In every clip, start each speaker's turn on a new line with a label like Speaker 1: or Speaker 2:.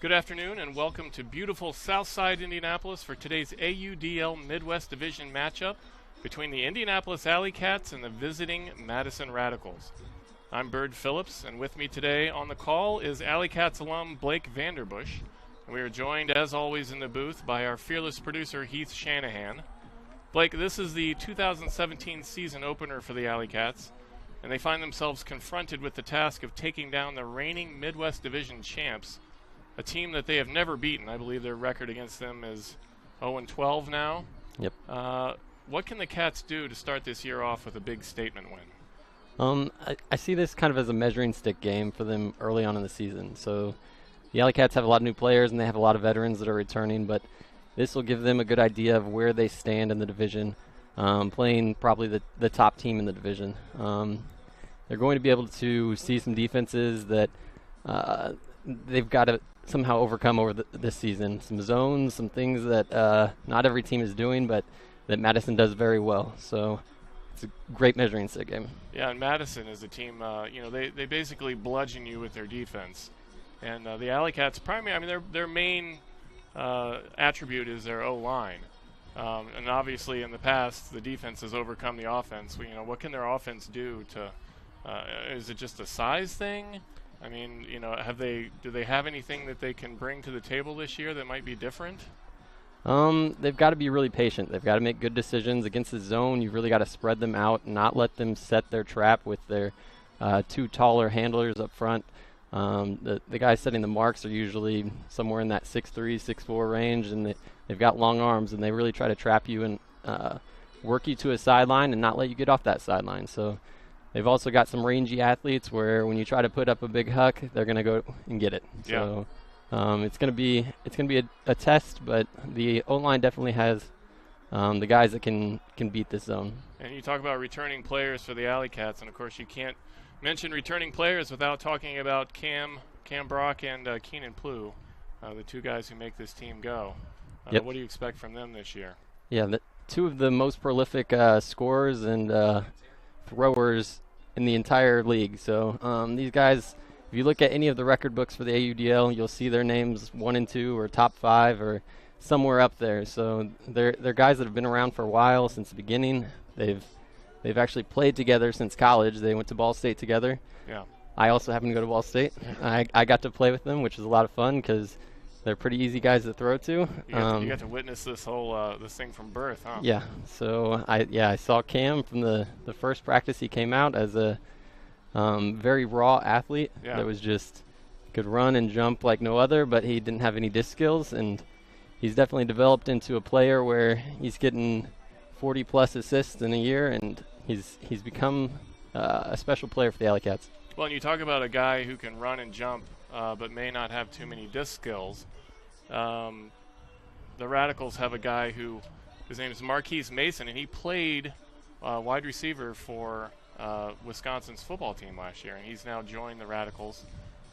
Speaker 1: Good afternoon and welcome to beautiful Southside Indianapolis for today's AUDL Midwest Division matchup between the Indianapolis AlleyCats and the visiting Madison Radicals. I'm Bird Phillips, and with me today on the call is AlleyCats alum Blake Vanderbush. And we are joined, as always, in the booth by our fearless producer Heath Shanahan. Blake, this is the 2017 season opener for the AlleyCats, and they find themselves confronted with the task of taking down the reigning Midwest Division champs, a team that they have never beaten. I believe their record against them is 0-12 now.
Speaker 2: Yep.
Speaker 1: What can the Cats do to start this year off with a big statement win?
Speaker 2: I see this kind of as a measuring stick game for them early on in the season. So the AlleyCats have a lot of new players and they have a lot of veterans that are returning, but this will give them a good idea of where they stand in the division, playing probably the top team in the division. They're going to be able to see some defenses that they've got to somehow overcome over this season. Some zones, some things that not every team is doing, but that Madison does very well. So it's a great measuring stick game.
Speaker 1: Yeah, and Madison is a team, they basically bludgeon you with their defense. And the AlleyCats, their main attribute is their O-line. And obviously in the past, the defense has overcome the offense. What can their offense do to, is it just a size thing? I mean, do they have anything that they can bring to the table this year that might be different?
Speaker 2: They've got to be really patient. They've got to make good decisions against the zone. You've really got to spread them out and not let them set their trap with their two taller handlers up front. The guys setting the marks are usually somewhere in that 6'3", 6'4" range, and they've got long arms, and they really try to trap you and work you to a sideline and not let you get off that sideline. So they've also got some rangy athletes where when you try to put up a big huck, they're going to go and get it.
Speaker 1: Yeah.
Speaker 2: So it's going to be a test, but the O-line definitely has the guys that can beat this zone.
Speaker 1: And you talk about returning players for the AlleyCats, and of course you can't mention returning players without talking about Cam Brock and Keenan Plew, the two guys who make this team go.
Speaker 2: Yep.
Speaker 1: What do you expect from them this year?
Speaker 2: Yeah, two of the most prolific scorers and throwers in the entire league. So these guys, if you look at any of the record books for the AUDL, you'll see their names 1 and 2 or top 5 or somewhere up there. So they're guys that have been around for a while, since the beginning. They've actually played together since college. They went to Ball State together.
Speaker 1: Yeah.
Speaker 2: I also happen to go to Ball State. I got to play with them, which was a lot of fun because they're pretty easy guys to throw to.
Speaker 1: You got to witness this whole this thing from birth, huh?
Speaker 2: Yeah. So I saw Cam from the first practice. He came out as a very raw athlete that was just could run and jump like no other, but he didn't have any disc skills, and he's definitely developed into a player where he's getting 40+ assists in a year, and he's become a special player for the AlleyCats.
Speaker 1: Well, and you talk about a guy who can run and jump, but may not have too many disc skills. The Radicals have a guy who, his name is Marquise Mason, and he played wide receiver for Wisconsin's football team last year, and he's now joined the Radicals.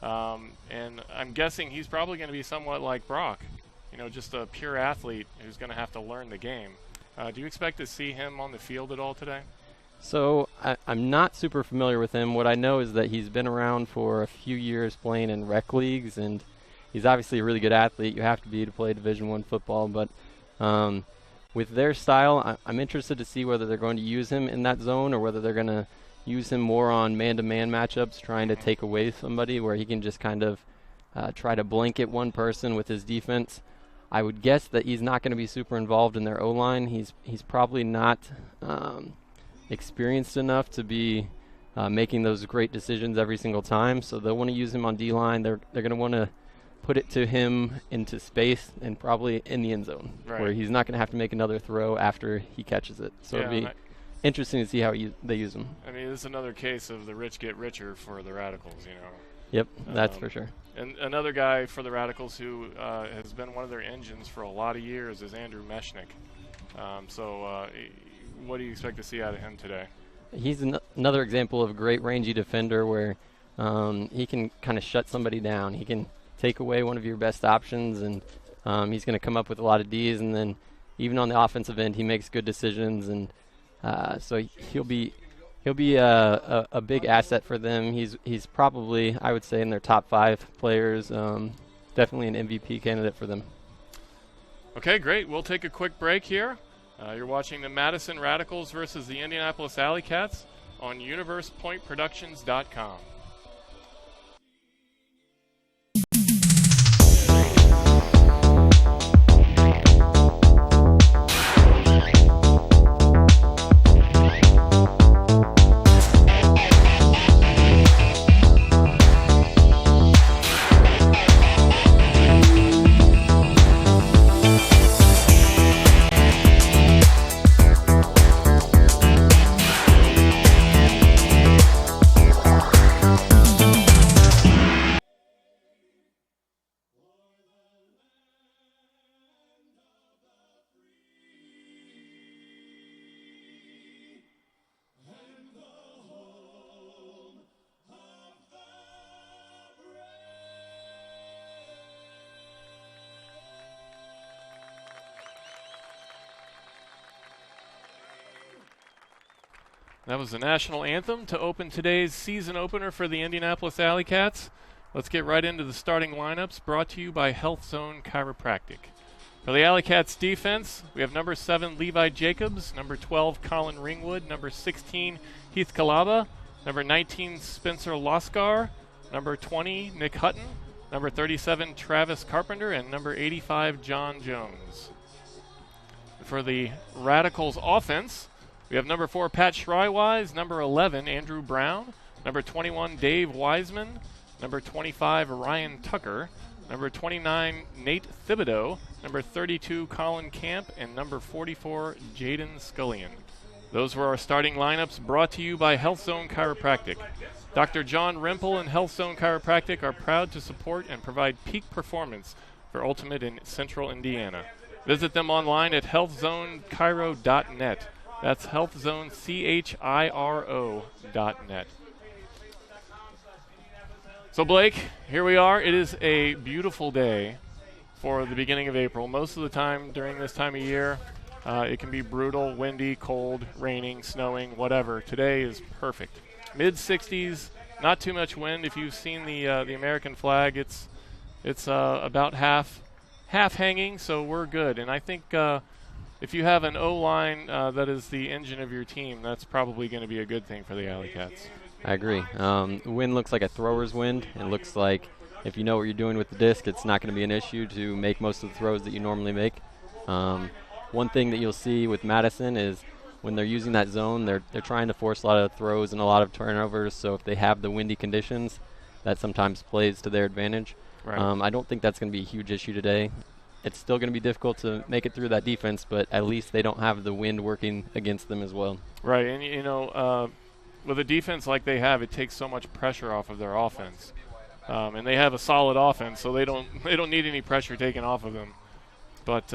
Speaker 1: And I'm guessing he's probably going to be somewhat like Brock, just a pure athlete who's going to have to learn the game. Do you expect to see him on the field at all today?
Speaker 2: So I'm not super familiar with him. What I know is that he's been around for a few years playing in rec leagues, and he's obviously a really good athlete. You have to be to play Division I football, but with their style, I'm interested to see whether they're going to use him in that zone or whether they're going to use him more on man-to-man matchups, trying to take away somebody where he can just kind of try to blanket one person with his defense. I would guess that he's not going to be super involved in their O-line. He's probably not experienced enough to be making those great decisions every single time. So they'll want to use him on D-line. They're going to want to put it to him into space and probably in the end zone, where he's not going to have to make another throw after he catches it. So it'll be interesting to see how they use him.
Speaker 1: I mean, this is another case of the rich get richer for the Radicals,
Speaker 2: Yep, that's for sure.
Speaker 1: And another guy for the Radicals who has been one of their engines for a lot of years is Andrew Mechanix. What do you expect to see out of him today?
Speaker 2: He's another example of a great rangy defender where he can kind of shut somebody down. He can take away one of your best options, and he's going to come up with a lot of Ds, and then even on the offensive end, he makes good decisions, and so he'll be a big asset for them. He's probably, I would say, in their top 5 players. definitely an MVP candidate for them.
Speaker 1: Okay, great. We'll take a quick break here. You're watching the Madison Radicals versus the Indianapolis AlleyCats on UniversePointProductions.com. That was the national anthem to open today's season opener for the Indianapolis AlleyCats. Let's get right into the starting lineups, brought to you by Health Zone Chiropractic. For the AlleyCats defense, we have number 7 Levi Jacobs, number 12 Colin Ringwood, number 16 Heath Kalaba, number 19 Spencer Loskar, number 20 Nick Hutton, number 37 Travis Carpenter, and number 85 John Jones. For the Radicals offense, we have number 4 Pat Schreiwise, number 11 Andrew Brown, number 21 Dave Wiseman, number 25 Ryan Tucker, number 29 Nate Thibodeau, number 32 Colin Camp, and number 44 Jaden Scullion. Those were our starting lineups, brought to you by Health Zone Chiropractic. Dr. John Rimple and Health Zone Chiropractic are proud to support and provide peak performance for Ultimate in Central Indiana. Visit them online at healthzonechiro.net. That's healthzonechiro.net. So Blake, here we are. It is a beautiful day for the beginning of April. Most of the time during this time of year, it can be brutal, windy, cold, raining, snowing, whatever. Today is perfect. Mid-60s, not too much wind. If you've seen the American flag, it's about half hanging, so we're good. And I think if you have an O-line that is the engine of your team, that's probably going to be a good thing for the AlleyCats.
Speaker 2: I agree. The wind looks like a thrower's wind. It looks like if you know what you're doing with the disc, it's not going to be an issue to make most of the throws that you normally make. One thing that you'll see with Madison is when they're using that zone, they're trying to force a lot of throws and a lot of turnovers, so if they have the windy conditions, that sometimes plays to their advantage.
Speaker 1: Right.
Speaker 2: I don't think that's going to be a huge issue today. It's still going to be difficult to make it through that defense, but at least they don't have the wind working against them as well.
Speaker 1: Right, and with a defense like they have, it takes so much pressure off of their offense. And they have a solid offense, so they don't need any pressure taken off of them. But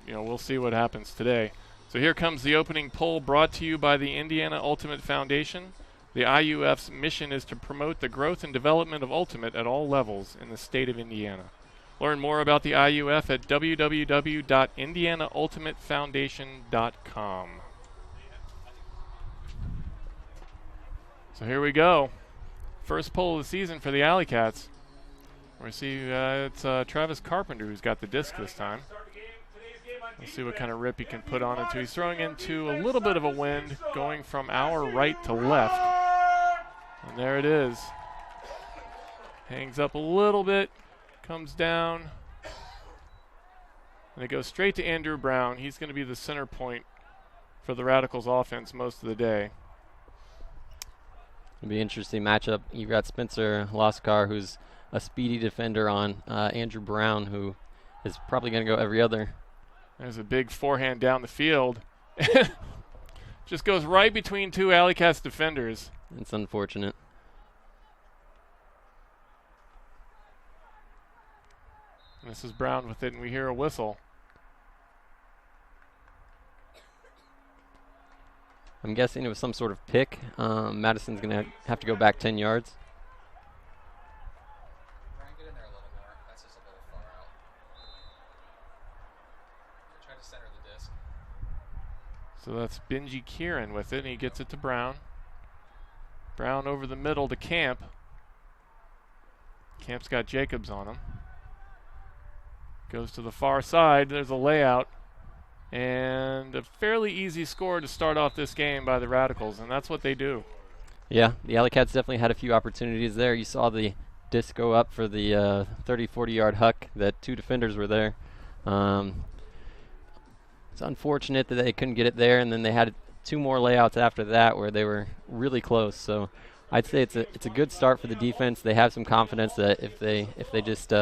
Speaker 1: we'll see what happens today. So here comes the opening poll, brought to you by the Indiana Ultimate Foundation. The IUF's mission is to promote the growth and development of Ultimate at all levels in the state of Indiana. Learn more about the IUF at www.indianaultimatefoundation.com. So here we go. First poll of the season for the AlleyCats. We see it's Travis Carpenter who's got the disc this time. Let's see what kind of rip he can put on it. He's throwing into a little bit of a wind, going from our right to left. And there it is. Hangs up a little bit, comes down. And it goes straight to Andrew Brown. He's going to be the center point for the Radicals offense most of the day.
Speaker 2: It'll be an interesting matchup. You've got Spencer Loskar, who's a speedy defender, on Andrew Brown, who is probably going to go every other.
Speaker 1: There's a big forehand down the field. Just goes right between two AlleyCats defenders.
Speaker 2: It's unfortunate.
Speaker 1: And this is Brown with it, and we hear a whistle.
Speaker 2: I'm guessing it was some sort of pick. Madison's going to have to go back 10 yards.
Speaker 3: Brian, get in there a little more. That's just a little far out. Try to center the disc.
Speaker 1: So that's Benji Kieran with it, and he gets it to Brown. Brown over the middle to Camp. Camp's got Jacobs on him. Goes to the far side. There's a layout. And a fairly easy score to start off this game by the Radicals, and that's what they do.
Speaker 2: Yeah, the AlleyCats definitely had a few opportunities there. You saw the disc go up for the 30, 40-yard huck that 2 defenders were there. It's unfortunate that they couldn't get it there, and then they had 2 more layouts after that where they were really close. So I'd say it's a good start for the defense. They have some confidence that if they just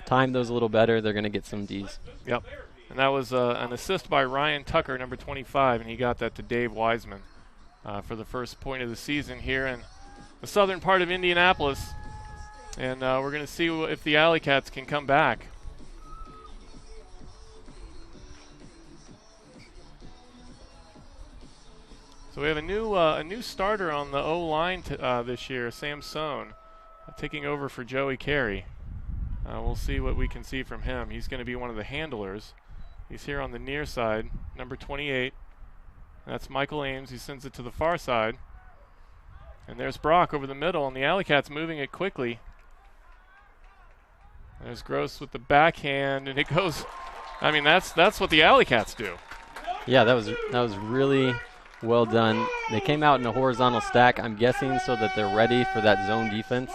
Speaker 2: time those a little better, they're going to get some Ds.
Speaker 1: Yep. And that was an assist by Ryan Tucker, number 25, and he got that to Dave Wiseman for the first point of the season here in the southern part of Indianapolis. And we're going to see if the AlleyCats can come back. So we have a new starter on the O-line this year, Sam Sohn, taking over for Joey Carey. We'll see what we can see from him. He's going to be one of the handlers. He's here on the near side, number 28. That's Michael Ames. He sends it to the far side. And there's Brock over the middle, and the AlleyCats moving it quickly. There's Gross with the backhand, and it goes. I mean, that's what the AlleyCats do. Yeah,
Speaker 2: that was really well done. They came out in a horizontal stack, I'm guessing, so that they're ready for that zone defense.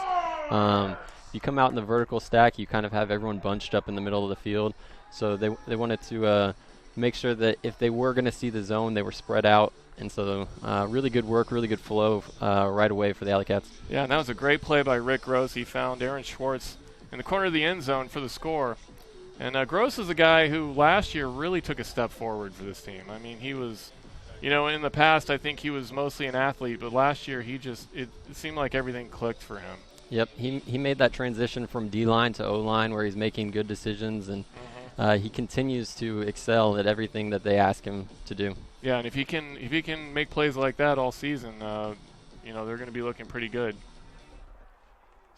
Speaker 2: If you come out in the vertical stack, you kind of have everyone bunched up in the middle of the field. So they wanted to make sure that if they were going to see the zone, they were spread out. And so really good work, really good flow right away for the AlleyCats.
Speaker 1: Yeah, and that was a great play by Rick Gross. He found Aaron Schwartz in the corner of the end zone for the score. And Gross is a guy who last year really took a step forward for this team. I mean, he was, in the past I think he was mostly an athlete, but last year it seemed like everything clicked for him.
Speaker 2: Yep, he made that transition from D-line to O-line where he's making good decisions, and he continues to excel at everything that they ask him to do.
Speaker 1: Yeah, and if he can make plays like that all season, they're going to be looking pretty good.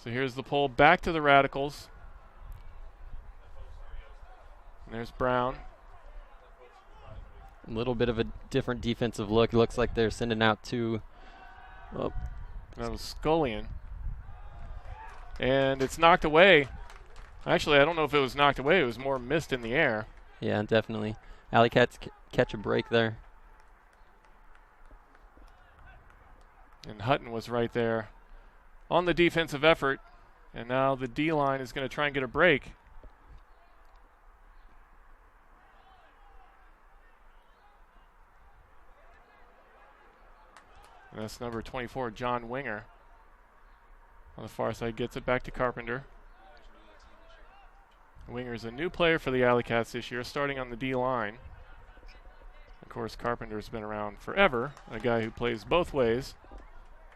Speaker 1: So here's the pull back to the Radicals. And there's Brown.
Speaker 2: A little bit of a different defensive look. It looks like they're sending out 2. Oh.
Speaker 1: That was Scullion. And it's knocked away. Actually, I don't know if it was knocked away. It was more missed in the air.
Speaker 2: Yeah, definitely. AlleyCats catch a break there.
Speaker 1: And Hutton was right there on the defensive effort. And now the D-line is going to try and get a break. And that's number 24, John Winger. On the far side, gets it back to Carpenter. Winger's a new player for the AlleyCats this year, starting on the D-line. Of course, Carpenter's been around forever, a guy who plays both ways.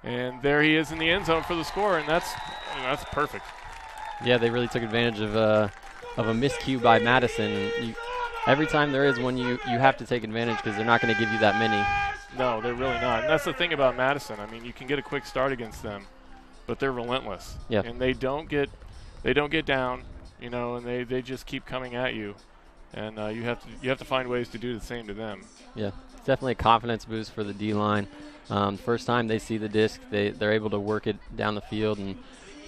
Speaker 1: And there he is in the end zone for the score, and that's perfect.
Speaker 2: Yeah, they really took advantage of a miscue by Madison. Every time there is one, you have to take advantage because they're not going to give you that many.
Speaker 1: No, they're really not. And that's the thing about Madison. I mean, you can get a quick start against them, but they're relentless.
Speaker 2: Yeah.
Speaker 1: And they don't get down, and they just keep coming at you. And you have to find ways to do the same to them.
Speaker 2: Yeah, it's definitely a confidence boost for the D-line. First time they see the disc, they're able to work it down the field, and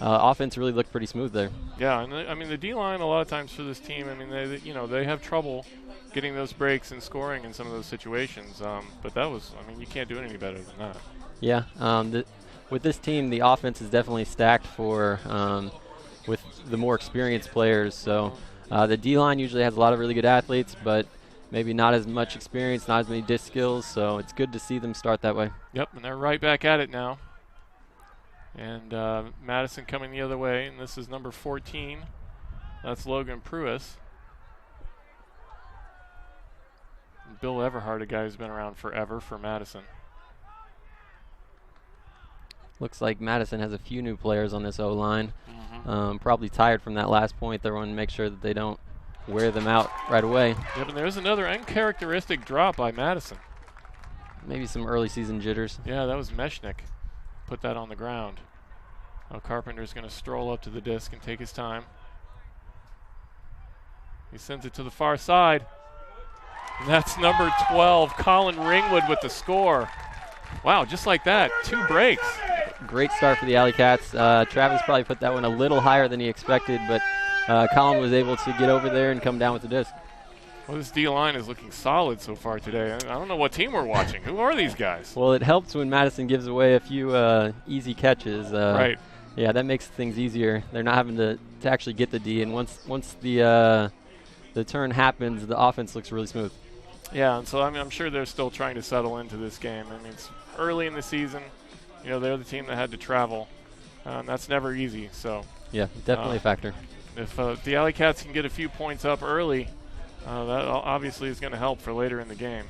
Speaker 2: offense really looked pretty smooth there.
Speaker 1: Yeah, and the D-line a lot of times for this team, I mean, they have trouble getting those breaks and scoring in some of those situations. But you can't do it any better than that.
Speaker 2: Yeah, with this team, the offense is definitely stacked with the more experienced players. So the D-line usually has a lot of really good athletes, but maybe not as much experience, not as many disc skills. So it's good to see them start that way.
Speaker 1: Yep, and they're right back at it now. And Madison coming the other way, and this is number 14. That's Logan Pruis. Bill Everhart, a guy who's been around forever for Madison.
Speaker 2: Looks like Madison has a few new players on this O-line. Probably tired from that last point. They want to make sure that they don't wear them out right away.
Speaker 1: Yep, and there's another uncharacteristic drop by Madison.
Speaker 2: Maybe some early season jitters.
Speaker 1: Yeah, that was Mechanix. Put that on the ground. Carpenter's going to stroll up to the disc and take his time. He sends it to the far side. And that's number 12, Colin Ringwood with the score. Wow, just like that, 2 breaks.
Speaker 2: Great start for the AlleyCats. Travis probably put that one a little higher than he expected, but Colin was able to get over there and come down with the disc.
Speaker 1: Well, this D-line is looking solid so far today. I don't know what team we're watching. Who are these guys?
Speaker 2: Well, it helps when Madison gives away a few easy catches.
Speaker 1: Right.
Speaker 2: Yeah, that makes things easier. They're not having to actually get the D, and once the turn happens, the offense looks really smooth.
Speaker 1: Yeah, and so I'm sure they're still trying to settle into this game. I mean, it's early in the season. You know, they're the team that had to travel. That's never easy. So
Speaker 2: yeah, definitely a factor.
Speaker 1: If the AlleyCats can get a few points up early, that obviously is going to help for later in the game.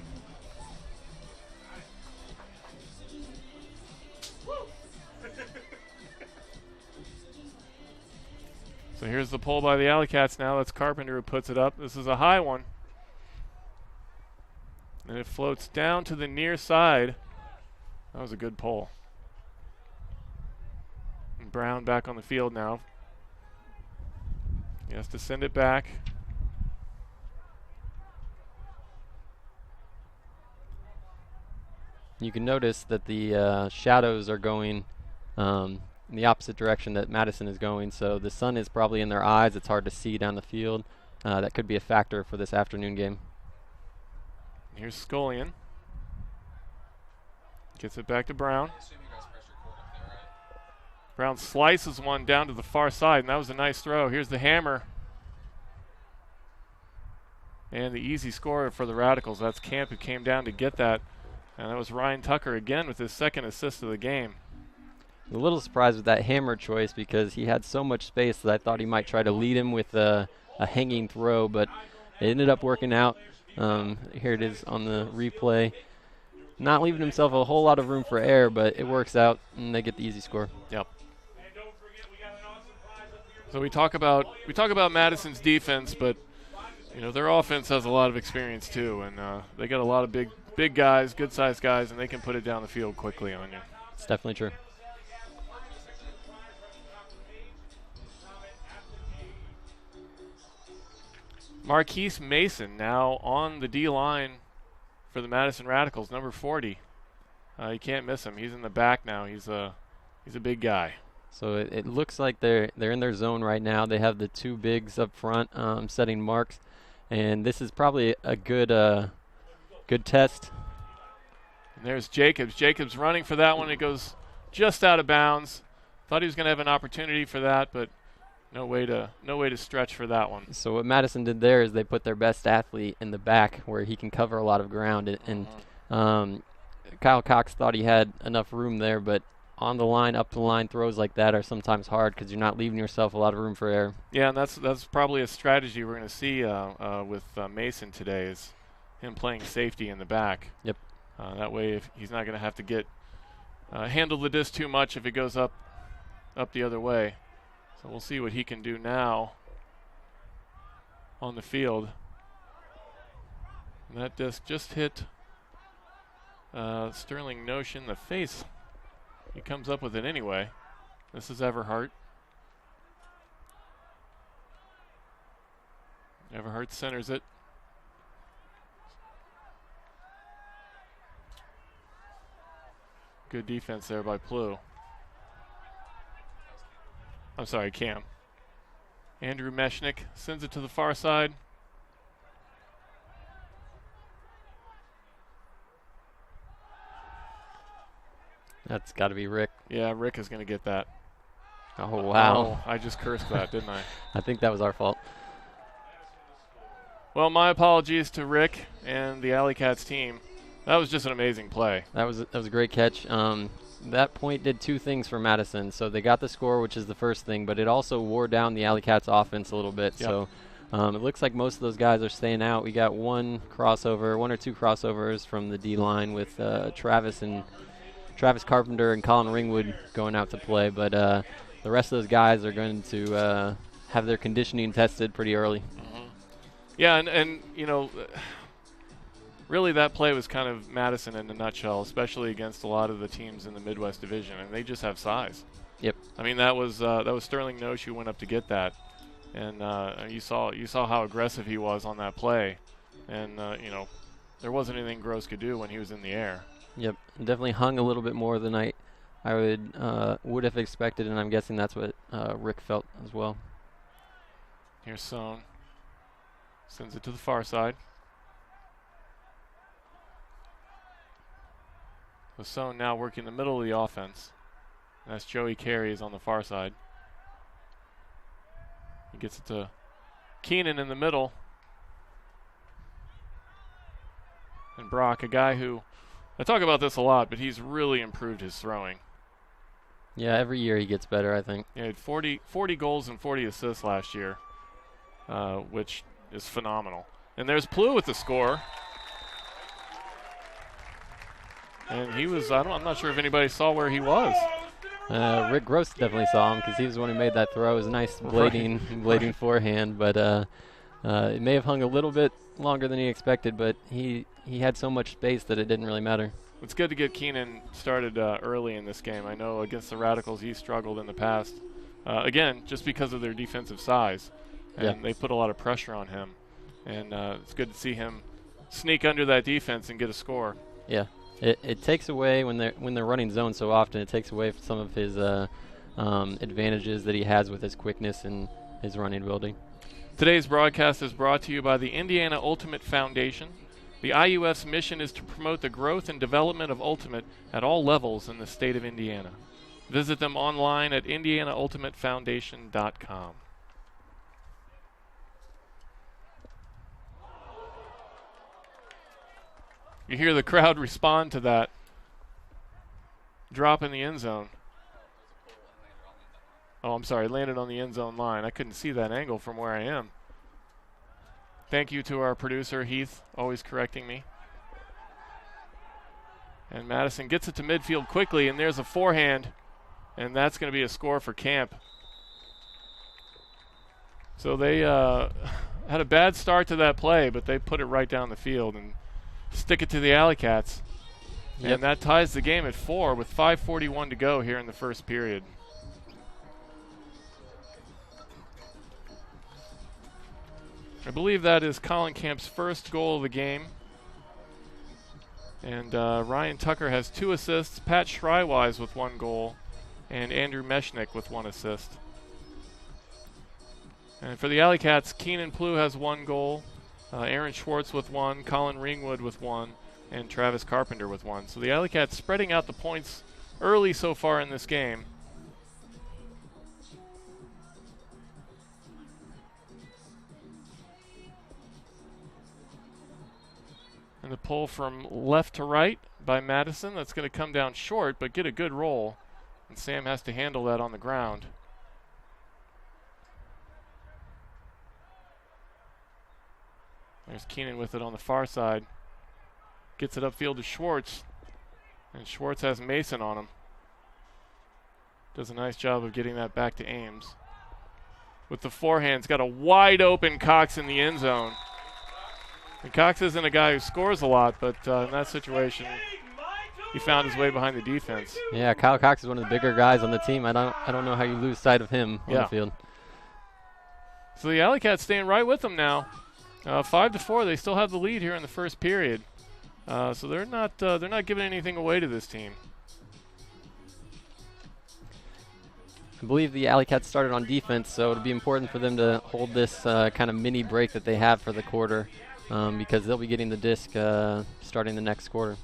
Speaker 1: So here's the pull by the AlleyCats now. That's Carpenter who puts it up. This is a high one. And it floats down to the near side. That was a good pull. And Brown back on the field now. He has to send it back.
Speaker 2: You can notice that the shadows are going in the opposite direction that Madison is going, so the sun is probably in their eyes. It's hard to see down the field. That could be a factor for this afternoon game.
Speaker 1: Here's Scullion. Gets it back to Brown. Brown slices one down to the far side, and that was a nice throw. Here's the hammer. And the easy score for the Radicals. That's Camp who came down to get that. And that was Ryan Tucker again with his second assist of the game.
Speaker 2: A little surprised with that hammer choice because he had so much space that I thought he might try to lead him with a hanging throw, but it ended up working out. Here it is on the replay. Not leaving himself a whole lot of room for error, but it works out, and they get the easy score.
Speaker 1: Yep. So we talk about Madison's defense, but you know their offense has a lot of experience too, and they got a lot of big guys, good-sized guys, and they can put it down the field quickly on you.
Speaker 2: It's definitely true.
Speaker 1: Marquise Mason now on the D-line for the Madison Radicals, number 40. You can't miss him. He's in the back now. He's a big guy.
Speaker 2: So it looks like they're in their zone right now. They have the two bigs up front setting marks, and this is probably a good test.
Speaker 1: And there's Jacobs. Jacobs running for that one. It goes just out of bounds. Thought he was going to have an opportunity for that, but no way to stretch for that one.
Speaker 2: So what Madison did there is they put their best athlete in the back where he can cover a lot of ground, and Kyle Cox thought he had enough room there, but on the line, up the line throws like that are sometimes hard because you're not leaving yourself a lot of room for error.
Speaker 1: Yeah, and that's probably a strategy we're going to see with Mason today is him playing safety in the back.
Speaker 2: Yep.
Speaker 1: That way, if he's not going to have to get handle the disc too much if it goes up the other way. So we'll see what he can do now on the field. And that disc just hit Sterling Nosh in the face. He comes up with it anyway. This is Everhart. Everhart centers it. Good defense there by Plew. I'm sorry, Cam. Andrew Mechanic sends it to the far side.
Speaker 2: That's got to be Rick.
Speaker 1: Yeah, Rick is going to get that.
Speaker 2: Oh, wow.
Speaker 1: Oh, I just cursed that, didn't I?
Speaker 2: I think that was our fault.
Speaker 1: Well, my apologies to Rick and the AlleyCats team. That was just an amazing play.
Speaker 2: That was a great catch. That point did two things for Madison. So they got the score, which is the first thing, but it also wore down the AlleyCats offense a little bit.
Speaker 1: Yep.
Speaker 2: So it looks like most of those guys are staying out. We got one or two crossovers from the D-line with Travis Carpenter and Colin Ringwood going out to play, but the rest of those guys are going to have their conditioning tested pretty early.
Speaker 1: Mm-hmm. Yeah, and you know, really that play was kind of Madison in a nutshell, especially against a lot of the teams in the Midwest Division, and they just have size.
Speaker 2: Yep.
Speaker 1: I mean, that was Sterling Nosh who went up to get that, and you saw how aggressive he was on that play, and you know, there wasn't anything Gross could do when he was in the air.
Speaker 2: Yep, definitely hung a little bit more than I would have expected, and I'm guessing that's what Rick felt as well.
Speaker 1: Here's Sohn. Sends it to the far side. So Sohn now working the middle of the offense. That's Joey Carey's on the far side. He gets it to Keenan in the middle. And Brock, a guy who, I talk about this a lot, but he's really improved his throwing.
Speaker 2: Yeah, every year he gets better, I think.
Speaker 1: He had 40 goals and 40 assists last year, which is phenomenal. And there's Plew with the score. And he was, I'm not sure if anybody saw where he was.
Speaker 2: Rick Gross definitely saw him because he was the one who made that throw. It was a nice blading forehand, but it may have hung a little bit longer than he expected, but he had so much space that it didn't really matter.
Speaker 1: It's good to get Keenan started early in this game. I know against the Radicals he struggled in the past. Again, just because of their defensive size. And they put a lot of pressure on him. And it's good to see him sneak under that defense and get a score.
Speaker 2: Yeah. It takes away, when they're running zone so often, it takes away some of his advantages that he has with his quickness and his running ability.
Speaker 1: Today's broadcast is brought to you by the Indiana Ultimate Foundation. The IUF's mission is to promote the growth and development of Ultimate at all levels in the state of Indiana. Visit them online at indianaultimatefoundation.com. You hear the crowd respond to that drop in the end zone. Oh, I'm sorry, landed on the end zone line. I couldn't see that angle from where I am. Thank you to our producer, Heath, always correcting me. And Madison gets it to midfield quickly, and there's a forehand, and that's going to be a score for Camp. So they had a bad start to that play, but they put it right down the field and stick it to the AlleyCats.
Speaker 2: Yep.
Speaker 1: And that ties the game at 4 with 5:41 to go here in the first period. I believe that is Colin Camp's first goal of the game. And Ryan Tucker has 2 assists, Pat Schreiwise with 1 goal, and Andrew Mechanix with 1 assist. And for the AlleyCats, Keenan Plew has 1 goal, Aaron Schwartz with 1, Colin Ringwood with 1, and Travis Carpenter with 1. So the AlleyCats spreading out the points early so far in this game. And the pull from left to right by Madison. That's going to come down short, but get a good roll. And Sam has to handle that on the ground. There's Keenan with it on the far side. Gets it upfield to Schwartz. And Schwartz has Mason on him. Does a nice job of getting that back to Ames. With the forehand, he's got a wide open Cox in the end zone. And Cox isn't a guy who scores a lot, but in that situation, he found his way behind the defense.
Speaker 2: Yeah, Kyle Cox is one of the bigger guys on the team. I don't know how you lose sight of him on the field.
Speaker 1: So the AlleyCats staying right with them now. 5-4. They still have the lead here in the first period. So they're not giving anything away to this team.
Speaker 2: I believe the AlleyCats started on defense, so it'll be important for them to hold this kind of mini break that they have for the quarter, because they'll be getting the disc starting the next quarter.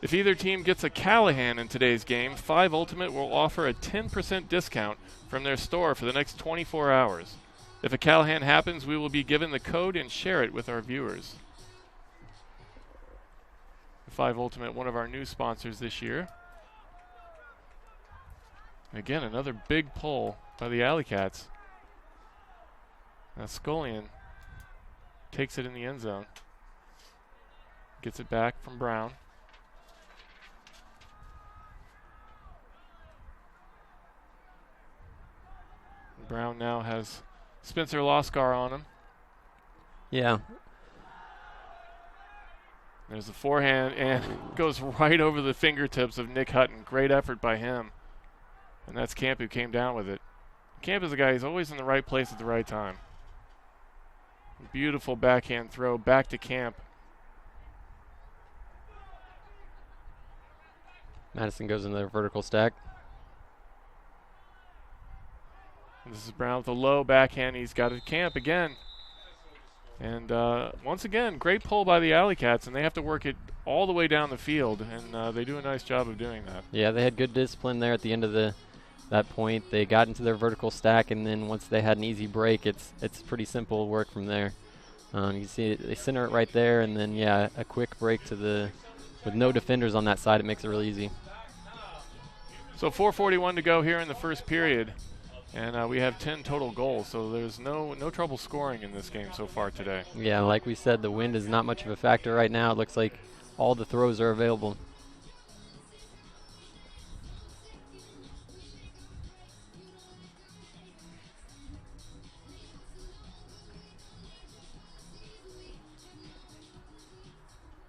Speaker 1: If either team gets a Callahan in today's game, 5 Ultimate will offer a 10% discount from their store for the next 24 hours. If a Callahan happens, we will be given the code and share it with our viewers. 5 Ultimate, one of our new sponsors this year. Again, another big pull by the AlleyCats. Now Scullion takes it in the end zone. Gets it back from Brown. Brown now has Spencer Loskar on him.
Speaker 2: Yeah.
Speaker 1: There's the forehand, and goes right over the fingertips of Nick Hutton. Great effort by him. And that's Camp who came down with it. Camp is a guy who's always in the right place at the right time. Beautiful backhand throw back to Camp.
Speaker 2: Madison goes in their vertical stack.
Speaker 1: This is Brown with a low backhand. He's got a camp again. And once again, great pull by the AlleyCats, and they have to work it all the way down the field, and they do a nice job of doing that.
Speaker 2: Yeah, they had good discipline there at the end of that point. They got into their vertical stack, and then once they had an easy break, it's pretty simple work from there. You can see they center it right there, and then, yeah, a quick break with no defenders on that side. It makes it really easy.
Speaker 1: So 4:41 to go here in the first period, and we have 10 total goals, so there's no trouble scoring in this game so far today.
Speaker 2: Yeah, like we said, the wind is not much of a factor right now. It looks like all the throws are available.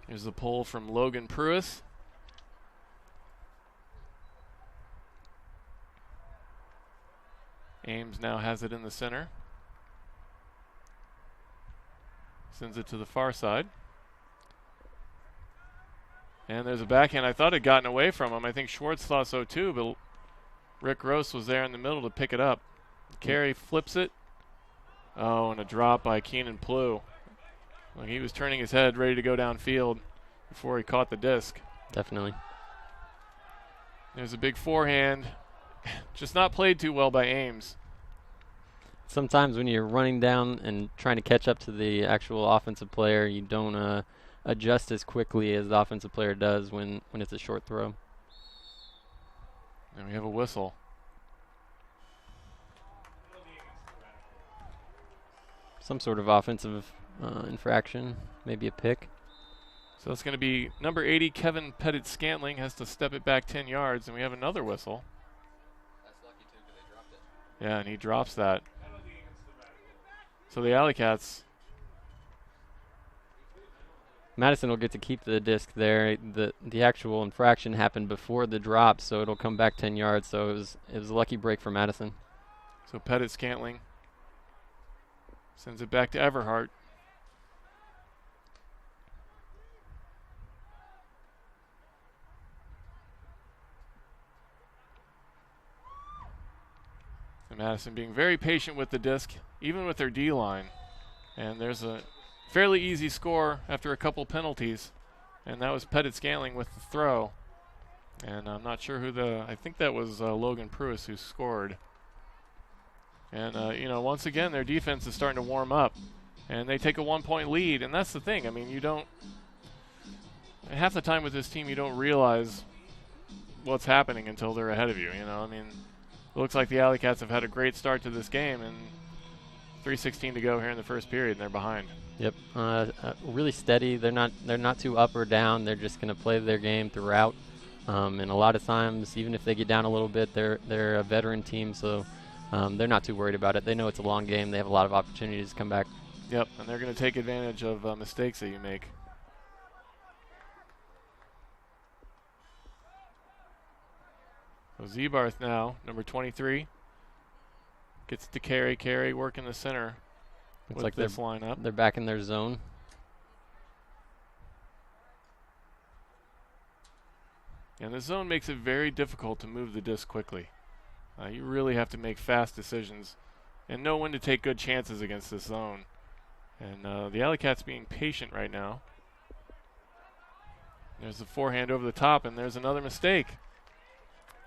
Speaker 1: Here's the pull from Logan Pruis. Ames now has it in the center. Sends it to the far side. And there's a backhand. I thought it had gotten away from him. I think Schwartz thought so too, but Rick Gross was there in the middle to pick it up. Carey flips it. Oh, and a drop by Keenan Plew. Well, he was turning his head, ready to go downfield before he caught the disc.
Speaker 2: Definitely.
Speaker 1: There's a big forehand. Just not played too well by Ames.
Speaker 2: Sometimes when you're running down and trying to catch up to the actual offensive player, you don't adjust as quickly as the offensive player does when it's a short throw.
Speaker 1: And we have a whistle.
Speaker 2: Some sort of offensive infraction, maybe a pick.
Speaker 1: So it's going to be number 80, Kevin Pettit-Scantling, has to step it back 10 yards, and we have another whistle.
Speaker 3: That's lucky, too, because they dropped it.
Speaker 1: Yeah, and he drops that. So the AlleyCats.
Speaker 2: Madison will get to keep the disc there. The actual infraction happened before the drop, so it'll come back 10 yards. So it was a lucky break for Madison.
Speaker 1: So Pettit-Scantling sends it back to Everhart. And Madison being very patient with the disc, even with their D-line. And there's a fairly easy score after a couple penalties. And that was Pettit-Scantling with the throw. And I'm not sure who I think that was Logan Pruis who scored. And, once again, their defense is starting to warm up. And they take a 1-point lead. And that's the thing. I mean, half the time with this team, you don't realize what's happening until they're ahead of you. It looks like the AlleyCats have had a great start to this game, and 3:16 to go here in the first period, and they're behind.
Speaker 2: Yep, really steady. They're not too up or down. They're just going to play their game throughout. And a lot of times, even if they get down a little bit, they're a veteran team, so they're not too worried about it. They know it's a long game. They have a lot of opportunities to come back.
Speaker 1: Yep, and they're going to take advantage of mistakes that you make. So Zebarth now, number 23, gets to Carey. Carey working the center.
Speaker 2: Looks like
Speaker 1: this lineup.
Speaker 2: They're back in their zone.
Speaker 1: And the zone makes it very difficult to move the disc quickly. You really have to make fast decisions and know when to take good chances against this zone. And the AlleyCats being patient right now. There's the forehand over the top, and there's another mistake.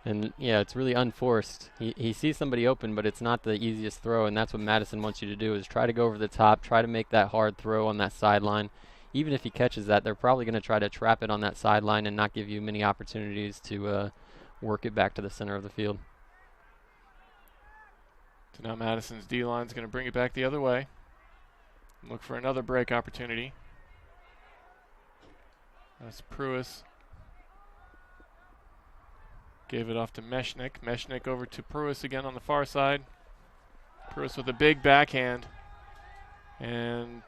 Speaker 2: And, yeah, it's really unforced. He sees somebody open, but it's not the easiest throw, and that's what Madison wants you to do is try to go over the top, try to make that hard throw on that sideline. Even if he catches that, they're probably going to try to trap it on that sideline and not give you many opportunities to work it back to the center of the field.
Speaker 1: So now Madison's D-line is going to bring it back the other way. Look for another break opportunity. That's Pruis. Gave it off to Mechanix. Mechanix over to Pruis again on the far side. Pruis with a big backhand. And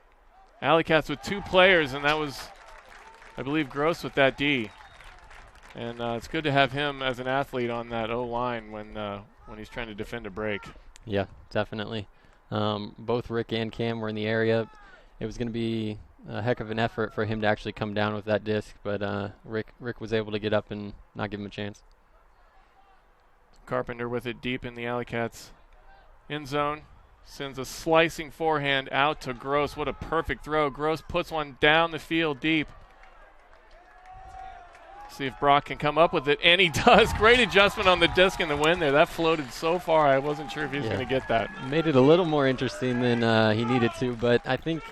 Speaker 1: AlleyCats with two players, and that was, I believe, Gross with that D. And it's good to have him as an athlete on that O-line when he's trying to defend a break.
Speaker 2: Yeah, definitely. Both Rick and Cam were in the area. It was going to be a heck of an effort for him to actually come down with that disc, but Rick was able to get up and not give him a chance.
Speaker 1: Carpenter with it deep in the AlleyCats End zone. Sends a slicing forehand out to Gross. What a perfect throw. Gross puts one down the field deep. See if Brock can come up with it, and he does. Great adjustment on the disc in the wind there. That floated so far, I wasn't sure if he was going to get that.
Speaker 2: Made it a little more interesting than he needed to, but I think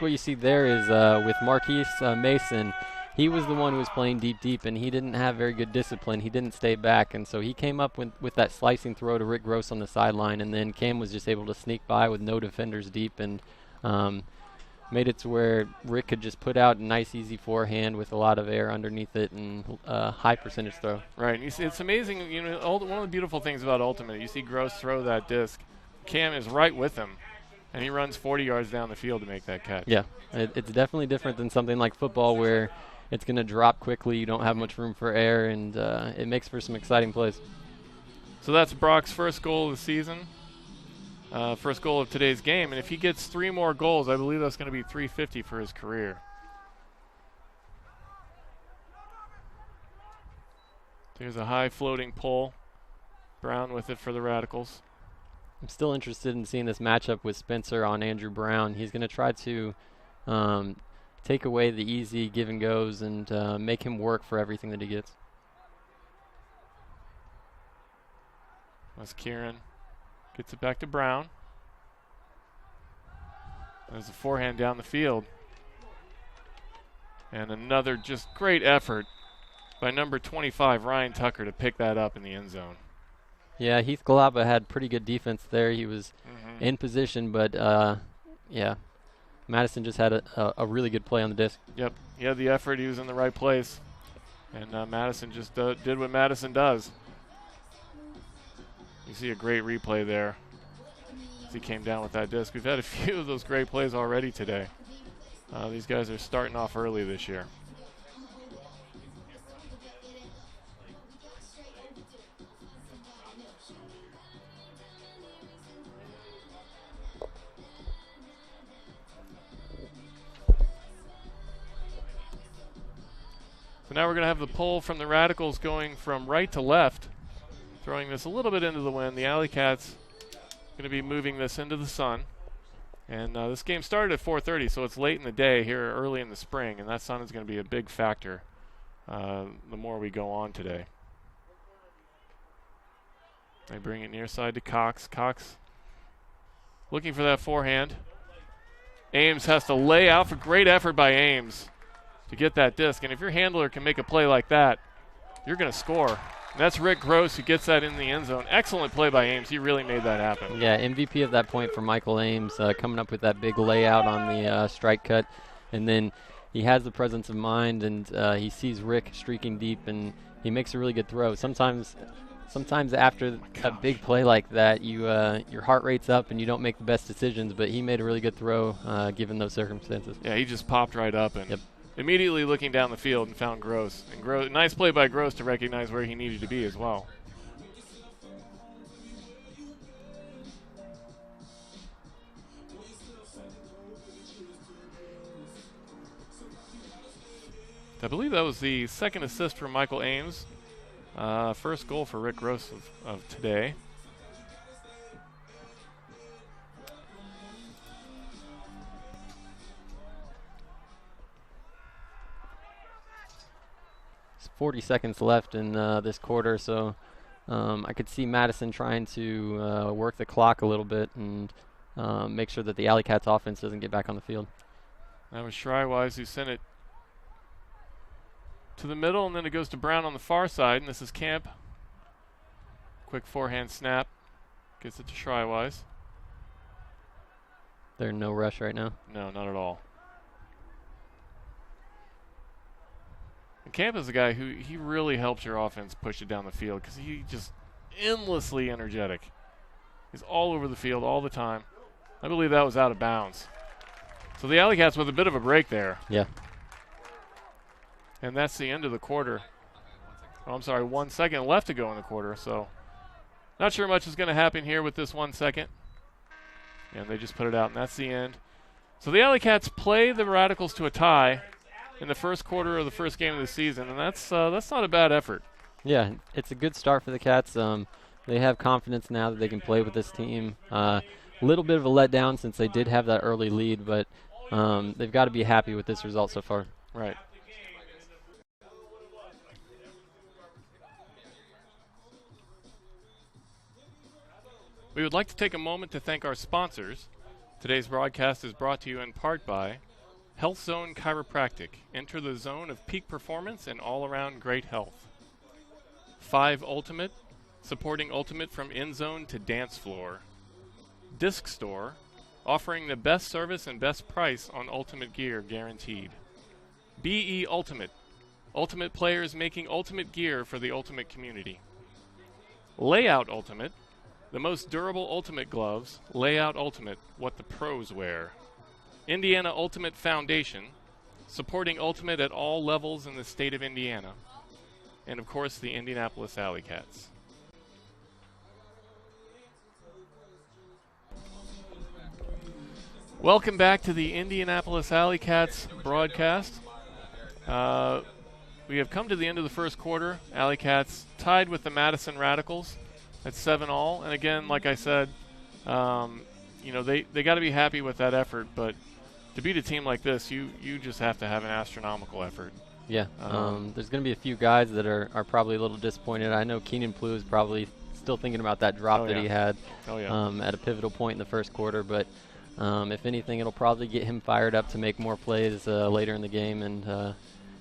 Speaker 2: what you see there is with Marquise Mason, he was the one who was playing deep, and he didn't have very good discipline. He didn't stay back, and so he came up with that slicing throw to Rick Gross on the sideline, and then Cam was just able to sneak by with no defenders deep, and made it to where Rick could just put out a nice, easy forehand with a lot of air underneath it and high percentage throw.
Speaker 1: Right. And you see, it's amazing. You know, one of the beautiful things about Ultimate, you see Gross throw that disc. Cam is right with him, and he runs 40 yards down the field to make that catch.
Speaker 2: Yeah, it's definitely different than something like football where it's going to drop quickly. You don't have much room for air, and it makes for some exciting plays.
Speaker 1: So that's Brock's first goal of the season. First goal of today's game, and if he gets 3 more goals, I believe that's going to be 350 for his career. There's a high floating pull. Brown with it for the Radicals.
Speaker 2: I'm still interested in seeing this matchup with Spencer on Andrew Brown. He's going to try to take away the easy give and goes and make him work for everything that he gets.
Speaker 1: That's Kieran. Gets it back to Brown. There's a forehand down the field. And another just great effort by number 25, Ryan Tucker, to pick that up in the end zone.
Speaker 2: Yeah, Heath Galapa had pretty good defense there. He was in position, but yeah, Madison just had a really good play on the disc.
Speaker 1: Yep, he had the effort. He was in the right place. And Madison just did what Madison does. You see a great replay there as he came down with that disc. We've had a few of those great plays already today. These guys are starting off early this year. So now we're going to have the pull from the Radicals going from right to left. Throwing this a little bit into the wind. The AlleyCats going to be moving this into the sun. And this game started at 4:30, so it's late in the day here early in the spring, and that sun is going to be a big factor the more we go on today. They bring it near side to Cox. Cox looking for that forehand. Ames has to lay out for great effort by Ames to get that disc. And if your handler can make a play like that, you're going to score. And that's Rick Gross who gets that in the end zone. Excellent play by Ames. He really made that happen.
Speaker 2: Yeah, MVP of that point for Michael Ames, coming up with that big layout on the strike cut. And then he has the presence of mind, and he sees Rick streaking deep, and he makes a really good throw. Sometimes after a big play like that, your heart rate's up and you don't make the best decisions, but he made a really good throw given those circumstances.
Speaker 1: Yeah, he just popped right up and immediately looking down the field and found Gross. And nice play by Gross to recognize where he needed to be as well. I believe that was the second assist for Michael Ames. First goal for Rick Gross of today.
Speaker 2: It's 40 seconds left in this quarter, so I could see Madison trying to work the clock a little bit and make sure that the AlleyCats offense doesn't get back on the field.
Speaker 1: That was Shrywise who sent it to the middle, and then it goes to Brown on the far side, and this is Camp. Quick forehand snap. Gets it to Shrywise.
Speaker 2: They're in no rush right now.
Speaker 1: No, not at all. And Camp is a guy who he really helps your offense push it down the field because he's just endlessly energetic. He's all over the field all the time. I believe that was out of bounds. So the AlleyCats with a bit of a break there.
Speaker 2: Yeah.
Speaker 1: And that's the end of the quarter. Oh, I'm sorry, 1 second left to go in the quarter. So not sure much is going to happen here with this 1 second. And they just put it out, and that's the end. So the AlleyCats play the Radicals to a tie in the first quarter of the first game of the season, and that's not a bad effort.
Speaker 2: Yeah, it's a good start for the Cats. They're They have confidence now that they can play with this team. A little bit of a letdown since they did have that early lead, but they've got to be happy with this result so far.
Speaker 1: Right. We would like to take a moment to thank our sponsors. Today's broadcast is brought to you in part by Health Zone Chiropractic. Enter the zone of peak performance and all-around great health. 5 Ultimate, supporting Ultimate from end zone to dance floor. Disc Store, offering the best service and best price on Ultimate gear guaranteed. BE Ultimate, Ultimate players making Ultimate gear for the Ultimate community. Layout Ultimate, the most durable Ultimate gloves. Layout Ultimate, what the pros wear. Indiana Ultimate Foundation, supporting Ultimate at all levels in the state of Indiana. And of course, the Indianapolis AlleyCats. Welcome back to the Indianapolis AlleyCats broadcast. We have come to the end of the first quarter. AlleyCats tied with the Madison Radicals at 7-all. And again, like I said, they got to be happy with that effort. But to beat a team like this, you just have to have an astronomical effort.
Speaker 2: Yeah, there's going to be a few guys that are probably a little disappointed. I know Keenan Plew is probably still thinking about that drop that he had at a pivotal point in the first quarter. But if anything, it'll probably get him fired up to make more plays later in the game. And,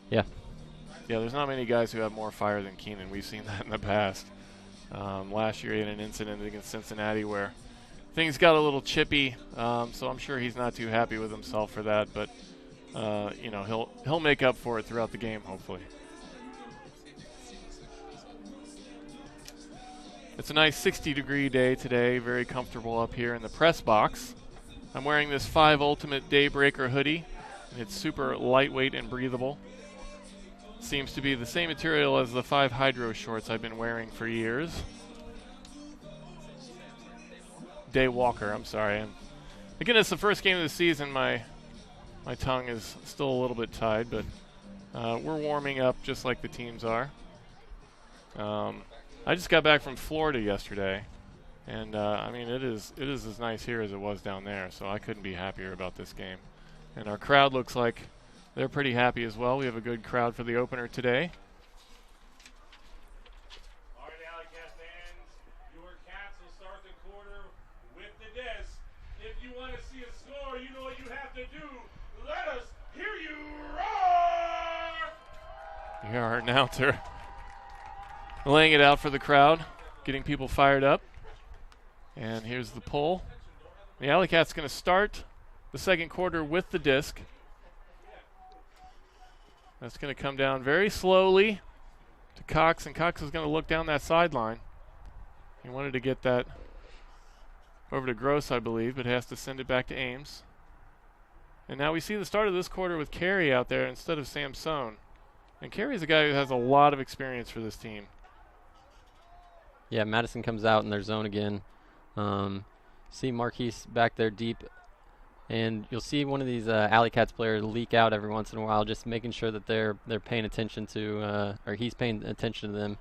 Speaker 2: yeah,
Speaker 1: there's not many guys who have more fire than Keenan. We've seen that in the past. Last year he had an incident against Cincinnati where things got a little chippy, so I'm sure he's not too happy with himself for that. But he'll make up for it throughout the game, hopefully. It's a nice 60-degree day today, very comfortable up here in the press box. I'm wearing this 5 Ultimate Daybreaker hoodie. It's super lightweight and breathable. Seems to be the same material as the 5 Hydro shorts I've been wearing for years. Daywalker, I'm sorry. And again, it's the first game of the season. My tongue is still a little bit tied, but we're warming up just like the teams are. I just got back from Florida yesterday, and it is as nice here as it was down there, so I couldn't be happier about this game. And our crowd looks like they're pretty happy as well. We have a good crowd for the opener today.
Speaker 4: All right, AlleyCats fans, your Cats will start the quarter with the disc. If you want to see a score, you know what you have to do. Let us hear you roar!
Speaker 1: Here, our announcer laying it out for the crowd, getting people fired up. And here's the pull. The AlleyCats going to start the second quarter with the disc. That's going to come down very slowly to Cox, and Cox is going to look down that sideline. He wanted to get that over to Gross, I believe, but has to send it back to Ames. And now we see the start of this quarter with Carey out there instead of Samson. And Carey's a guy who has a lot of experience for this team.
Speaker 2: Yeah, Madison comes out in their zone again. See Marquise back there deep. And you'll see one of these AlleyCats players leak out every once in a while, just making sure that they're paying attention to, or he's paying attention to them.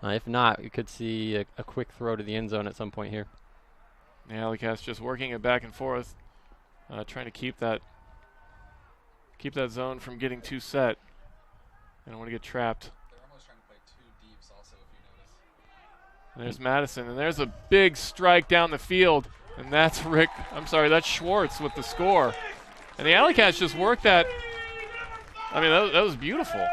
Speaker 2: If not, you could see a quick throw to the end zone at some point here.
Speaker 1: The AlleyCats just working it back and forth, trying to keep that zone from getting too set. They don't want to get trapped.
Speaker 3: They're almost trying to play 2 deeps also, if you notice.
Speaker 1: And there's Madison, and there's a big strike down the field. And that's that's Schwartz with the score. And the AlleyCats just worked that. I mean, that was beautiful.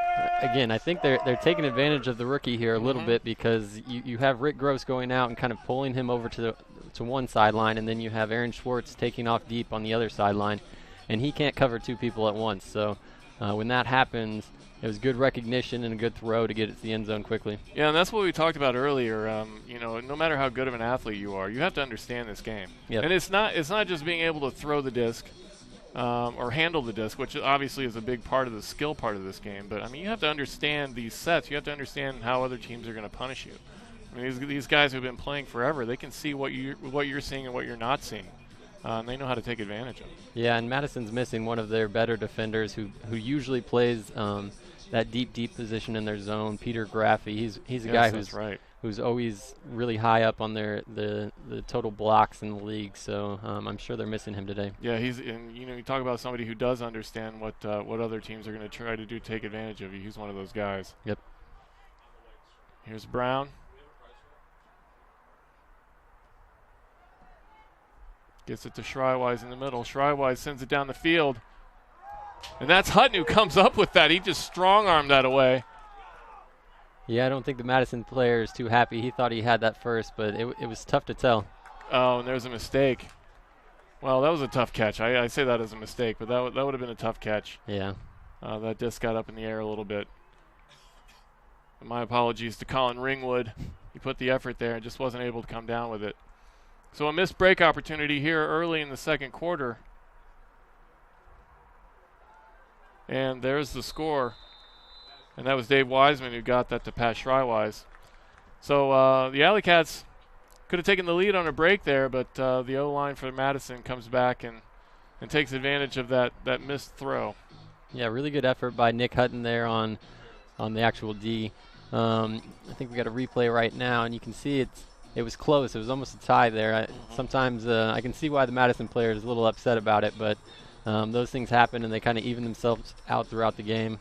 Speaker 2: Again, I think they're taking advantage of the rookie here a little bit, because you have Rick Gross going out and kind of pulling him over to one sideline, and then you have Aaron Schwartz taking off deep on the other sideline, and he can't cover 2 people at once. So when that happens, it was good recognition and a good throw to get it to the end zone quickly.
Speaker 1: Yeah, and that's what we talked about earlier. No matter how good of an athlete you are, you have to understand this game.
Speaker 2: Yep.
Speaker 1: And it's not just being able to throw the disc or handle the disc, which obviously is a big part of the skill part of this game. But, I mean, you have to understand these sets. You have to understand how other teams are going to punish you. I mean, these guys who have been playing forever, they can see what you're seeing and what you're not seeing. And they know how to take advantage of it.
Speaker 2: Yeah, and Madison's missing one of their better defenders who usually plays that deep position in their zone. Peter Graffey. He's a guy who's who's always really high up on the total blocks in the league. So I'm sure they're missing him today.
Speaker 1: Yeah, and you talk about somebody who does understand what other teams are going to try to do to take advantage of you. He's one of those guys.
Speaker 2: Yep.
Speaker 1: Here's Brown. Gets it to Shrywise in the middle. Shrywise sends it down the field. And that's Hutton who comes up with that. He just strong-armed that away.
Speaker 2: Yeah, I don't think the Madison player is too happy. He thought he had that first, but it was tough to tell.
Speaker 1: Oh, and there's a mistake. Well, that was a tough catch. I say that as a mistake, but that would have been a tough catch.
Speaker 2: Yeah.
Speaker 1: That disc got up in the air a little bit. And my apologies to Colin Ringwood. He put the effort there and just wasn't able to come down with it. So a missed break opportunity here early in the second quarter. And there's the score. And that was Dave Wiseman who got that to Pat Shrywise. So the AlleyCats could have taken the lead on a break there, but the O-line for Madison comes back and takes advantage of that missed throw.
Speaker 2: Yeah, really good effort by Nick Hutton there on the actual D. I think we got a replay right now, and you can see it was close. It was almost a tie there. Sometimes I can see why the Madison player is a little upset about it, but those things happen, and they kind of even themselves out throughout the game.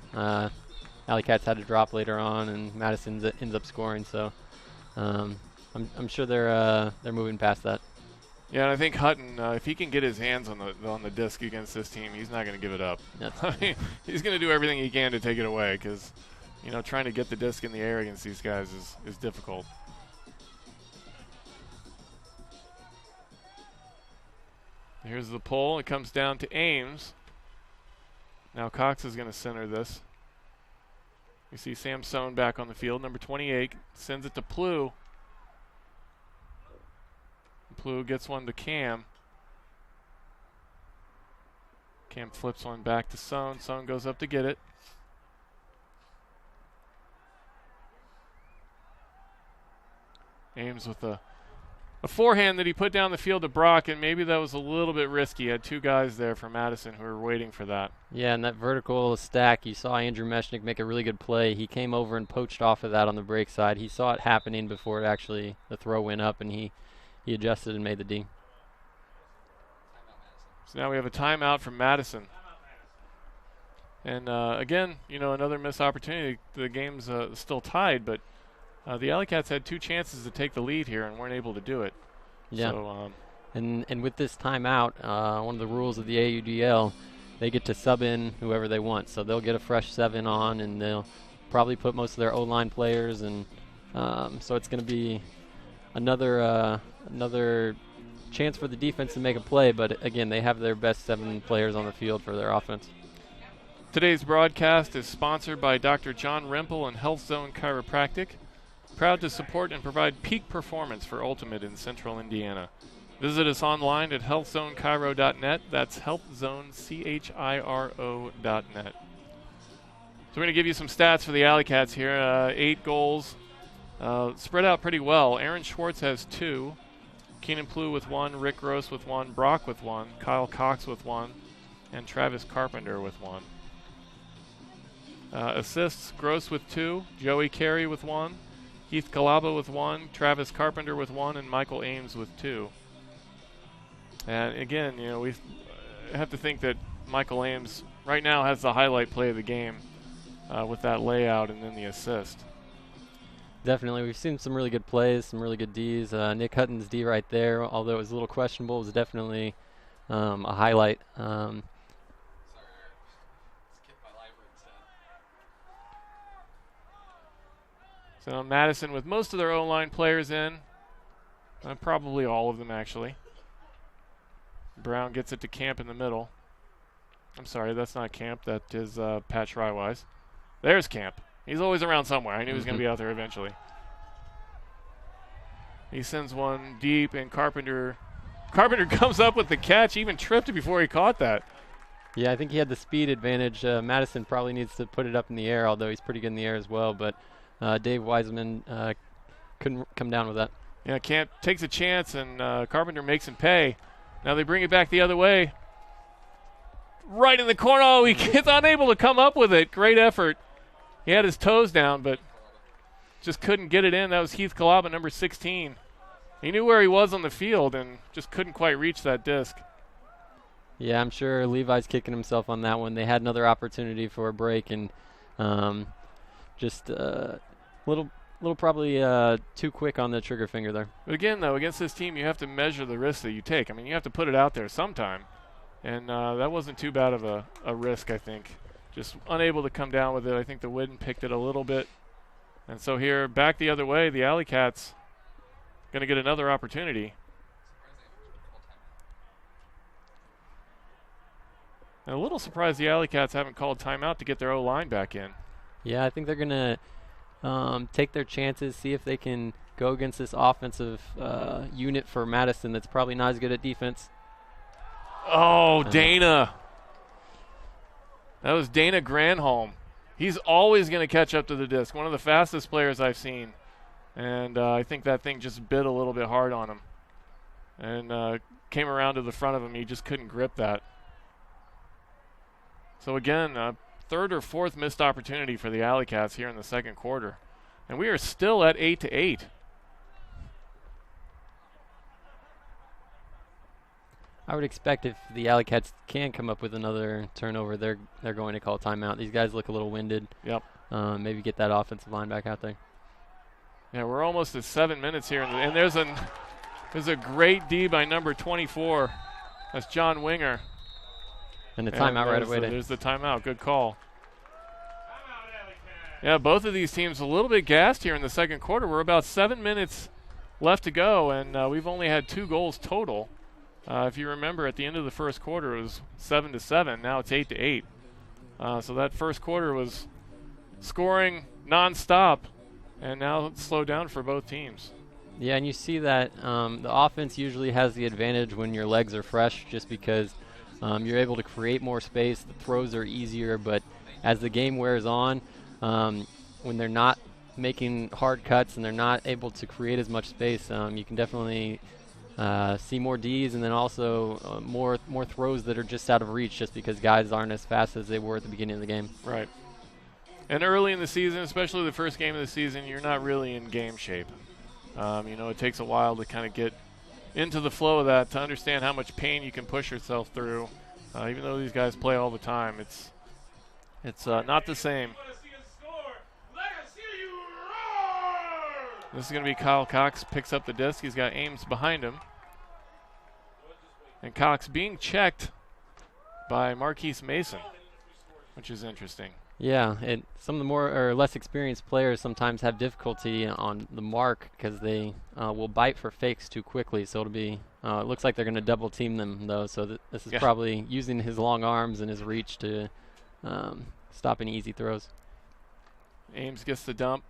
Speaker 2: AlleyCats had to drop later on, and Madison ends up scoring. So I'm sure they're moving past that.
Speaker 1: Yeah, and I think Hutton, if he can get his hands on the disc against this team, he's not going to give it up. I mean, he's going to do everything he can to take it away because, trying to get the disc in the air against these guys is difficult. Here's the pull. It comes down to Ames. Now Cox is going to center this. You see Sam Sohn back on the field, number 28. Sends it to Plew. Plew gets one to Cam. Cam flips one back to Sohn. Sohn goes up to get it. Ames with a forehand that he put down the field to Brock, and maybe that was a little bit risky. He had two guys there for Madison who were waiting for that.
Speaker 2: Yeah, and that vertical stack, you saw Andrew Mechanic make a really good play. He came over and poached off of that on the break side. He saw it happening before the throw went up, and he adjusted and made the D.
Speaker 1: So now we have a timeout from Madison. And again, another missed opportunity. The game's still tied, but the AlleyCats had two chances to take the lead here and weren't able to do it.
Speaker 2: Yeah.
Speaker 1: So,
Speaker 2: and with this timeout, one of the rules of the AUDL, they get to sub in whoever they want. So they'll get a fresh 7 on, and they'll probably put most of their O-line players. And so it's going to be another chance for the defense to make a play. But again, they have their best 7 players on the field for their offense.
Speaker 1: Today's broadcast is sponsored by Dr. John Rempel and Health Zone Chiropractic. Proud to support and provide peak performance for Ultimate in Central Indiana. Visit us online at healthzonechiro.net. That's healthzonechiro.net. So we're going to give you some stats for the AlleyCats here. 8 goals. Spread out pretty well. Aaron Schwartz has 2. Keenan Plew with 1. Rick Gross with 1. Brock with 1. Kyle Cox with 1. And Travis Carpenter with 1. Assists, Gross with 2. Joey Carey with 1. Keith Calaba with 1, Travis Carpenter with 1, and Michael Ames with 2. And again, we have to think that Michael Ames right now has the highlight play of the game with that layout and then the assist.
Speaker 2: Definitely. We've seen some really good plays, some really good Ds. Nick Hutton's D right there, although it was a little questionable, was definitely a highlight.
Speaker 1: So Madison with most of their O-line players in. Probably all of them, actually. Brown gets it to Camp in the middle. I'm sorry, that's not Camp. That is Pat Shrywise. There's Camp. He's always around somewhere. I knew he was going to be out there eventually. He sends one deep, and Carpenter comes up with the catch, even tripped before he caught that.
Speaker 2: Yeah, I think he had the speed advantage. Madison probably needs to put it up in the air, although he's pretty good in the air as well. But Dave Wiseman couldn't come down with that.
Speaker 1: Yeah, Camp takes a chance, and Carpenter makes him pay. Now they bring it back the other way. Right in the corner. Oh, he gets unable to come up with it. Great effort. He had his toes down, but just couldn't get it in. That was Heath Kalaba, number 16. He knew where he was on the field and just couldn't quite reach that disc.
Speaker 2: Yeah, I'm sure Levi's kicking himself on that one. They had another opportunity for a break, and just a little probably too quick on the trigger finger there.
Speaker 1: But again, though, against this team, you have to measure the risk that you take. I mean, you have to put it out there sometime. And that wasn't too bad of a risk, I think. Just unable to come down with it. I think the wind picked it a little bit. And so here, back the other way, the AlleyCats going to get another opportunity. And a little surprised the AlleyCats haven't called timeout to get their O-line back in.
Speaker 2: Yeah, I think they're going to take their chances, see if they can go against this offensive unit for Madison that's probably not as good at defense.
Speaker 1: Oh, Dana. That was Dana Granholm. He's always going to catch up to the disc. One of the fastest players I've seen. And I think that thing just bit a little bit hard on him. And came around to the front of him. He just couldn't grip that. So again, third or fourth missed opportunity for the AlleyCats here in the second quarter. And we are still at 8-8.
Speaker 2: I would expect if the AlleyCats can come up with another turnover, they're going to call timeout. These guys look a little winded.
Speaker 1: Yep.
Speaker 2: Maybe get that offensive line back out there.
Speaker 1: Yeah, we're almost at 7 minutes here, and there's a great D by number 24. That's John Winger.
Speaker 2: And the timeout right away.
Speaker 1: There's the timeout. Good call. Yeah, both of these teams a little bit gassed here in the second quarter. We're about 7 minutes left to go, and we've only had 2 goals total. If you remember, at the end of the first quarter, it was 7-7. Now it's 8-8. So that first quarter was scoring nonstop, and now it's slowed down for both teams.
Speaker 2: Yeah, and you see that the offense usually has the advantage when your legs are fresh, just because you're able to create more space. The throws are easier, but as the game wears on, when they're not making hard cuts and they're not able to create as much space, you can definitely see more Ds, and then also more throws that are just out of reach, just because guys aren't as fast as they were at the beginning of the game.
Speaker 1: Right. And early in the season, especially the first game of the season, you're not really in game shape. It takes a while to kind of get into the flow of that, to understand how much pain you can push yourself through. Even though these guys play all the time, it's not the same. This is going to be Kyle Cox, picks up the disc. He's got Ames behind him. And Cox being checked by Marquise Mason, which is interesting.
Speaker 2: Yeah, and some of the more or less experienced players sometimes have difficulty on the mark because they will bite for fakes too quickly. So it'll be, it looks like they're going to double team them though. So this is probably using his long arms and his reach to stop any easy throws.
Speaker 1: Ames gets the dump.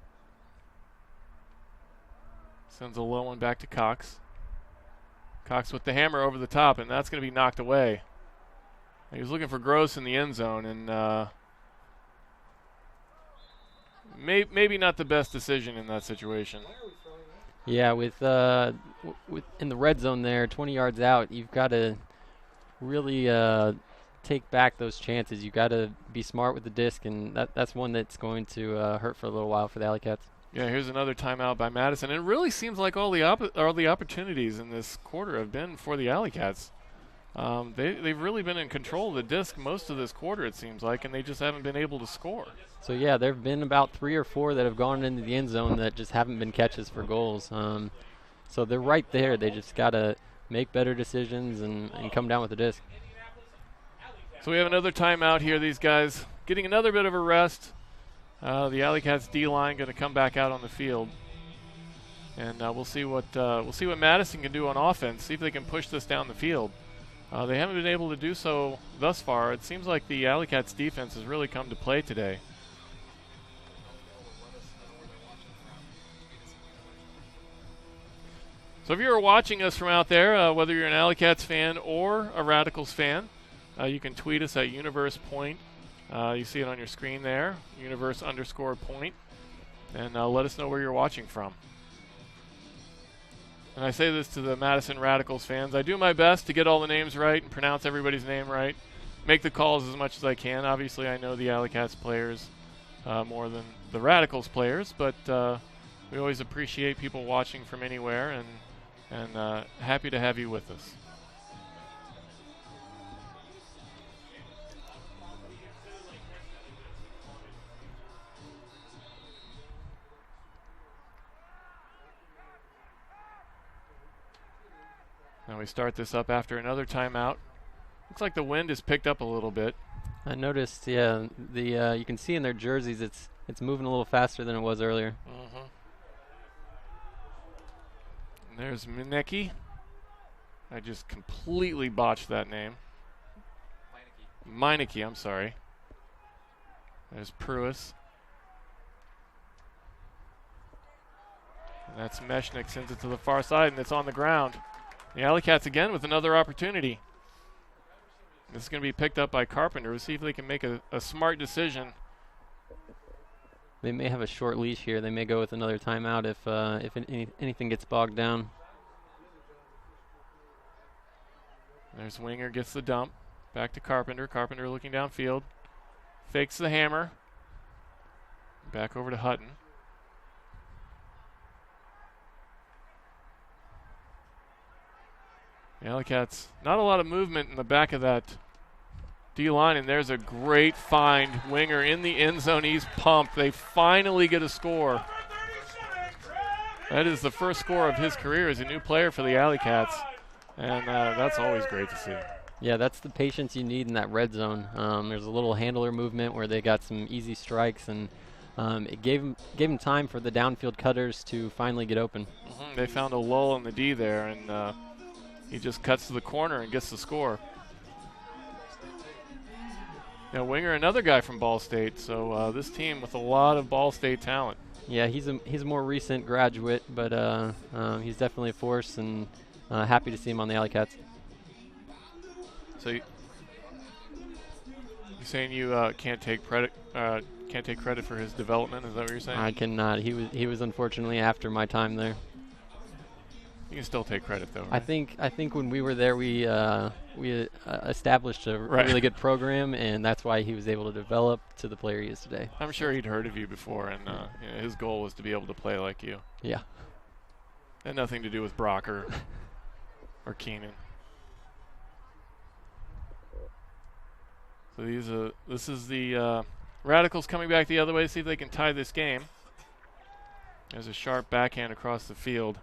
Speaker 1: Sends a low one back to Cox. Cox with the hammer over the top, and that's going to be knocked away. He was looking for Gross in the end zone, and maybe not the best decision in that situation.
Speaker 2: Yeah, with in the red zone there, 20 yards out, you've got to really take back those chances. You've got to be smart with the disc, and that's one that's going to hurt for a little while for the AlleyCats.
Speaker 1: Yeah, here's another timeout by Madison. It really seems like all the opportunities in this quarter have been for the AlleyCats. They've really been in control of the disc most of this quarter, it seems like, and they just haven't been able to score.
Speaker 2: So, yeah, there have been about 3 or 4 that have gone into the end zone that just haven't been catches for goals. So they're right there. They just got to make better decisions and come down with the disc.
Speaker 1: So we have another timeout here. These guys getting another bit of a rest. The AlleyCats D-line going to come back out on the field, and we'll see what Madison can do on offense. See if they can push this down the field. They haven't been able to do so thus far. It seems like the AlleyCats defense has really come to play today. So if you're watching us from out there, whether you're an AlleyCats fan or a Radicals fan, you can tweet us at UniversePoint. You see it on your screen there, universe_point, and let us know where you're watching from. And I say this to the Madison Radicals fans. I do my best to get all the names right and pronounce everybody's name right, make the calls as much as I can. Obviously, I know the AlleyCats players more than the Radicals players, but We always appreciate people watching from anywhere, and happy to have you with us. Now we start this up after another timeout. Looks like the wind has picked up a little bit.
Speaker 2: I noticed, yeah, the you can see in their jerseys it's moving a little faster than it was earlier.
Speaker 1: And there's Minecki. I just completely botched that name. Meineke, I'm sorry. There's Pruis. And that's Mechanix, sends it to the far side, and it's on the ground. The AlleyCats again with another opportunity. This is going to be picked up by Carpenter. We'll see if they can make a smart decision.
Speaker 2: They may have a short leash here. They may go with another timeout if anything gets bogged down.
Speaker 1: There's Winger, gets the dump. Back to Carpenter. Carpenter looking downfield. Fakes the hammer. Back over to Hutton. The AlleyCats, not a lot of movement in the back of that D-line, and there's a great find. Winger in the end zone. He's pumped. They finally get a score. That is the first score of his career as a new player for the AlleyCats, and that's always great to see.
Speaker 2: Yeah, that's the patience you need in that red zone. There's a little handler movement where they got some easy strikes, and it gave them time for the downfield cutters to finally get open.
Speaker 1: They found a lull in the D there, and he just cuts to the corner and gets the score. Now Winger, another guy from Ball State, so this team with a lot of Ball State talent.
Speaker 2: Yeah, he's a more recent graduate, but he's definitely a force, and happy to see him on the AlleyCats.
Speaker 1: So you're saying you can't take credit for his development? Is that what you're saying?
Speaker 2: I cannot. He was unfortunately after my time there.
Speaker 1: You can still take credit, though, right?
Speaker 2: I think when we were there, we established a really good program, and that's why he was able to develop to the player he is today.
Speaker 1: I'm sure he'd heard of you before, and his goal was to be able to play like you.
Speaker 2: Yeah.
Speaker 1: Had nothing to do with Brock or Keenan. So this is the Radicals coming back the other way to see if they can tie this game. There's a sharp backhand across the field.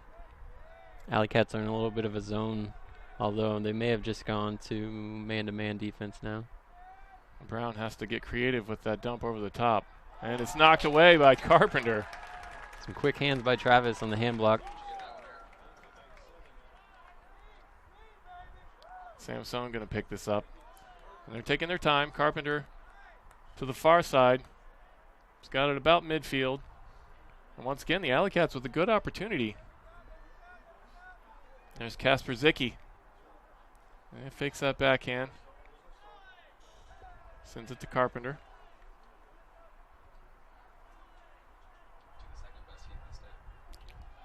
Speaker 2: AlleyCats are in a little bit of a zone, although they may have just gone to man-to-man defense now.
Speaker 1: Brown has to get creative with that dump over the top. And it's knocked away by Carpenter.
Speaker 2: Some quick hands by Travis on the hand block.
Speaker 1: Samson going to pick this up. And they're taking their time. Carpenter to the far side. He's got it about midfield. And once again, the AlleyCats with a good opportunity. There's Kasper Zicki. And fakes that backhand. Sends it to Carpenter.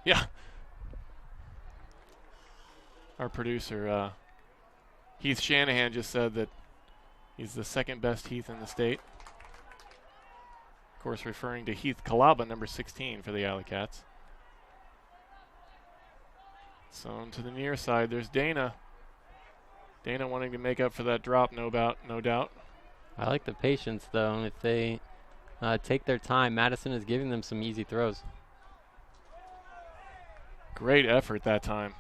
Speaker 1: Yeah. Our producer, Heath Shanahan, just said that he's the second best Heath in the state. Of course, referring to Heath Kalaba, number 16 for the AlleyCats. So to the near side, there's Dana. Dana wanting to make up for that drop, no doubt.
Speaker 2: I like the patience, though. If they take their time, Madison is giving them some easy throws.
Speaker 1: Great effort that time.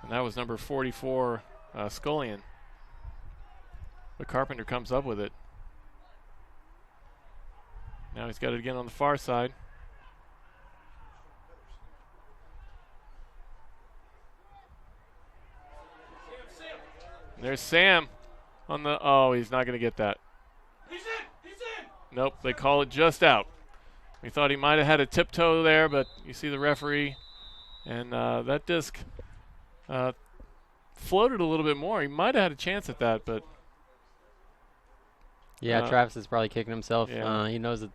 Speaker 1: And that was number 44, Scullion. But Carpenter comes up with it. Now he's got it again on the far side. There's Sam on the, he's not going to get that.
Speaker 4: He's in!
Speaker 1: Nope, they call it just out. We thought he might have had a tiptoe there, but you see the referee, and that disc floated a little bit more. He might have had a chance at that, but.
Speaker 2: Yeah, Travis is probably kicking himself.
Speaker 1: Yeah.
Speaker 2: He knows that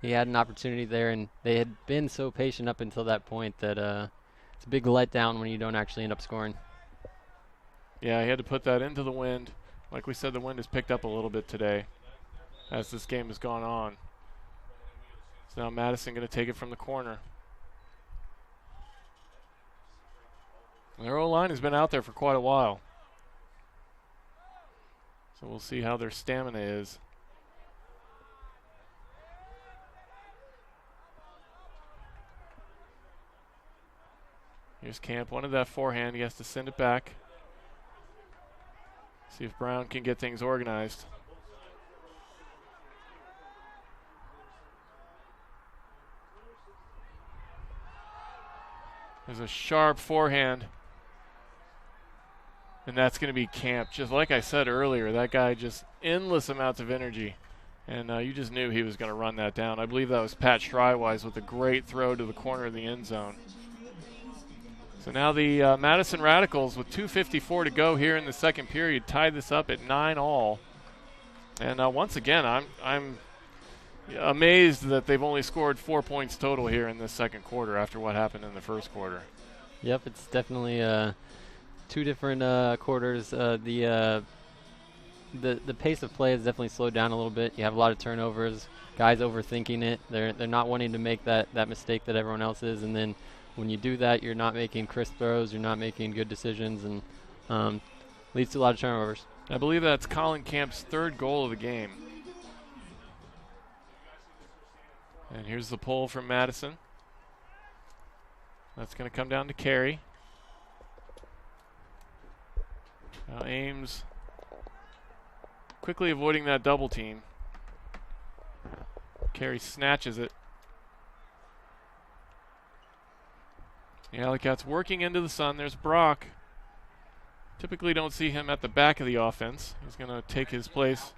Speaker 2: he had an opportunity there, and they had been so patient up until that point that it's a big letdown when you don't actually end up scoring.
Speaker 1: Yeah, he had to put that into the wind. Like we said, the wind has picked up a little bit today as this game has gone on. So now Madison going to take it from the corner. Their O-line has been out there for quite a while. So we'll see how their stamina is. Here's Camp, wanted that forehand. He has to send it back. See if Brown can get things organized. There's a sharp forehand. And that's going to be Camp. Just like I said earlier, that guy just endless amounts of energy. And you just knew he was going to run that down. I believe that was Pat Strywise with a great throw to the corner of the end zone. So now the Madison Radicals with 2:54 to go here in the second period tie this up at 9-all. And once again, I'm amazed that they've only scored 4 points total here in this second quarter after what happened in the first quarter.
Speaker 2: Yep, it's definitely two different quarters. The pace of play has definitely slowed down a little bit. You have a lot of turnovers, guys overthinking it. They're not wanting to make that mistake that everyone else is, and then when you do that, you're not making crisp throws, you're not making good decisions, and leads to a lot of turnovers.
Speaker 1: I believe that's Colin Camp's third goal of the game. And here's the pull from Madison. That's going to come down to Carey. Now Ames quickly avoiding that double team. Carey snatches it. The AlleyCats working into the sun. There's Brock. Typically don't see him at the back of the offense. He's going to take his place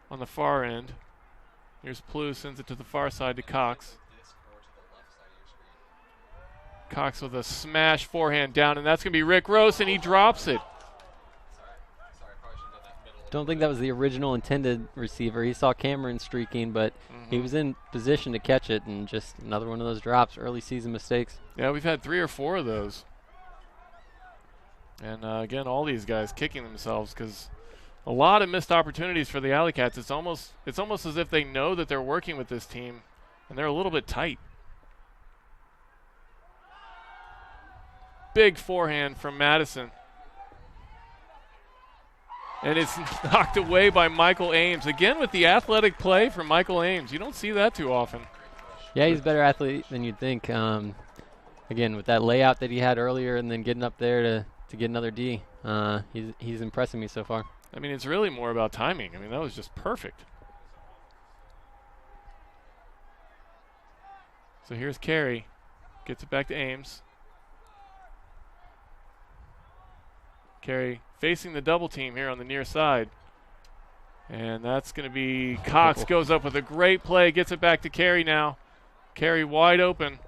Speaker 1: on the far end. Here's Plouffe, sends it to the far side to Cox. Cox with a smash forehand down, and that's going to be Rick Rose, and he drops it.
Speaker 2: Don't think that was the original intended receiver. He saw Cameron streaking, but he was in position to catch it, and just another one of those drops, early season mistakes.
Speaker 1: Yeah, we've had 3 or 4 of those. And again, all these guys kicking themselves because a lot of missed opportunities for the AlleyCats. It's almost as if they know that they're working with this team, and they're a little bit tight. Big forehand from Madison. And it's knocked away by Michael Ames. Again with the athletic play from Michael Ames. You don't see that too often.
Speaker 2: Yeah, he's a better athlete than you'd think. Again, with that layout that he had earlier and then getting up there to get another D, he's impressing me so far.
Speaker 1: I mean, it's really more about timing. I mean, that was just perfect. So here's Carey. Gets it back to Ames. Carey facing the double team here on the near side. And that's going to be Cox goes up with a great play. Gets it back to Carey now. Carey wide open.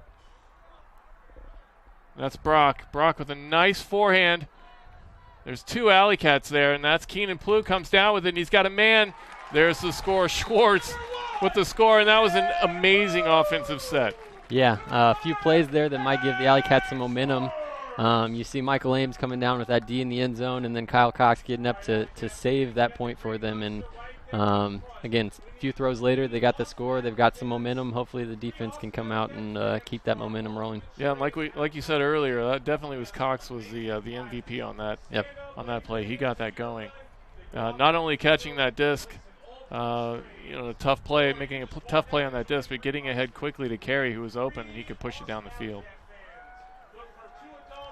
Speaker 1: That's Brock. Brock with a nice forehand. There's 2 AlleyCats there, and that's Keenan Plouffe comes down with it, and he's got a man. There's the score. Schwartz with the score, and that was an amazing offensive set.
Speaker 2: Yeah, a few plays there that might give the AlleyCats some momentum. You see Michael Ames coming down with that D in the end zone, and then Kyle Cox getting up to save that point for them. And again, a few throws later, they got the score. They've got some momentum. Hopefully the defense can come out and keep that momentum rolling.
Speaker 1: Yeah, and like you said earlier, that definitely was Cox was the MVP on that.
Speaker 2: Yep.
Speaker 1: On that play. He got that going. Not only catching that disc, a tough play, making a tough play on that disc, but getting ahead quickly to Carey, who was open, and he could push it down the field.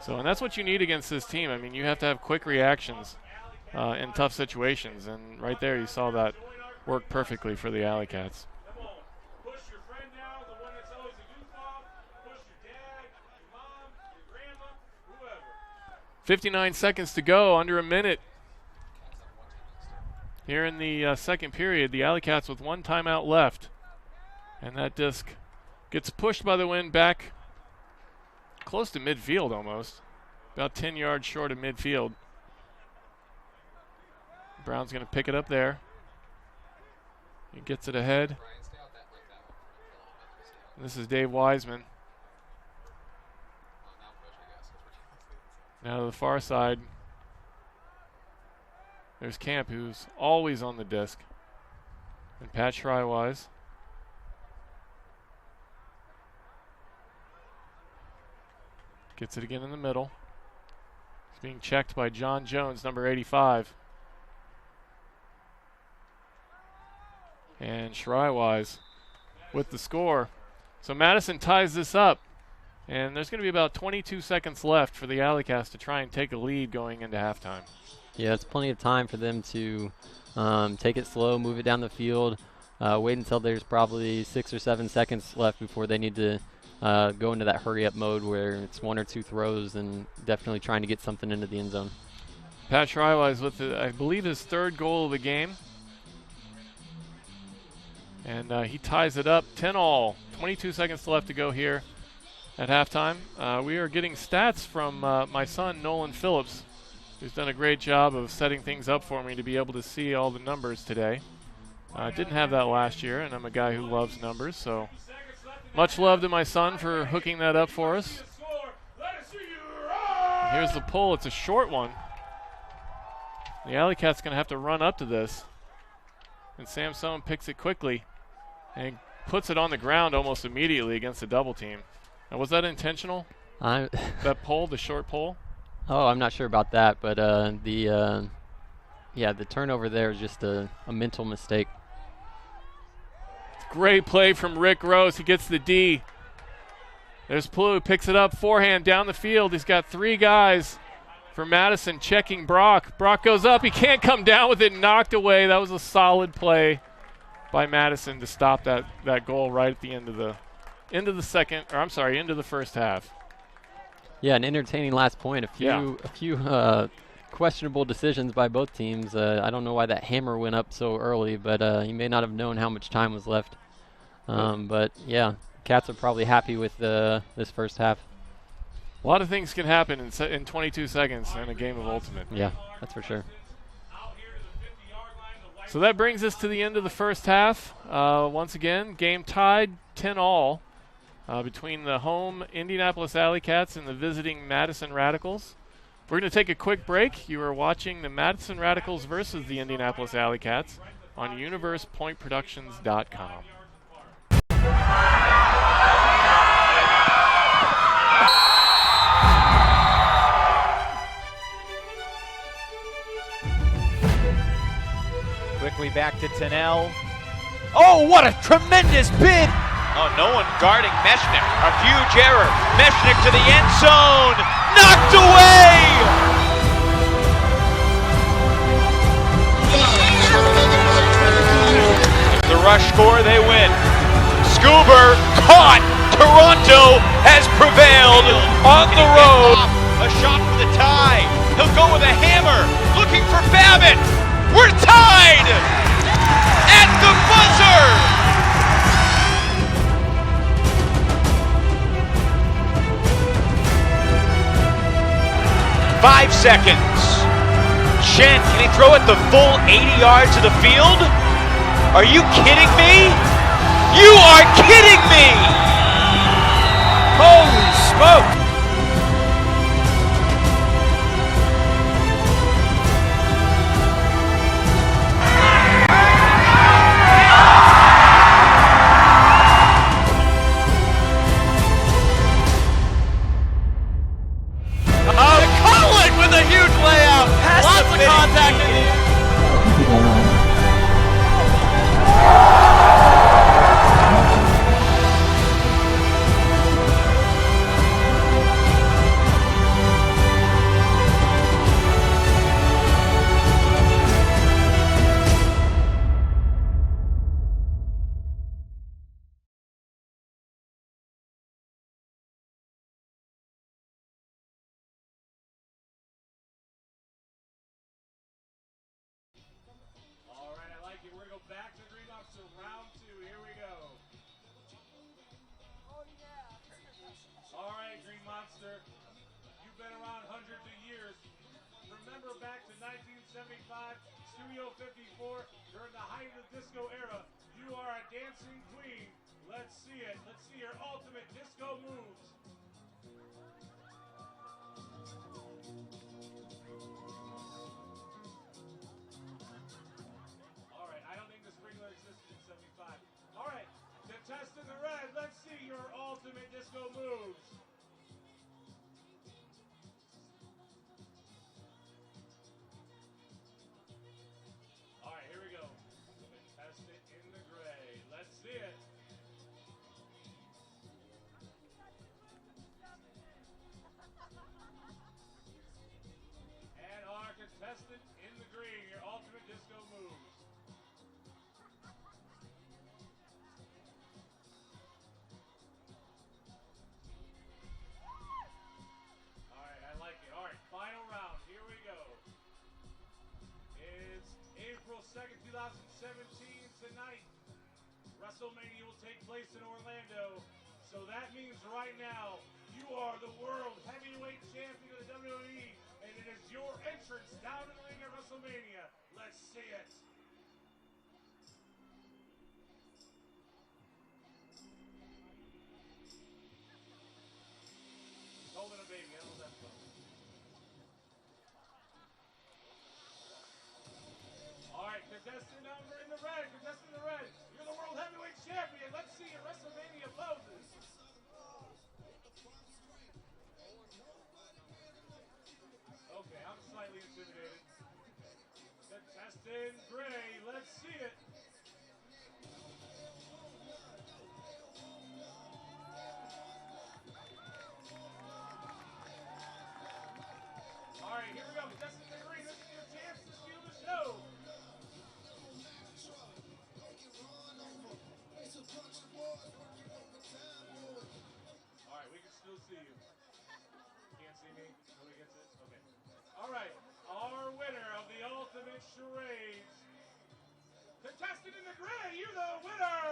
Speaker 1: So, and that's what you need against this team. I mean, you have to have quick reactions in tough situations, and right there you saw that work perfectly for the AlleyCats. 59 seconds to go, under a minute. Here in the second period, the AlleyCats with 1 timeout left. And that disc gets pushed by the wind back close to midfield almost. About 10 yards short of midfield. Brown's going to pick it up there. He gets it ahead. This is Dave Wiseman. Now to the far side. There's Camp, who's always on the disc. And Pat Strywise. Gets it again in the middle. It's being checked by John Jones, number 85. And Schreiwise with the score. So Madison ties this up. And there's going to be about 22 seconds left for the AlleyCats to try and take a lead going into halftime.
Speaker 2: Yeah, it's plenty of time for them to take it slow, move it down the field, wait until there's probably 6 or 7 seconds left before they need to go into that hurry-up mode where it's 1 or 2 throws and definitely trying to get something into the end zone.
Speaker 1: Pat Schreiwise with, I believe, his 3rd goal of the game. And he ties it up 10-all. 22 seconds left to go here at halftime. We are getting stats from my son, Nolan Phillips, who's done a great job of setting things up for me to be able to see all the numbers today. Didn't have that last year, and I'm a guy who loves numbers, so much love to my son for hooking that up for us. And here's the pull. It's a short one. The AlleyCats going to have to run up to this. And Samson picks it quickly and puts it on the ground almost immediately against the double team. Now, was that intentional? That pull, the short pull?
Speaker 2: Oh, I'm not sure about that, but the turnover there is just a mental mistake.
Speaker 1: Great play from Rick Rose. He gets the D. There's Plu, picks it up, forehand down the field. He's got 3 guys for Madison checking Brock. Brock goes up. He can't come down with it. Knocked away. That was a solid play by Madison to stop that goal right at the end of the first half.
Speaker 2: Yeah, an entertaining last point. A few questionable decisions by both teams. I don't know why that hammer went up so early, but he may not have known how much time was left. But yeah, Cats are probably happy with this first half.
Speaker 1: A lot of things can happen in 22 seconds in a game of Ultimate.
Speaker 2: Yeah, that's for sure.
Speaker 1: So that brings us to the end of the first half. Once again, game tied 10-all between the home Indianapolis AlleyCats and the visiting Madison Radicals. We're going to take a quick break. You are watching the Madison Radicals versus the Indianapolis AlleyCats on UniversePointProductions.com.
Speaker 5: Quickly back to Tennell. Oh, what a tremendous bid!
Speaker 6: Oh, no one guarding Mechanix. A huge error. Mechanix to the end zone. Knocked away! The rush score, they win. Scuba caught. Toronto has prevailed on the road. A shot for the tie. He'll go with a hammer. Looking for Babbitt. We're tied at the buzzer. 5 seconds. Shen, can he throw it the full 80 yards of the field? Are you kidding me? You are kidding me!
Speaker 5: Holy smoke!
Speaker 4: Studio 54, during the height of the disco era, you are a dancing queen. Let's see it. Let's see your ultimate disco moves. All right, I don't think the sprinkler existed in 75. All right, the test in the red. Let's see your ultimate disco moves. 17 tonight. WrestleMania will take place in Orlando. So that means right now, you are the World Heavyweight Champion of the WWE, and it is your entrance down in the ring at WrestleMania. Let's see it. He's holding a baby. I don't know that from. All right, contestant number in the red. Contestant in the red. You're the World Heavyweight Champion. Let's see you. WrestleMania poses. Okay, I'm slightly intimidated. Contestant gray. Let's see it. All right, here we go. Contestant in green. This is your chance to steal the show. All right, we can still see you. Can't see me? Nobody gets it? Okay. All right, our winner of the Ultimate Charades. Contestant in the gray, you're the winner!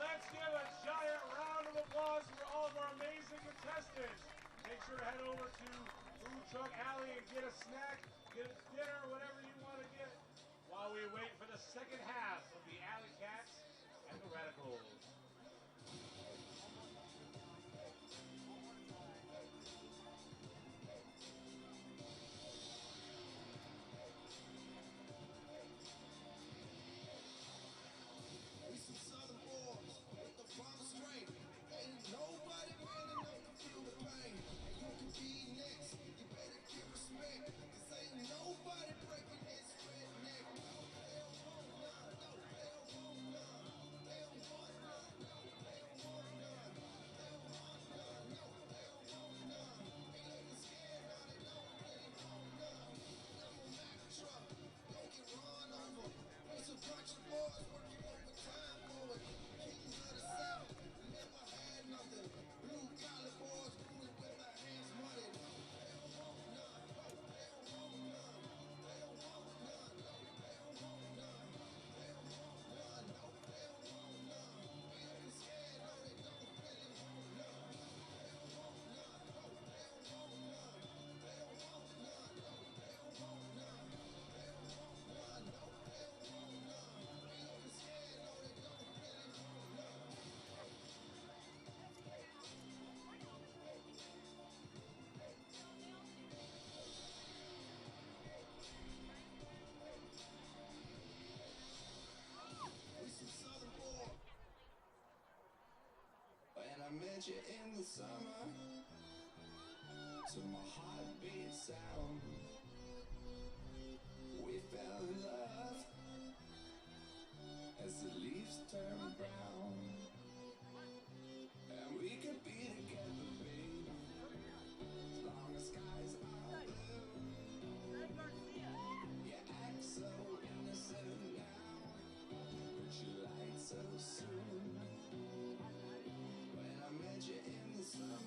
Speaker 4: Let's give a giant round of applause for all of our amazing contestants. Make sure to head over to Food Truck Alley and get a snack, get a dinner, whatever you want to get, while we wait for the second half of the AlleyCats and the Radicals.
Speaker 7: I met you in the summer, to my heartbeat sound. We fell in love as the leaves turn brown, and we could be together, babe, as long as skies are blue. You act so innocent now, but you lied so soon. I met you in the summer.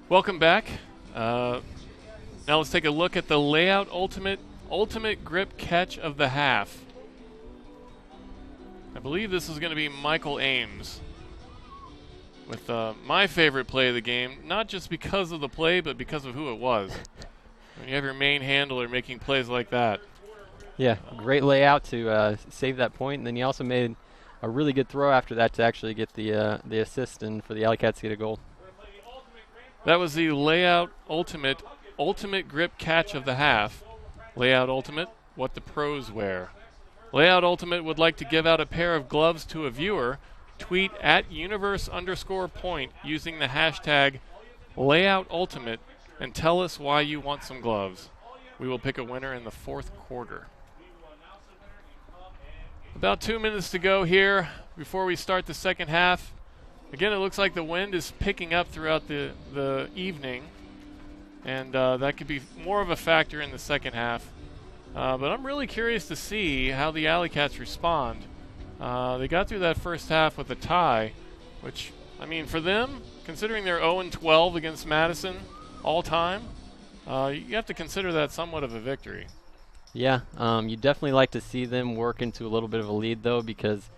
Speaker 1: Welcome back. Now let's take a look at the layout ultimate grip catch of the half. I believe this is going to be Michael Ames with my favorite play of the game, not just because of the play, but because of who it was. When you have your main handler making plays like that.
Speaker 2: Yeah, great layout to save that point, and then he also made a really good throw after that to actually get the assist and for the AlleyCats to get a goal.
Speaker 1: That was the layout ultimate grip catch of the half. Layout ultimate, what the pros wear. Layout ultimate would like to give out a pair of gloves to a viewer. Tweet at universe_point using the hashtag layout ultimate and tell us why you want some gloves. We will pick a winner in the fourth quarter. About 2 minutes to go here before we start the second half. Again, it looks like the wind is picking up throughout the evening, and that could be more of a factor in the second half. But I'm really curious to see how the AlleyCats respond. They got through that first half with a tie, which, I mean, for them, considering they're 0-12 against Madison all time, you have to consider that somewhat of a victory.
Speaker 2: Yeah, you definitely like to see them work into a little bit of a lead, though, because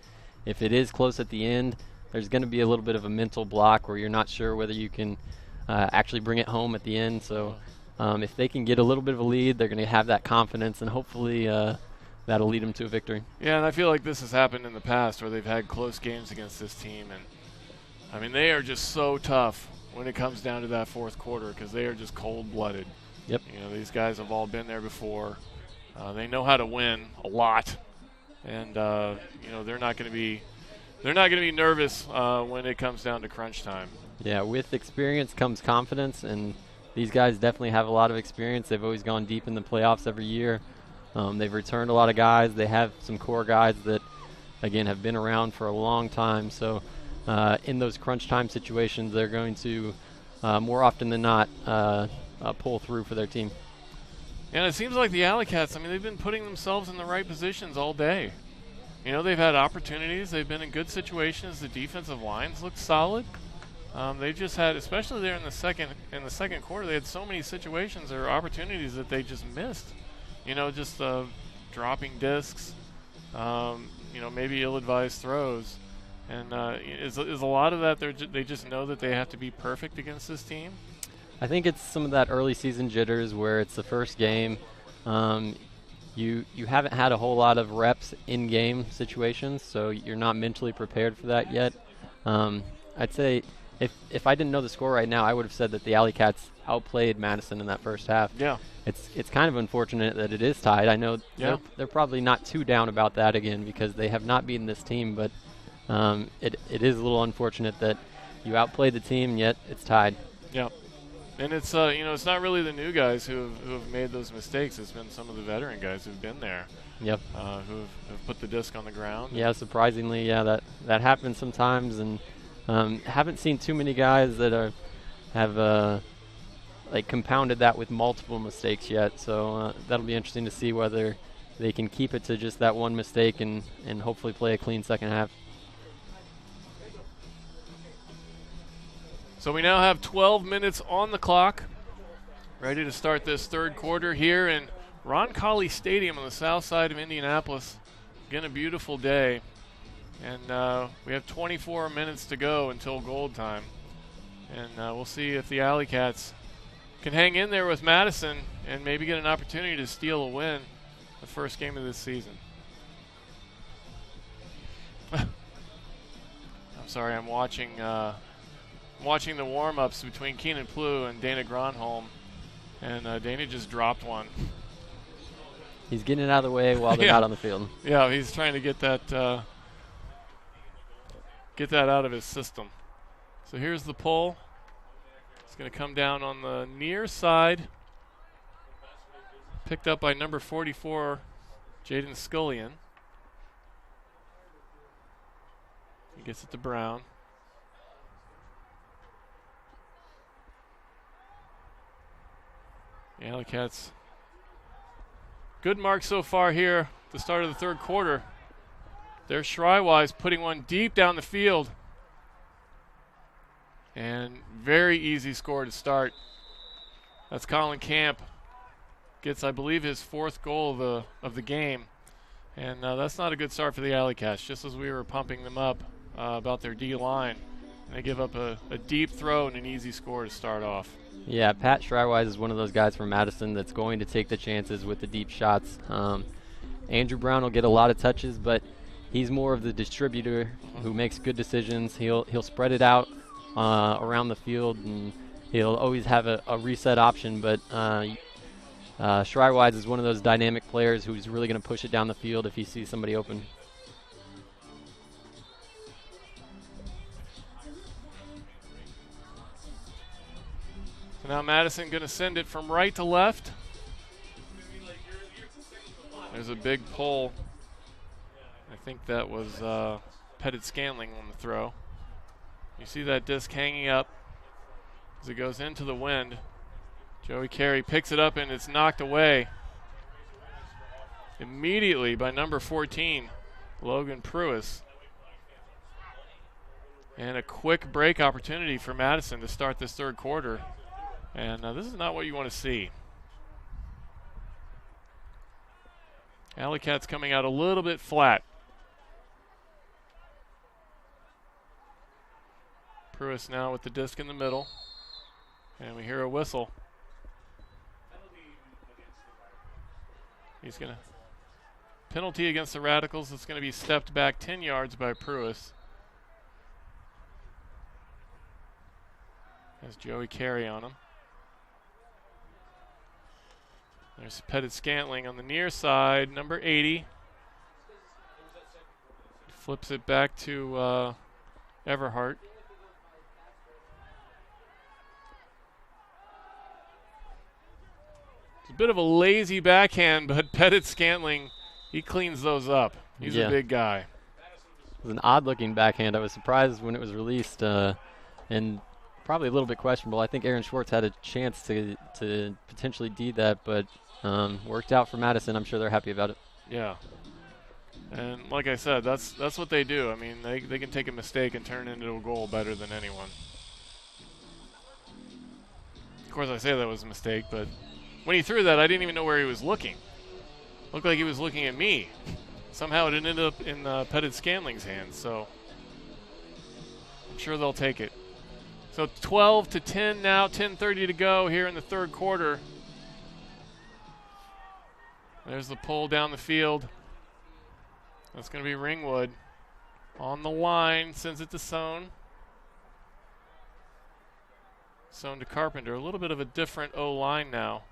Speaker 2: if it is close at the end, there's going to be a little bit of a mental block where you're not sure whether you can actually bring it home at the end. So if they can get a little bit of a lead, they're going to have that confidence, and hopefully that'll lead them to a victory.
Speaker 1: Yeah, and I feel like this has happened in the past where they've had close games against this team. And, I mean, they are just so tough when it comes down to that fourth quarter because they are just cold-blooded.
Speaker 2: Yep.
Speaker 1: You know, these guys have all been there before. They know how to win a lot. And, you know, they're not going to be nervous when it comes down to crunch time.
Speaker 2: Yeah, with experience comes confidence, and these guys definitely have a lot of experience. They've always gone deep in the playoffs every year. They've returned a lot of guys. They have some core guys that, again, have been around for a long time. So in those crunch time situations, they're going to, more often than not, pull through for their team.
Speaker 1: And it seems like the AlleyCats, I mean, they've been putting themselves in the right positions all day. You know, they've had opportunities. They've been in good situations. The defensive lines look solid. They just had, especially there in the second quarter, they had so many situations or opportunities that they just missed. You know, just dropping discs, you know, maybe ill-advised throws. And is a lot of that they just know that they have to be perfect against this team?
Speaker 2: I think it's some of that early season jitters where it's the first game. You haven't had a whole lot of reps in game situations, so you're not mentally prepared for that yet. I'd say if I didn't know the score right now, I would have said that the AlleyCats outplayed Madison in that first half.
Speaker 1: Yeah.
Speaker 2: It's kind of unfortunate that it is tied. I know they're probably not too down about that again because they have not beaten this team, but it is a little unfortunate that you outplayed the team and yet it's tied.
Speaker 1: Yeah. And it's you know, it's not really the new guys who have made those mistakes. It's been some of the veteran guys who've been there.
Speaker 2: Yep.
Speaker 1: Who have put the disc on the ground.
Speaker 2: Yeah, surprisingly, yeah, that happens sometimes, and haven't seen too many guys that have like compounded that with multiple mistakes yet. So that'll be interesting to see whether they can keep it to just that one mistake and hopefully play a clean second half.
Speaker 1: So we now have 12 minutes on the clock, ready to start this third quarter here in Roncalli Stadium on the south side of Indianapolis. Again, a beautiful day. And we have 24 minutes to go until gold time. And we'll see if the AlleyCats can hang in there with Madison and maybe get an opportunity to steal a win the first game of this season. I'm sorry, I'm watching the warm-ups between Keenan Plew and Dana Gronholm, and Dana just dropped one.
Speaker 2: He's getting it out of the way while they're not on the field.
Speaker 1: Yeah, he's trying to get that out of his system. So here's the pull. It's going to come down on the near side. Picked up by number 44, Jaden Scullion. He gets it to Brown. The AlleyCats, good mark so far here at the start of the third quarter. There's Shrywise putting one deep down the field. And very easy score to start. That's Colin Camp. Gets, I believe, his fourth goal of the game. And that's not a good start for the AlleyCats, just as we were pumping them up about their D-line. They give up a deep throw and an easy score to start off.
Speaker 2: Yeah, Pat Schreiwise is one of those guys from Madison that's going to take the chances with the deep shots. Andrew Brown will get a lot of touches, but he's more of the distributor who makes good decisions. He'll spread it out around the field, and he'll always have a reset option. But Schreiwise is one of those dynamic players who's really going to push it down the field if he sees somebody open.
Speaker 1: So now Madison going to send it from right to left. There's a big pull. I think that was Pettit Scanling on the throw. You see that disc hanging up as it goes into the wind. Joey Carey picks it up and it's knocked away immediately by number 14, Logan Pruis. And a quick break opportunity for Madison to start this third quarter. And this is not what you want to see. AlleyCats coming out a little bit flat. Pruis now with the disc in the middle. And we hear a whistle. He's going to penalty against the Radicals. It's going to be stepped back 10 yards by Pruis. Has Joey Carey on him. There's Pettit Scantling on the near side, number 80. Flips it back to Everhart. It's a bit of a lazy backhand, but Pettit Scantling, he cleans those up. He's a big guy.
Speaker 2: It was an odd-looking backhand. I was surprised when it was released, and probably a little bit questionable. I think Aaron Schwartz had a chance to potentially D that, but worked out for Madison. I'm sure they're happy about it.
Speaker 1: Yeah. And like I said, that's what they do. I mean, they can take a mistake and turn it into a goal better than anyone. Of course, I say that was a mistake, but when he threw that, I didn't even know where he was looking. Looked like he was looking at me. Somehow it ended up in Pettit Scanling's hands, so I'm sure they'll take it. So 12-10 now, 10:30 to go here in the third quarter. There's the pull down the field. That's going to be Ringwood. On the line, sends it to Sohn. Sohn to Carpenter. A little bit of a different O-line now.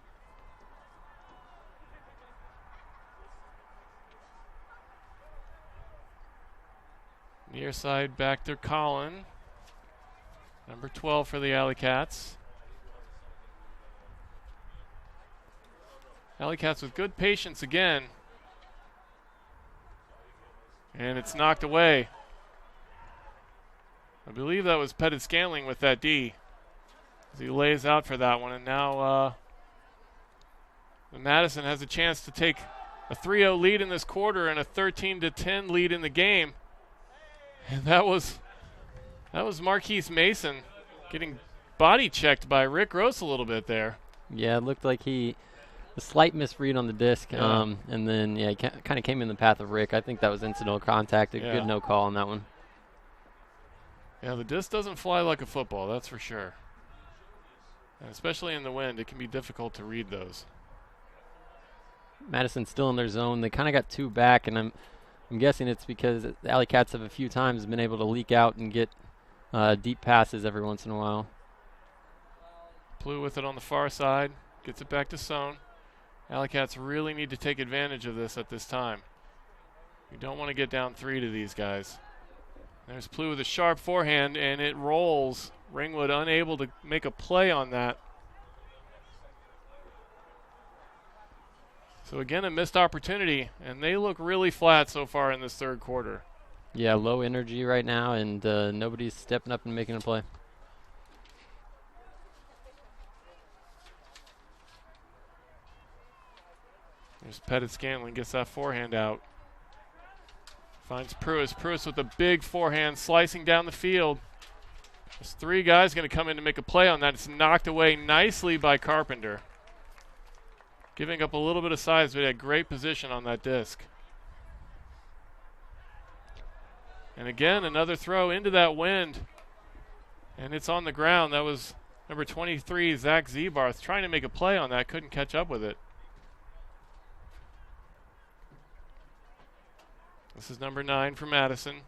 Speaker 1: Near side back to Collin. Number 12 for the AlleyCats. AlleyCats with good patience again. And it's knocked away. I believe that was Pettit Scanling with that D. As he lays out for that one. And now Madison has a chance to take a 3-0 lead in this quarter and a 13-10 lead in the game. And that was Marquise Mason getting body checked by Rick Gross a little bit there.
Speaker 2: Yeah, it looked like a slight misread on the disc, and then he kind of came in the path of Rick. I think that was incidental contact. A good no call on that one.
Speaker 1: Yeah, the disc doesn't fly like a football, that's for sure. And especially in the wind, it can be difficult to read those.
Speaker 2: Madison's still in their zone. They kind of got two back, and I'm guessing it's because the AlleyCats have a few times been able to leak out and get deep passes every once in a while.
Speaker 1: Plew with it on the far side, gets it back to Sohn. AlleyCats really need to take advantage of this at this time. You don't want to get down 3 to these guys. There's Plew with a sharp forehand, and it rolls. Ringwood unable to make a play on that. So again, a missed opportunity, and they look really flat so far in this third quarter.
Speaker 2: Yeah, low energy right now, and nobody's stepping up and making a play.
Speaker 1: There's Pettit Scanlon, gets that forehand out. Finds Pruis. Pruis with a big forehand, slicing down the field. There's 3 guys going to come in to make a play on that. It's knocked away nicely by Carpenter. Giving up a little bit of size, but he had great position on that disc. And again, another throw into that wind. And it's on the ground. That was number 23, Zach Zebarth, trying to make a play on that. Couldn't catch up with it. This is number 9 for Madison.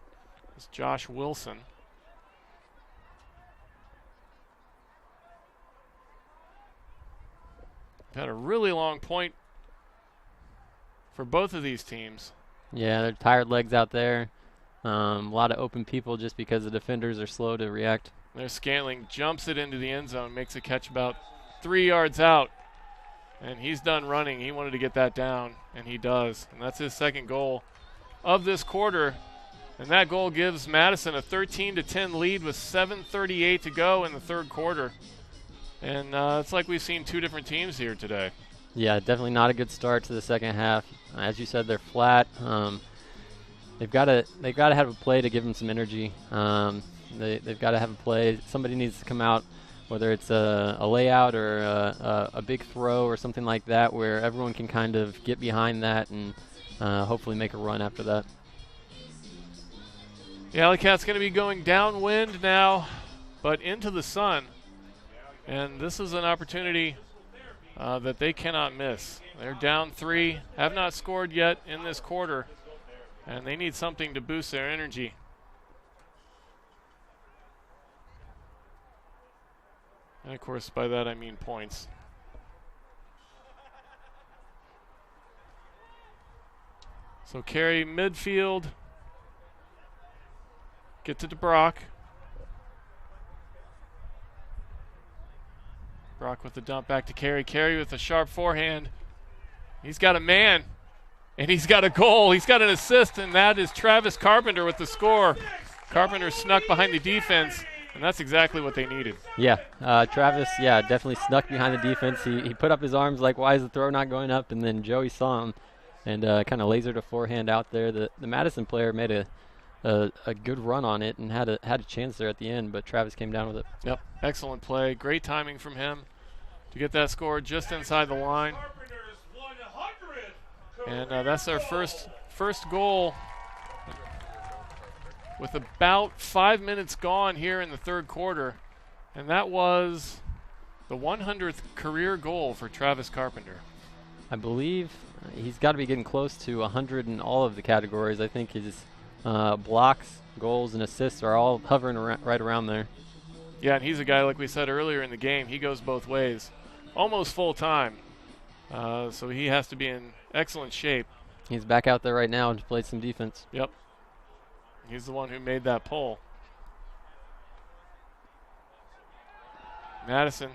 Speaker 1: It's Josh Wilson. Had a really long point for both of these teams.
Speaker 2: Yeah, they're tired legs out there. A lot of open people just because the defenders are slow to react.
Speaker 1: There's Scantling, jumps it into the end zone, makes a catch about 3 yards out. And he's done running. He wanted to get that down, and he does. And that's his second goal of this quarter. And that goal gives Madison a 13-10 lead with 7:38 to go in the third quarter. And it's like we've seen two different teams here today.
Speaker 2: Yeah, definitely not a good start to the second half. As you said, they're flat. They've got to have a play to give them some energy. They've got to have a play. Somebody needs to come out, whether it's a layout or a big throw or something like that, where everyone can kind of get behind that and hopefully make a run after that.
Speaker 1: The AlleyCats going to be going downwind now, but into the sun. And this is an opportunity that they cannot miss. They're down 3, have not scored yet in this quarter, and they need something to boost their energy. And of course, by that I mean points. So carry midfield, get to DeBrock. Brock with the dump back to Carey. Carey with a sharp forehand. He's got a man, and he's got a goal. He's got an assist, and that is Travis Carpenter with the score. Carpenter snuck behind the defense, and that's exactly what they needed.
Speaker 2: Yeah, Travis, definitely snuck behind the defense. He put up his arms like, why is the throw not going up? And then Joey saw him and kind of lasered a forehand out there. The Madison player made a good run on it and had a chance there at the end, but Travis came down with it.
Speaker 1: Yep, excellent play. Great timing from him to get that score just inside the line. And that's our first goal with about 5 minutes gone here in the third quarter. And that was the 100th career goal for Travis Carpenter.
Speaker 2: I believe he's got to be getting close to 100 in all of the categories. I think his blocks, goals, and assists are all hovering right around there.
Speaker 1: Yeah, and he's a guy, like we said earlier in the game, he goes both ways, almost full time. So he has to be in excellent shape.
Speaker 2: He's back out there right now to play some defense.
Speaker 1: Yep. He's the one who made that pull. Madison.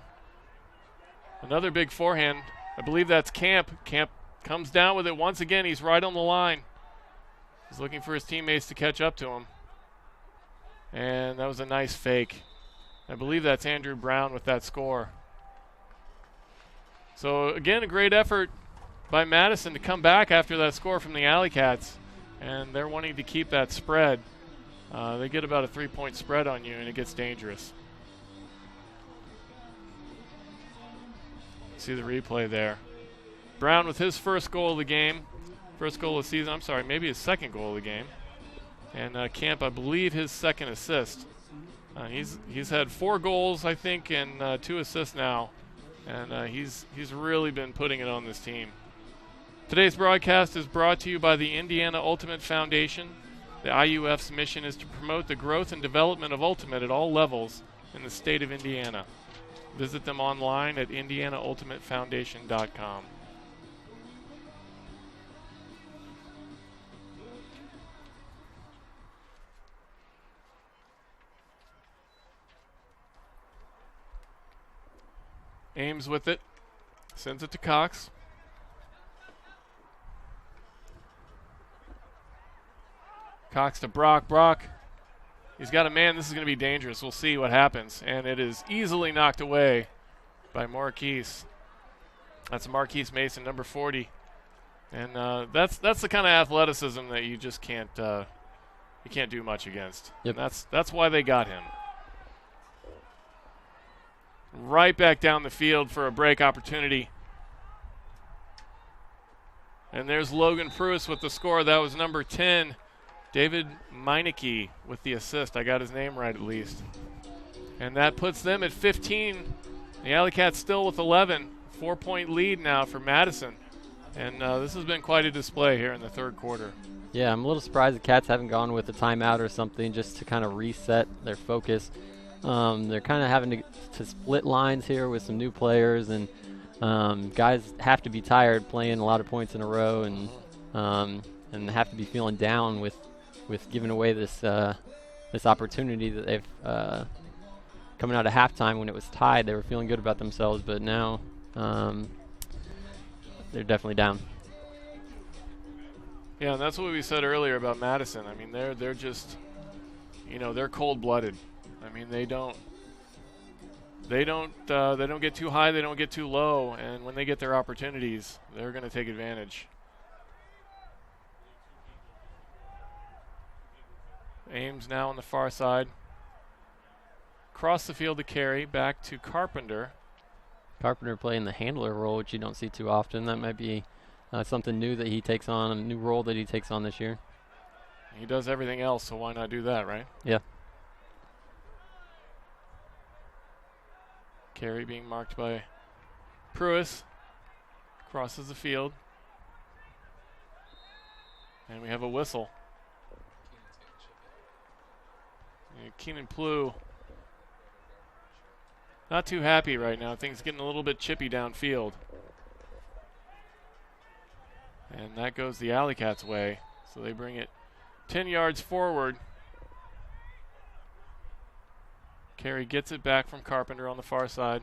Speaker 1: Another big forehand. I believe that's Camp. Camp comes down with it once again. He's right on the line. He's looking for his teammates to catch up to him. And that was a nice fake. I believe that's Andrew Brown with that score. So, again, a great effort by Madison to come back after that score from the AlleyCats. And they're wanting to keep that spread. They get about a 3-point spread on you, and it gets dangerous. See the replay there. Brown with his first goal of the game. First goal of the season. I'm sorry, maybe his second goal of the game. And Camp, I believe, his second assist. He's had 4 goals, I think, and 2 assists now. And he's really been putting it on this team. Today's broadcast is brought to you by the Indiana Ultimate Foundation. The IUF's mission is to promote the growth and development of Ultimate at all levels in the state of Indiana. Visit them online at indianaultimatefoundation.com. Ames with it, sends it to Cox. Cox to Brock. Brock, he's got a man. This is going to be dangerous. We'll see what happens. And it is easily knocked away by Marquise. That's Marquise Mason, number 40. And that's the kind of athleticism that you just can't do much against.
Speaker 2: Yep.
Speaker 1: And that's why they got him. Right back down the field for a break opportunity. And there's Logan Pruitt with the score. That was number 10 David Meineke with the assist. I got his name right at least. And that puts them at 15. The AlleyCats still with 11. 4-point lead now for Madison. And this has been quite a display here in the third quarter.
Speaker 2: Yeah, I'm a little surprised the Cats haven't gone with a timeout or something just to kind of reset their focus. They're kind of having to split lines here with some new players, and guys have to be tired playing a lot of points in a row, and have to be feeling down with giving away this opportunity that they've coming out of halftime when it was tied. They were feeling good about themselves, but now they're definitely down.
Speaker 1: Yeah, and that's what we said earlier about Madison. I mean, they're just, they're cold-blooded. I mean, they don't get too high, they don't get too low, and when they get their opportunities, they're going to take advantage. Ames now on the far side. Across the field to Carey, back to Carpenter.
Speaker 2: Carpenter playing the handler role, which you don't see too often. That might be something new that he takes on, a new role that he takes on this year.
Speaker 1: He does everything else, so why not do that, right?
Speaker 2: Yeah.
Speaker 1: Carey being marked by Pruis. Crosses the field. And we have a whistle. Keenan Plew not too happy right now. Things getting a little bit chippy downfield. And that goes the AlleyCats' way. So they bring it 10 yards forward. Carey gets it back from Carpenter on the far side.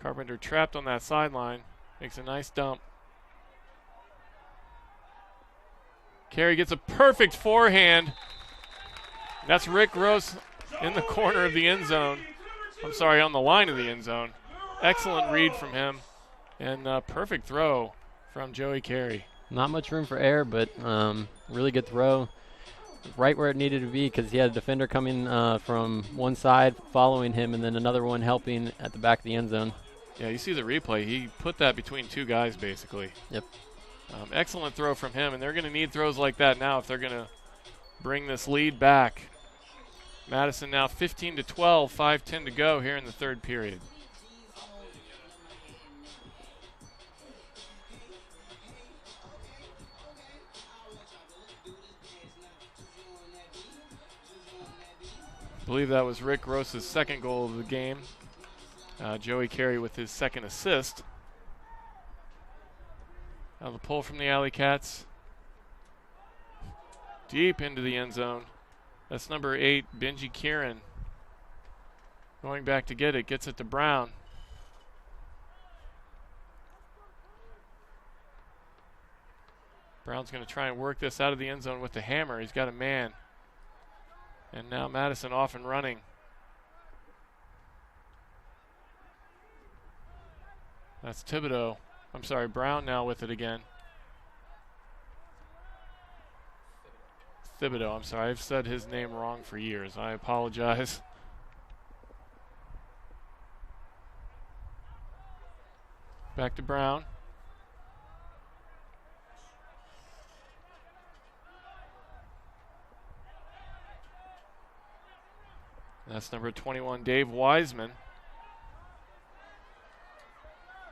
Speaker 1: Carpenter trapped on that sideline. Makes a nice dump. Carey gets a perfect forehand. That's Rick Gross in the corner of the end zone. I'm sorry, on the line of the end zone. Excellent read from him. And perfect throw from Joey Carey.
Speaker 2: Not much room for error, but really good throw. Right where it needed to be, because he had a defender coming from one side following him and then another one helping at the back of the end zone.
Speaker 1: Yeah, you see the replay. He put that between two guys, basically.
Speaker 2: Yep.
Speaker 1: Excellent throw from him, and they're going to need throws like that now if they're going to bring this lead back. Madison now 15-12, 5:10 to go here in the third period. I believe that was Rick Gross's second goal of the game. Joey Carey with his second assist. Now the pull from the AlleyCats. Deep into the end zone. That's number 8, Benji Kieran. Going back to get it. Gets it to Brown. Brown's going to try and work this out of the end zone with the hammer. He's got a man. And now Madison off and running. That's Thibodeau. I'm sorry, Brown now with it again. Thibodeau, I'm sorry. I've said his name wrong for years. I apologize. Back to Brown. That's number 21, Dave Wiseman.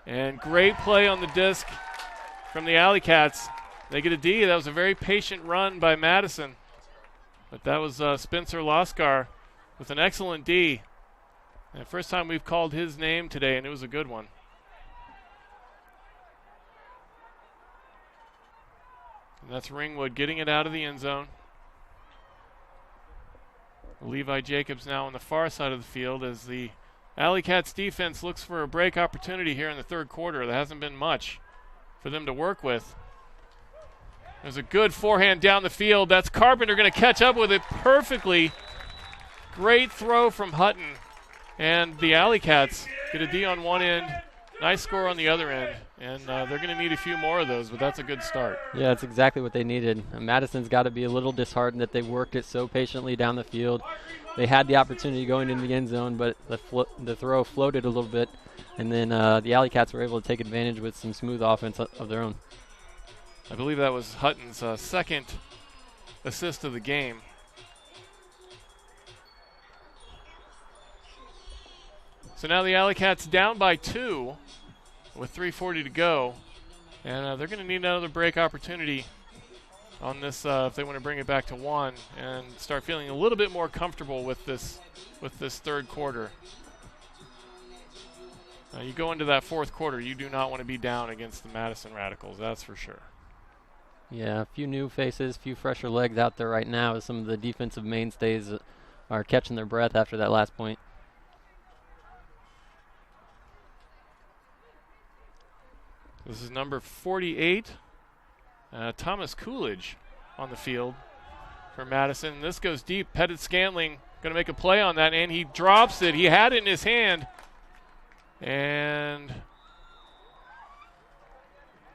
Speaker 1: And great play on the disc from the AlleyCats. They get a D. That was a very patient run by Madison. But that was Spencer Loskar with an excellent D. And first time we've called his name today, and it was a good one. And that's Ringwood getting it out of the end zone. Levi Jacobs now on the far side of the field as the AlleyCats defense looks for a break opportunity here in the third quarter. There hasn't been much for them to work with. There's a good forehand down the field. That's Carpenter going to catch up with it perfectly. Great throw from Hutton. And the AlleyCats get a D on one end. Nice score on the other end. And they're going to need a few more of those, but that's a good start.
Speaker 2: Yeah, that's exactly what they needed. Madison's got to be a little disheartened that they worked it so patiently down the field. They had the opportunity going into the end zone, but the throw floated a little bit. And then the AlleyCats were able to take advantage with some smooth offense of their own.
Speaker 1: I believe that was Hutton's second assist of the game. So now the AlleyCats down by 2 with 3:40 to go. And they're going to need another break opportunity on this if they want to bring it back to 1 and start feeling a little bit more comfortable with this third quarter. You go into that fourth quarter, you do not want to be down against the Madison Radicals, that's for sure.
Speaker 2: Yeah, a few new faces, a few fresher legs out there right now as some of the defensive mainstays are catching their breath after that last point.
Speaker 1: This is number 48, Thomas Coolidge on the field for Madison. This goes deep. Pettit Scantling going to make a play on that, and he drops it. He had it in his hand, and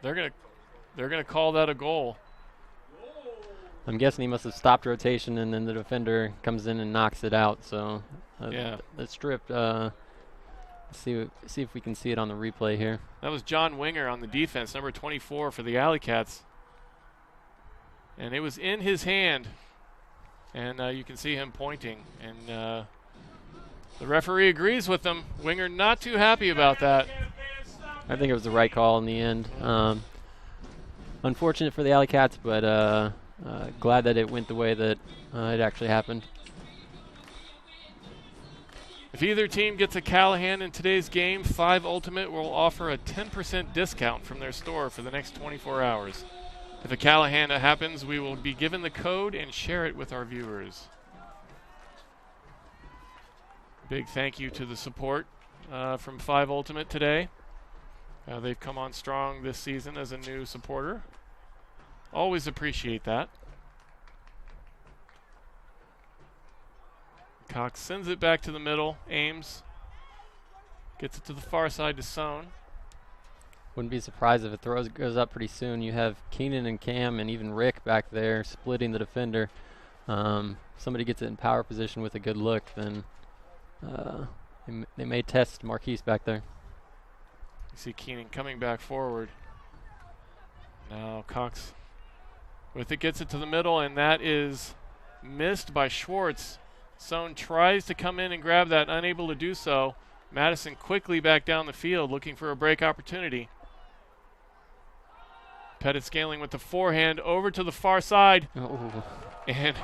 Speaker 1: they're gonna call that a goal.
Speaker 2: I'm guessing he must have stopped rotation, and then the defender comes in and knocks it out. So
Speaker 1: yeah,
Speaker 2: it's stripped. See if we can see it on the replay here.
Speaker 1: That was John Winger on the defense, number 24 for the AlleyCats. And it was in his hand. And you can see him pointing. And the referee agrees with him. Winger not too happy about that.
Speaker 2: I think it was the right call in the end. Unfortunate for the AlleyCats, but glad that it went the way that it actually happened.
Speaker 1: If either team gets a Callahan in today's game, 5 Ultimate will offer a 10% discount from their store for the next 24 hours. If a Callahan happens, we will be given the code and share it with our viewers. Big thank you to the support from 5 Ultimate today. They've come on strong this season as a new supporter. Always appreciate that. Cox sends it back to the middle. Ames gets it to the far side to Sohn.
Speaker 2: Wouldn't be surprised if it goes up pretty soon. You have Keenan and Cam and even Rick back there splitting the defender. Somebody gets it in power position with a good look, then they may test Marquise back there.
Speaker 1: You see Keenan coming back forward. Now Cox with it gets it to the middle, and that is missed by Schwartz. Sohn tries to come in and grab that, unable to do so. Madison quickly back down the field looking for a break opportunity. Pettit Scaling with the forehand over to the far side.
Speaker 2: Oh.
Speaker 1: And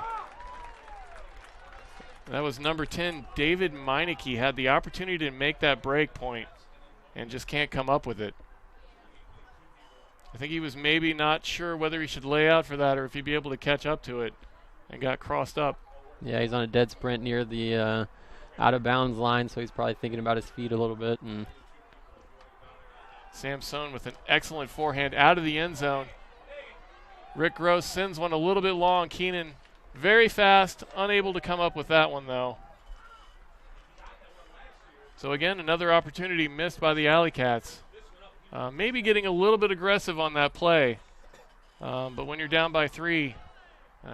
Speaker 1: that was number 10, David Meineke, had the opportunity to make that break point and just can't come up with it. I think he was maybe not sure whether he should lay out for that or if he'd be able to catch up to it and got crossed up.
Speaker 2: Yeah, he's on a dead sprint near the out-of-bounds line, so he's probably thinking about his feet a little bit. And
Speaker 1: Sam Sohn with an excellent forehand out of the end zone. Rick Gross sends one a little bit long. Keenan very fast, unable to come up with that one, though. So, again, another opportunity missed by the AlleyCats. Maybe getting a little bit aggressive on that play. But when you're down by 3,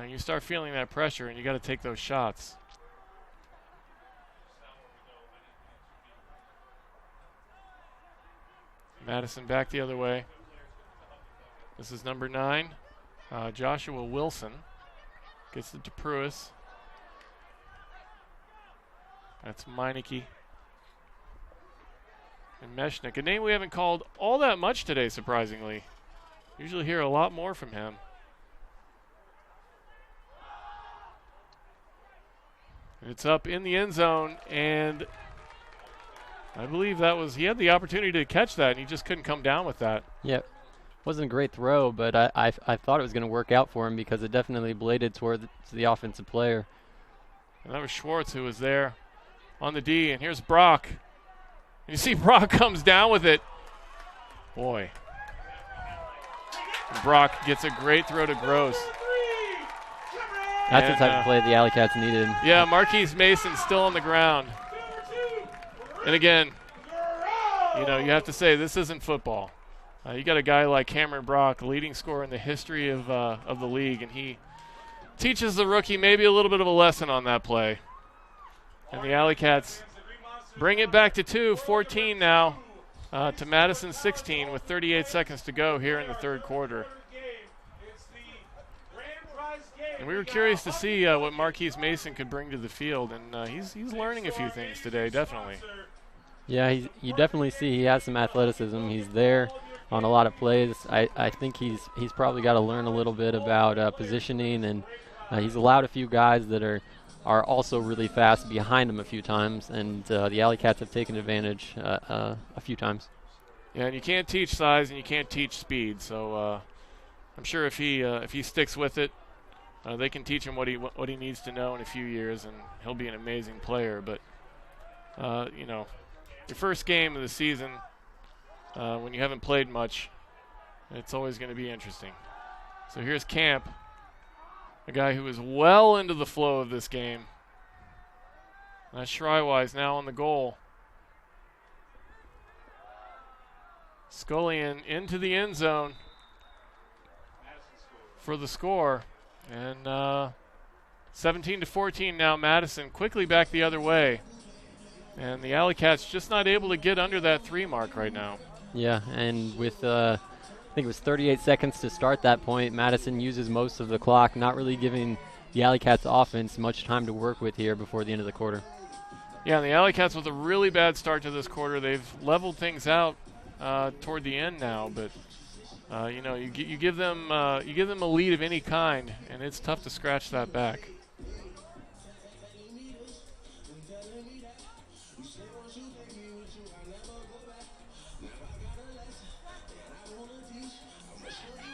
Speaker 1: you start feeling that pressure, and you got to take those shots. Madison back the other way. This is number 9, Joshua Wilson. Gets it to Pruis. That's Meineke. And Mechanic, a name we haven't called all that much today, surprisingly. Usually hear a lot more from him. It's up in the end zone, and I believe that was, he had the opportunity to catch that, and he just couldn't come down with that.
Speaker 2: Yep. Wasn't a great throw, but I thought it was going to work out for him because it definitely bladed towards the offensive player.
Speaker 1: And that was Schwartz who was there on the D, and here's Brock. And you see Brock comes down with it. Boy. And Brock gets a great throw to Gross.
Speaker 2: That's the type of play the AlleyCats needed.
Speaker 1: Yeah, Marquise Mason still on the ground. And again, you know, you have to say this isn't football. You got a guy like Cameron Brock, leading scorer in the history of the league, and he teaches the rookie maybe a little bit of a lesson on that play. And the AlleyCats bring it back to 2, 14 now to Madison 16 with 38 seconds to go here in the third quarter. And we were curious to see what Marquise Mason could bring to the field, and he's learning a few things today, definitely.
Speaker 2: Yeah, you definitely see he has some athleticism. He's there on a lot of plays. I think he's probably got to learn a little bit about positioning, and he's allowed a few guys that are also really fast behind him a few times, and the AlleyCats have taken advantage a few times.
Speaker 1: Yeah, and you can't teach size and you can't teach speed, so I'm sure if he sticks with it, they can teach him what he needs to know in a few years, and he'll be an amazing player. But you know, your first game of the season, when you haven't played much, it's always going to be interesting. So here's Camp, a guy who is well into the flow of this game. That's Shrywise now on the goal. Scullion into the end zone for the score. And 17-14 now, Madison quickly back the other way. And the AlleyCats just not able to get under that 3 mark right now.
Speaker 2: Yeah, and with I think it was 38 seconds to start that point, Madison uses most of the clock, not really giving the AlleyCats offense much time to work with here before the end of the quarter.
Speaker 1: Yeah, and the AlleyCats with a really bad start to this quarter. They've leveled things out toward the end now, but you know, you give them a lead of any kind, and it's tough to scratch that back.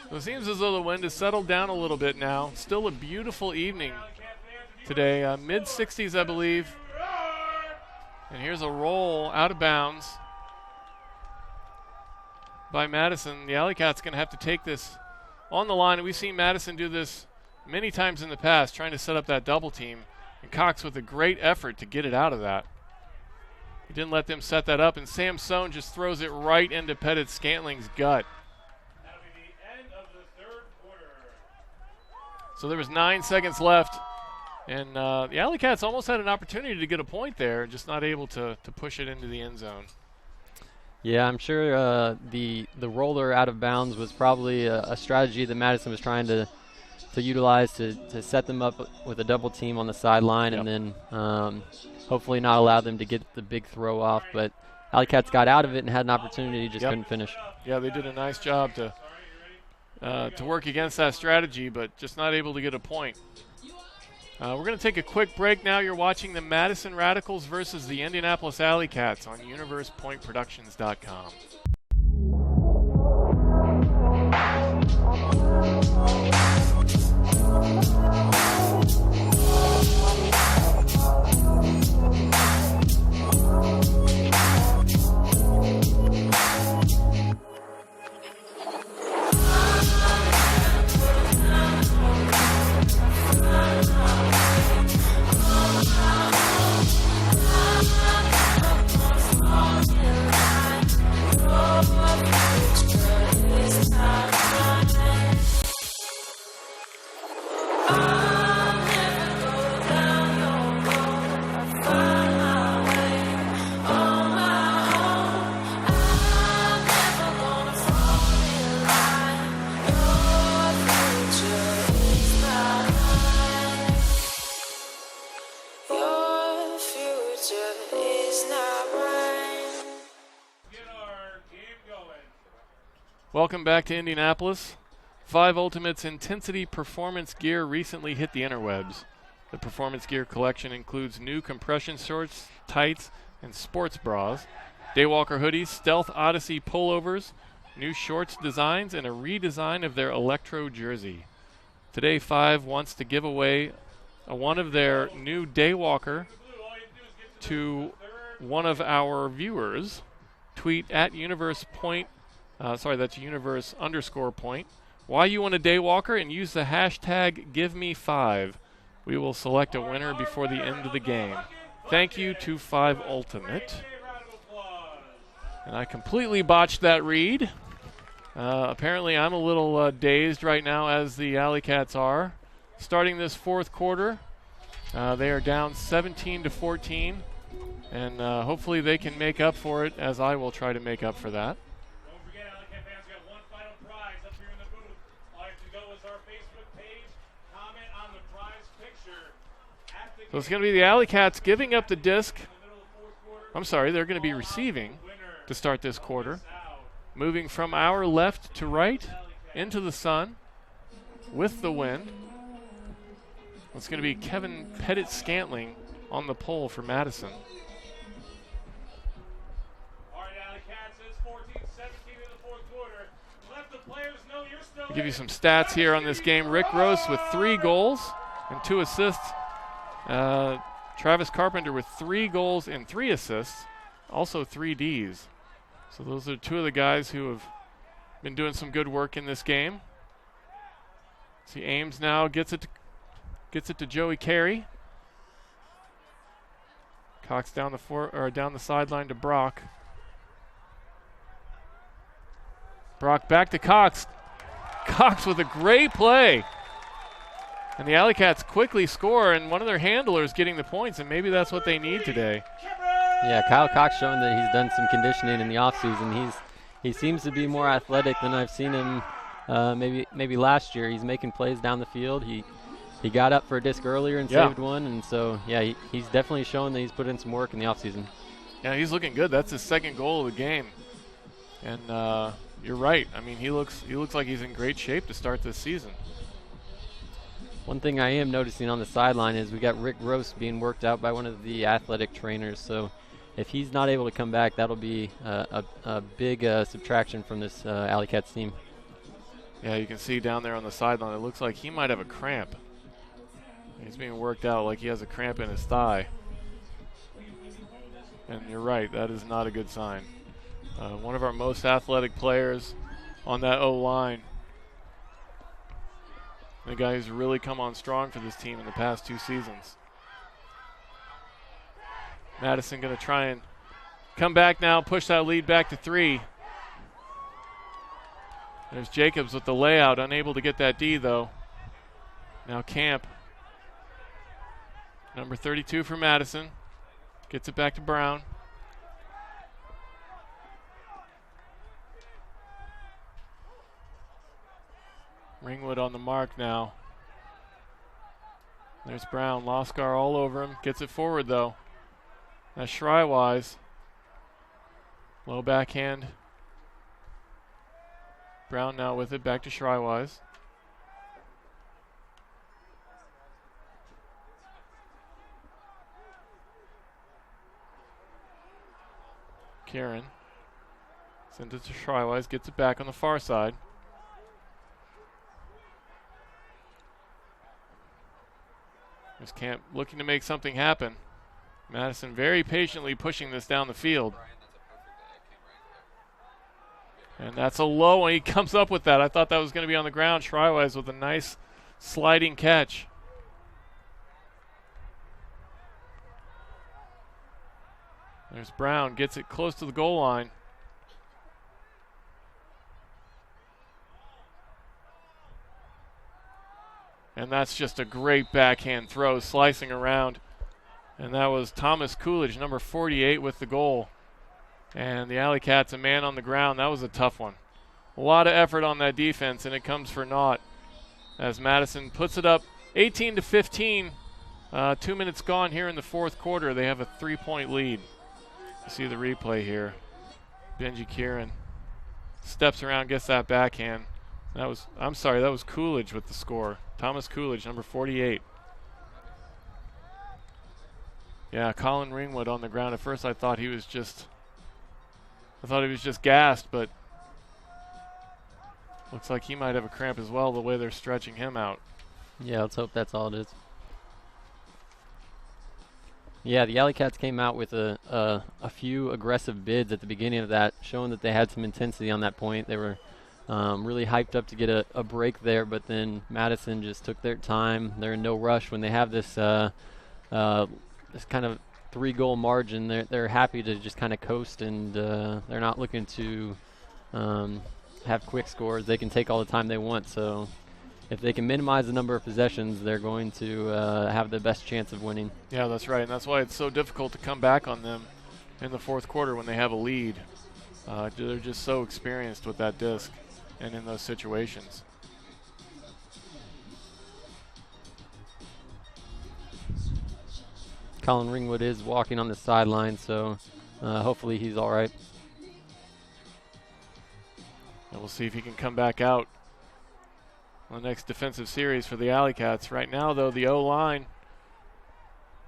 Speaker 1: So it seems as though the wind has settled down a little bit now. Still a beautiful evening today, mid-60s, I believe. And here's a roll out of bounds by Madison. The AlleyCats going to have to take this on the line. And we've seen Madison do this many times in the past, trying to set up that double team. And Cox with a great effort to get it out of that. He didn't let them set that up, and Samson just throws it right into Pettit Scantling's gut.
Speaker 4: That'll be the end of the third quarter.
Speaker 1: So there was 9 seconds left. And the AlleyCats almost had an opportunity to get a point there, just not able to push it into the end zone.
Speaker 2: Yeah, I'm sure the roller out of bounds was probably a strategy that Madison was trying to utilize to set them up with a double team on the sideline,
Speaker 1: Yep.
Speaker 2: and then hopefully not allow them to get the big throw off. But AlleyCats got out of it and had an opportunity, just
Speaker 1: Yep.
Speaker 2: couldn't finish.
Speaker 1: Yeah, they did a nice job to work against that strategy, but just not able to get a point. We're going to take a quick break now. You're watching the Madison Radicals versus the Indianapolis AlleyCats on UniversePointProductions.com. Welcome back to Indianapolis. 5 Ultimates Intensity Performance Gear recently hit the interwebs. The Performance Gear collection includes new compression shorts, tights, and sports bras, Daywalker hoodies, Stealth Odyssey pullovers, new shorts designs, and a redesign of their Electro jersey. Today, 5 wants to give away one of their new Daywalker to one of our viewers. Tweet at UniversePoint. That's Universe_point. Why you want a Daywalker, and use the hashtag #GiveMe5. We will select a winner before the end of the game. Thank you to 5 Ultimate. And I completely botched that read. Apparently I'm a little dazed right now, as the AlleyCats are. Starting this fourth quarter, they are down 17-14. And hopefully they can make up for it, as I will try to make up for that.
Speaker 4: Don't forget, AlleyCat fans, got one final prize up here in the booth. All you have to go is our Facebook page, comment on the prize picture at the
Speaker 1: So it's going to be the AlleyCats giving up the disc.
Speaker 4: middle of the fourth quarter.
Speaker 1: I'm sorry, they're going to be receiving
Speaker 4: Winner
Speaker 1: to start this quarter.
Speaker 4: out.
Speaker 1: Moving from our left to right into the sun with the wind. It's going to be Kevin Pettit-Scantling on the pole for Madison.
Speaker 4: All right, AlleyCats, it's 14-17 in the fourth quarter. Let the players know you're still
Speaker 1: I'll give you
Speaker 4: in.
Speaker 1: some stats here on this game. Rick Gross with 3 goals and 2 assists. Travis Carpenter with 3 goals and 3 assists. Also 3 Ds. So those are 2 of the guys who have been doing some good work in this game. See, Ames now gets it to Joey Carey. Cox down the sideline to Brock. Brock back to Cox. Cox with a great play. And the AlleyCats quickly score, and one of their handlers getting the points, and maybe that's what they need today.
Speaker 2: Yeah, Kyle Cox showing that he's done some conditioning in the offseason. He seems to be more athletic than I've seen him maybe last year. He's making plays down the field. He got up for a disc earlier and saved one, and so yeah, he's definitely showing that he's put in some work in the offseason.
Speaker 1: Yeah, he's looking good. That's his 2nd goal of the game. And you're right. I mean, he looks like he's in great shape to start this season.
Speaker 2: One thing I am noticing on the sideline is we got Rick Gross being worked out by one of the athletic trainers. So if he's not able to come back, that'll be a big subtraction from this AlleyCats team.
Speaker 1: Yeah, you can see down there on the sideline, it looks like he might have a cramp. He's being worked out like he has a cramp in his thigh. And you're right, that is not a good sign. One of our most athletic players on that O-line. The guy who's really come on strong for this team in the past 2 seasons. Madison going to try and come back now, push that lead back to 3. There's Jacobs with the layout, unable to get that D though. Now Camp, number 32 for Madison, gets it back to Brown. Ringwood on the mark now. There's Brown, Loskar all over him, gets it forward though. That's Shrywise. Low backhand. Brown now with it, back to Shrywise. Kieran sends it to Shrywise, gets it back on the far side. There's Camp looking to make something happen. Madison very patiently pushing this down the field. And that's a low one. He comes up with that. I thought that was going to be on the ground. Shrywise with a nice sliding catch. There's Brown, gets it close to the goal line. And that's just a great backhand throw, slicing around. And that was Thomas Coolidge, number 48, with the goal. And the AlleyCats, a man on the ground. That was a tough one. A lot of effort on that defense, and it comes for naught as Madison puts it up 18-15. 2 minutes gone here in the fourth quarter. They have a 3-point lead. You see the replay here. Benji Kieran steps around, gets that backhand. That was Coolidge with the score. Thomas Coolidge, number 48. Yeah, Colin Ringwood on the ground. At first I thought he was just gassed, but looks like he might have a cramp as well, the way they're stretching him out.
Speaker 2: Yeah, let's hope that's all it is. Yeah, the AlleyCats came out with a few aggressive bids at the beginning of that, showing that they had some intensity on that point. They were really hyped up to get a break there, but then Madison just took their time. They're in no rush when they have this this kind of 3-goal margin. They're happy to just kind of coast, and they're not looking to have quick scores. They can take all the time they want. So if they can minimize the number of possessions, they're going to have the best chance of winning.
Speaker 1: Yeah, that's right, and that's why it's so difficult to come back on them in the fourth quarter when they have a lead. They're just so experienced with that disc and in those situations.
Speaker 2: Colin Ringwood is walking on the sideline, so hopefully he's all right.
Speaker 1: And we'll see if he can come back out on the next defensive series for the AlleyCats. Right now, though, the O-line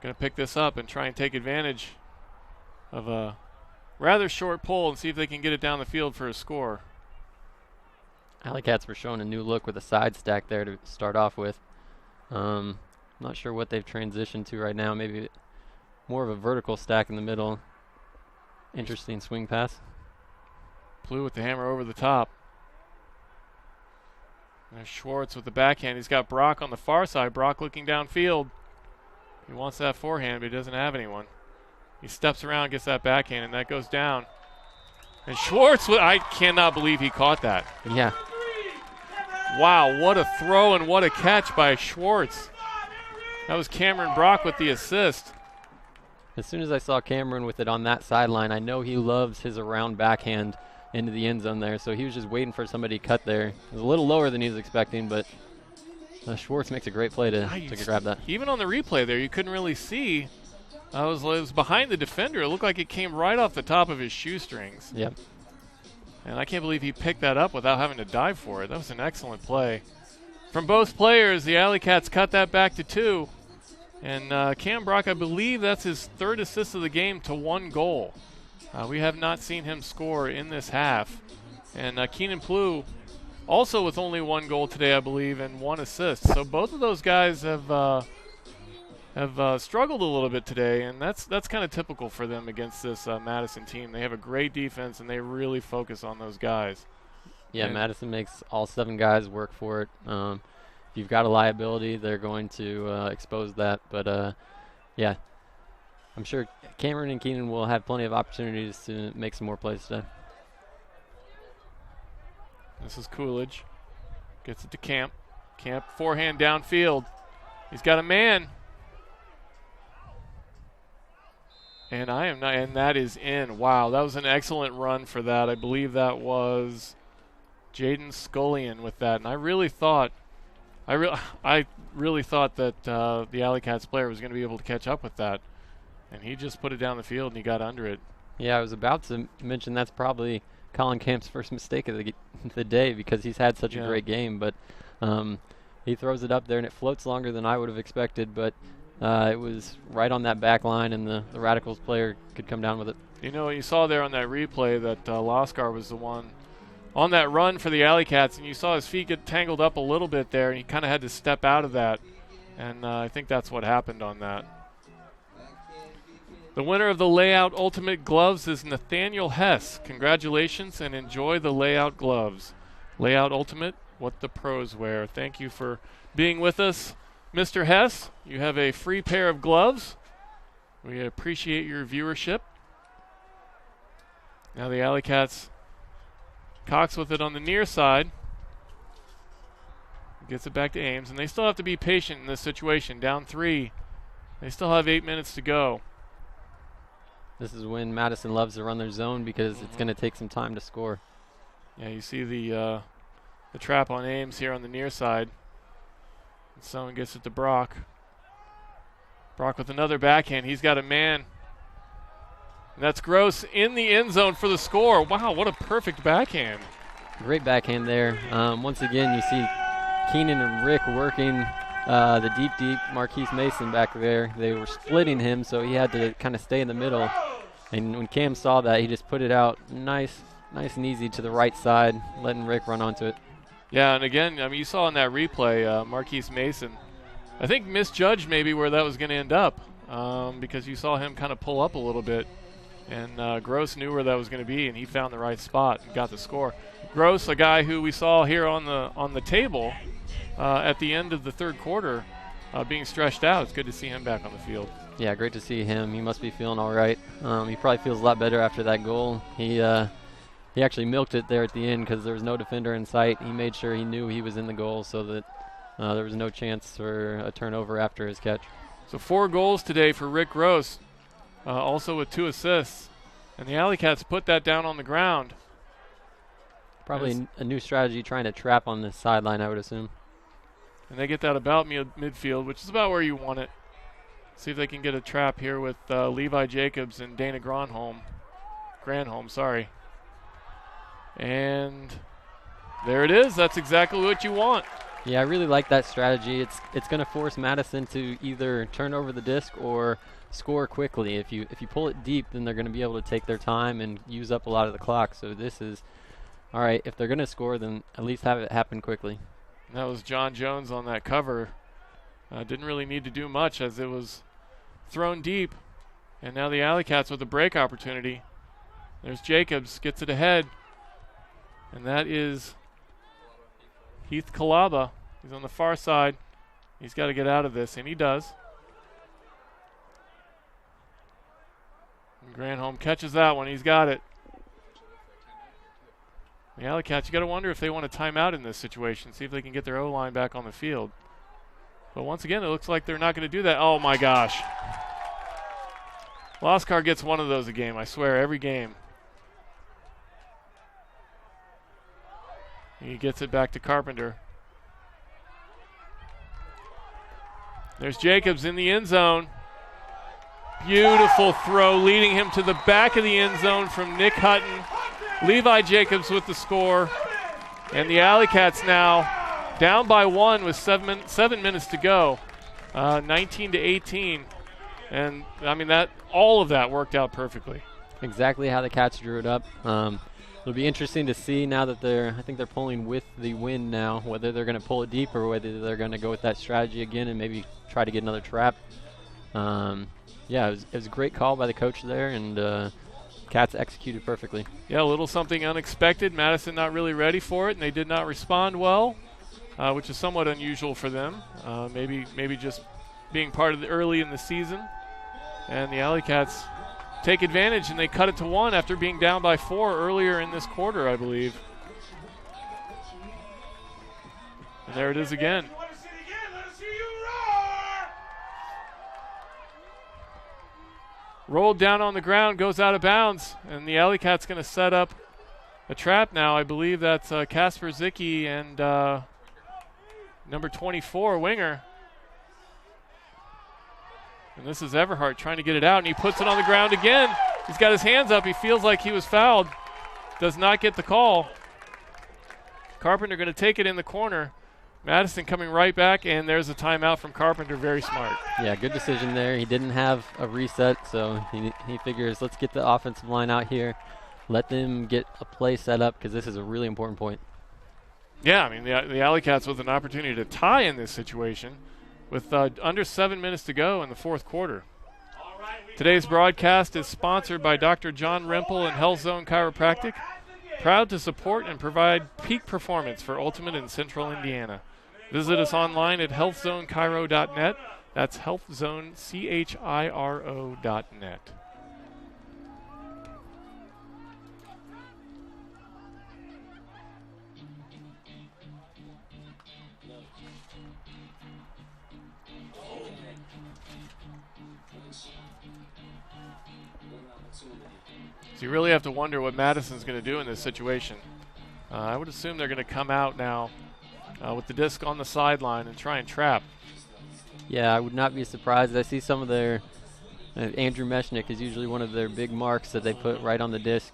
Speaker 1: going to pick this up and try and take advantage of a rather short pull and see if they can get it down the field for a score.
Speaker 2: AlleyCats were showing a new look with a side stack there to start off with. Not sure what they've transitioned to right now. Maybe more of a vertical stack in the middle. Interesting swing pass.
Speaker 1: Blue with the hammer over the top. There's Schwartz with the backhand. He's got Brock on the far side. Brock looking downfield. He wants that forehand, but he doesn't have anyone. He steps around, gets that backhand, and that goes down. And Schwartz, I cannot believe he caught that.
Speaker 2: Yeah.
Speaker 1: Wow, what a throw and what a catch by Schwartz. That was Cameron Brock with the assist.
Speaker 2: As soon as I saw Cameron with it on that sideline, I know he loves his around backhand into the end zone there, so he was just waiting for somebody to cut there. It was a little lower than he was expecting, but Schwartz makes a great play to grab that.
Speaker 1: Even on the replay there, you couldn't really see. It was behind the defender. It looked like it came right off the top of his shoestrings.
Speaker 2: Yep.
Speaker 1: And I can't believe he picked that up without having to dive for it. That was an excellent play. From both players, the AlleyCats cut that back to 2. And Cam Brock, I believe that's his 3rd assist of the game to 1 goal. We have not seen him score in this half. And Keenan Plew also with only 1 goal today, I believe, and 1 assist. So both of those guys have struggled a little bit today, and that's kind of typical for them against this Madison team. They have a great defense, and they really focus on those guys.
Speaker 2: Yeah, and Madison makes all 7 guys work for it. If you've got a liability, they're going to expose that. But, yeah, I'm sure Cameron and Keenan will have plenty of opportunities to make some more plays today.
Speaker 1: This is Coolidge. Gets it to Camp. Camp forehand downfield. He's got a man. And and that is in. Wow, that was an excellent run for that. I believe that was Jaden Scullion with that. And I really thought that the AlleyCats player was going to be able to catch up with that. And he just put it down the field and he got under it.
Speaker 2: Yeah, I was about to mention that's probably Colin Camp's first mistake of the day because he's had such a great game. But he throws it up there and it floats longer than I would have expected. But it was right on that back line, and the Radicals player could come down with it.
Speaker 1: You know, you saw there on that replay that Loskar was the one on that run for the AlleyCats, and you saw his feet get tangled up a little bit there, and he kind of had to step out of that. And I think that's what happened on that. The winner of the Layout Ultimate Gloves is Nathaniel Hess. Congratulations, and enjoy the Layout Gloves. Layout Ultimate, what the pros wear. Thank you for being with us, Mr. Hess. You have a free pair of gloves. We appreciate your viewership. Now the AlleyCats, Cox with it on the near side. Gets it back to Ames, and they still have to be patient in this situation. Down 3. They still have 8 minutes to go.
Speaker 2: This is when Madison loves to run their zone because it's going to take some time to score.
Speaker 1: Yeah, you see the trap on Ames here on the near side. And someone gets it to Brock. Brock with another backhand. He's got a man. And that's Gross in the end zone for the score. Wow, what a perfect backhand.
Speaker 2: Great backhand there. Once again, you see Keenan and Rick working the deep Marquise Mason back there. They were splitting him, so he had to kind of stay in the middle. And when Cam saw that, he just put it out nice and easy to the right side, letting Rick run onto it.
Speaker 1: Yeah, and again, I mean, you saw in that replay, Marquise Mason, I think misjudged maybe where that was going to end up because you saw him kind of pull up a little bit. And Gross knew where that was going to be, and he found the right spot and got the score. Gross, a guy who we saw here on the table at the end of the third quarter being stretched out. It's good to see him back on the field.
Speaker 2: Yeah, great to see him. He must be feeling all right. He probably feels a lot better after that goal. He actually milked it there at the end because there was no defender in sight. He made sure he knew he was in the goal so that there was no chance for a turnover after his catch.
Speaker 1: So 4 goals today for Rick Gross, also with 2 assists. And the AlleyCats put that down on the ground.
Speaker 2: Probably a new strategy trying to trap on the sideline, I would assume.
Speaker 1: And they get that about midfield, which is about where you want it. See if they can get a trap here with Levi Jacobs and Dana Granholm. Sorry. And there it is. That's exactly what you want.
Speaker 2: Yeah, I really like that strategy. It's going to force Madison to either turn over the disc or score quickly. If you pull it deep, then they're going to be able to take their time and use up a lot of the clock. So this is, all right, if they're going to score, then at least have it happen quickly.
Speaker 1: And that was John Jones on that cover. Didn't really need to do much as it was thrown deep. And now the AlleyCats with a break opportunity. There's Jacobs, gets it ahead. And that is Heath Kalaba. He's on the far side. He's got to get out of this, and he does. And Granholm catches that one. He's got it. The AlleyCats, you got to wonder if they want a timeout in this situation, see if they can get their O-line back on the field. But once again, it looks like they're not going to do that. Oh, my gosh. Loskar gets one of those a game, I swear, every game. He gets it back to Carpenter. There's Jacobs in the end zone. Beautiful throw, leading him to the back of the end zone from Nick Hutton. Levi Jacobs with the score. And the AlleyCats now down by 1 with 7 minutes to go. 19-18. And, I mean, all of that worked out perfectly.
Speaker 2: Exactly how the Cats drew it up. It'll be interesting to see now that I think they're pulling with the wind now, whether they're going to pull it deep or whether they're going to go with that strategy again and maybe try to get another trap. Yeah, it was a great call by the coach there, and Cats executed perfectly.
Speaker 1: Yeah, a little something unexpected. Madison not really ready for it, and they did not respond well, which is somewhat unusual for them. Maybe just being part of the early in the season. And the AlleyCats take advantage, and they cut it to 1 after being down by 4 earlier in this quarter, I believe. And there it is again. Rolled down on the ground, goes out of bounds, and the AlleyCats going to set up a trap now. I believe that's Casper Zicki and number 24, Winger. And this is Everhart trying to get it out, and he puts it on the ground again. He's got his hands up. He feels like he was fouled. Does not get the call. Carpenter going to take it in the corner. Madison coming right back, and there's a timeout from Carpenter. Very smart.
Speaker 2: Yeah, good decision there. He didn't have a reset, so he figures, let's get the offensive line out here. Let them get a play set up because this is a really important point.
Speaker 1: Yeah, I mean, the AlleyCats with an opportunity to tie in this situation with under 7 minutes to go in the fourth quarter. Today's broadcast is sponsored by Dr. John Rempel and Health Zone Chiropractic, proud to support and provide peak performance for Ultimate in Central Indiana. Visit us online at healthzonechiro.net. That's healthzonechiro.net. So you really have to wonder what Madison's going to do in this situation. I would assume they're going to come out now with the disc on the sideline and try and trap.
Speaker 2: Yeah, I would not be surprised. I see some of their Andrew Mechanic is usually one of their big marks that they put right on the disc.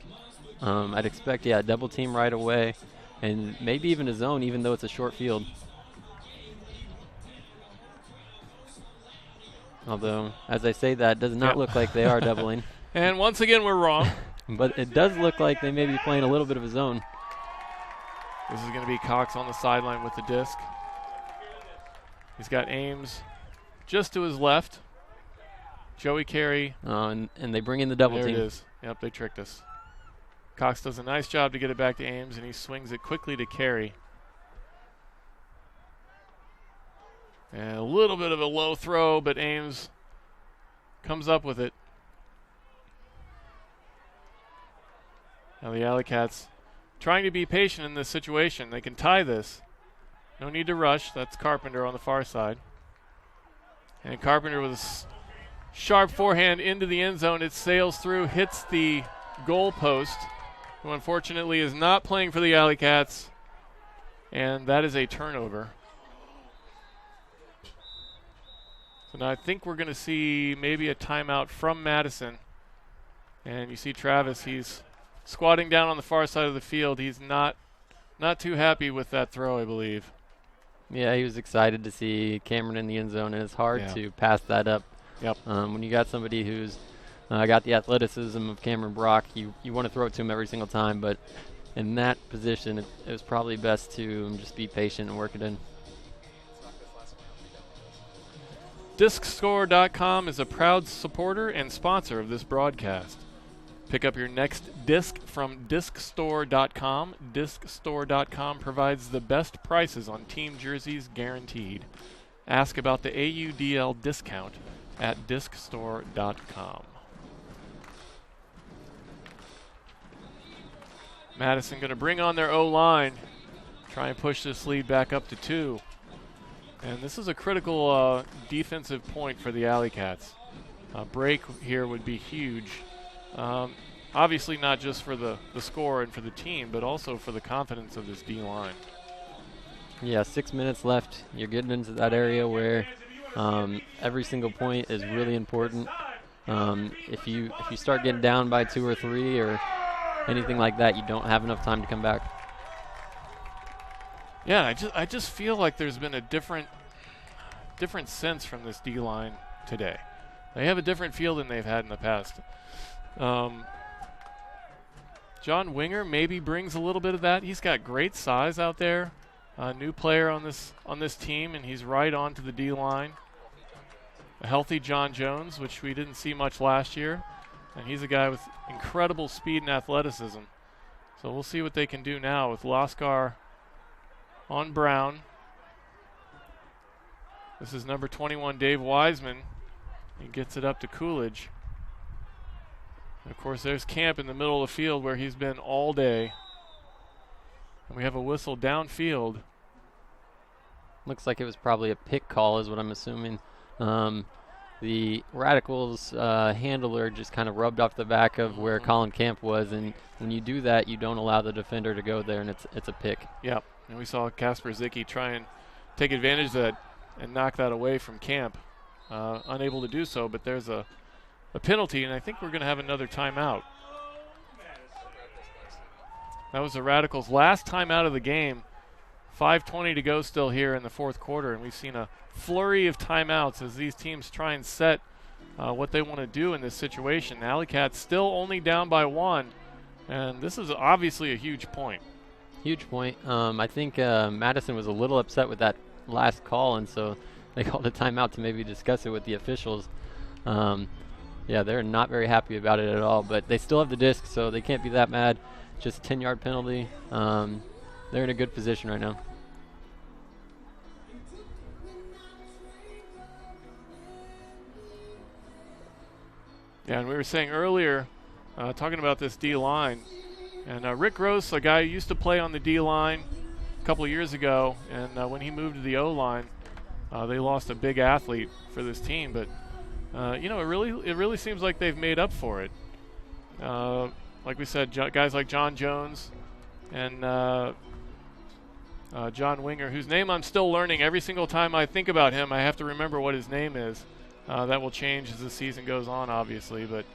Speaker 2: I'd expect, a double team right away, and maybe even a zone, even though it's a short field. Although, as I say that, does not look like they are doubling.
Speaker 1: And once again, we're wrong.
Speaker 2: But it does look like they may be playing a little bit of a zone.
Speaker 1: This is going to be Cox on the sideline with the disc. He's got Ames just to his left. Joey Carey.
Speaker 2: And they bring in the double team.
Speaker 1: There it is. Yep, they tricked us. Cox does a nice job to get it back to Ames, and he swings it quickly to Carey. And a little bit of a low throw, but Ames comes up with it. Now the AlleyCats trying to be patient in this situation. They can tie this. No need to rush. That's Carpenter on the far side. And Carpenter with a sharp forehand into the end zone. It sails through, hits the goal post, who unfortunately is not playing for the AlleyCats. And that is a turnover. So now I think we're going to see maybe a timeout from Madison. And you see Travis, he's squatting down on the far side of the field. He's not too happy with that throw, I believe.
Speaker 2: Yeah, he was excited to see Cameron in the end zone, and it's hard to pass that up.
Speaker 1: Yep.
Speaker 2: When you got somebody who's got the athleticism of Cameron Brock, you want to throw it to him every single time, but in that position, it was probably best to just be patient and work it in.
Speaker 1: DiscScore.com is a proud supporter and sponsor of this broadcast. Pick up your next disc from DiscStore.com. DiscStore.com provides the best prices on team jerseys guaranteed. Ask about the AUDL discount at DiscStore.com. Madison going to bring on their O-line, try and push this lead back up to 2. And this is a critical defensive point for the AlleyCats. A break here would be huge. Obviously not just for the score and for the team, but also for the confidence of this D-line.
Speaker 2: Yeah, 6 minutes left. You're getting into that area where every single point is really important. If you start getting down by 2 or 3 or anything like that, you don't have enough time to come back.
Speaker 1: Yeah, I just feel like there's been a different sense from this D-line today. They have a different feel than they've had in the past. John Winger maybe brings a little bit of that. He's got great size out there. A new player on this team, and he's right onto the D-line. A healthy John Jones, which we didn't see much last year. And he's a guy with incredible speed and athleticism. So we'll see what they can do now with Lascar on Brown. This is number 21, Dave Wiseman. He gets it up to Coolidge. And of course, there's Camp in the middle of the field where he's been all day. And we have a whistle downfield.
Speaker 2: Looks like it was probably a pick call is what I'm assuming. The Radicals handler just kind of rubbed off the back of where Colin Camp was, and when you do that, you don't allow the defender to go there, and it's a pick.
Speaker 1: Yep, and we saw Kasper Zicki try and take advantage of that and knock that away from Camp. Unable to do so, but there's a penalty, and I think we're going to have another timeout. That was the Radicals' last timeout of the game. 5:20 to go still here in the fourth quarter, and we've seen a flurry of timeouts as these teams try and set what they want to do in this situation. The AlleyCats still only down by 1, and this is obviously a huge point.
Speaker 2: Huge point. I think Madison was a little upset with that last call, and so they called a timeout to maybe discuss it with the officials. Yeah, they're not very happy about it at all, but they still have the disc, so they can't be that mad. Just a 10-yard penalty. They're in a good position right now.
Speaker 1: Yeah, and we were saying earlier, talking about this D-line, and Rick Gross, a guy who used to play on the D-line a couple of years ago, and when he moved to the O-line, they lost a big athlete for this team, but it really seems like they've made up for it. Like we said, guys like John Jones and John Winger, whose name I'm still learning. Every single time I think about him, I have to remember what his name is. That will change as the season goes on, obviously, but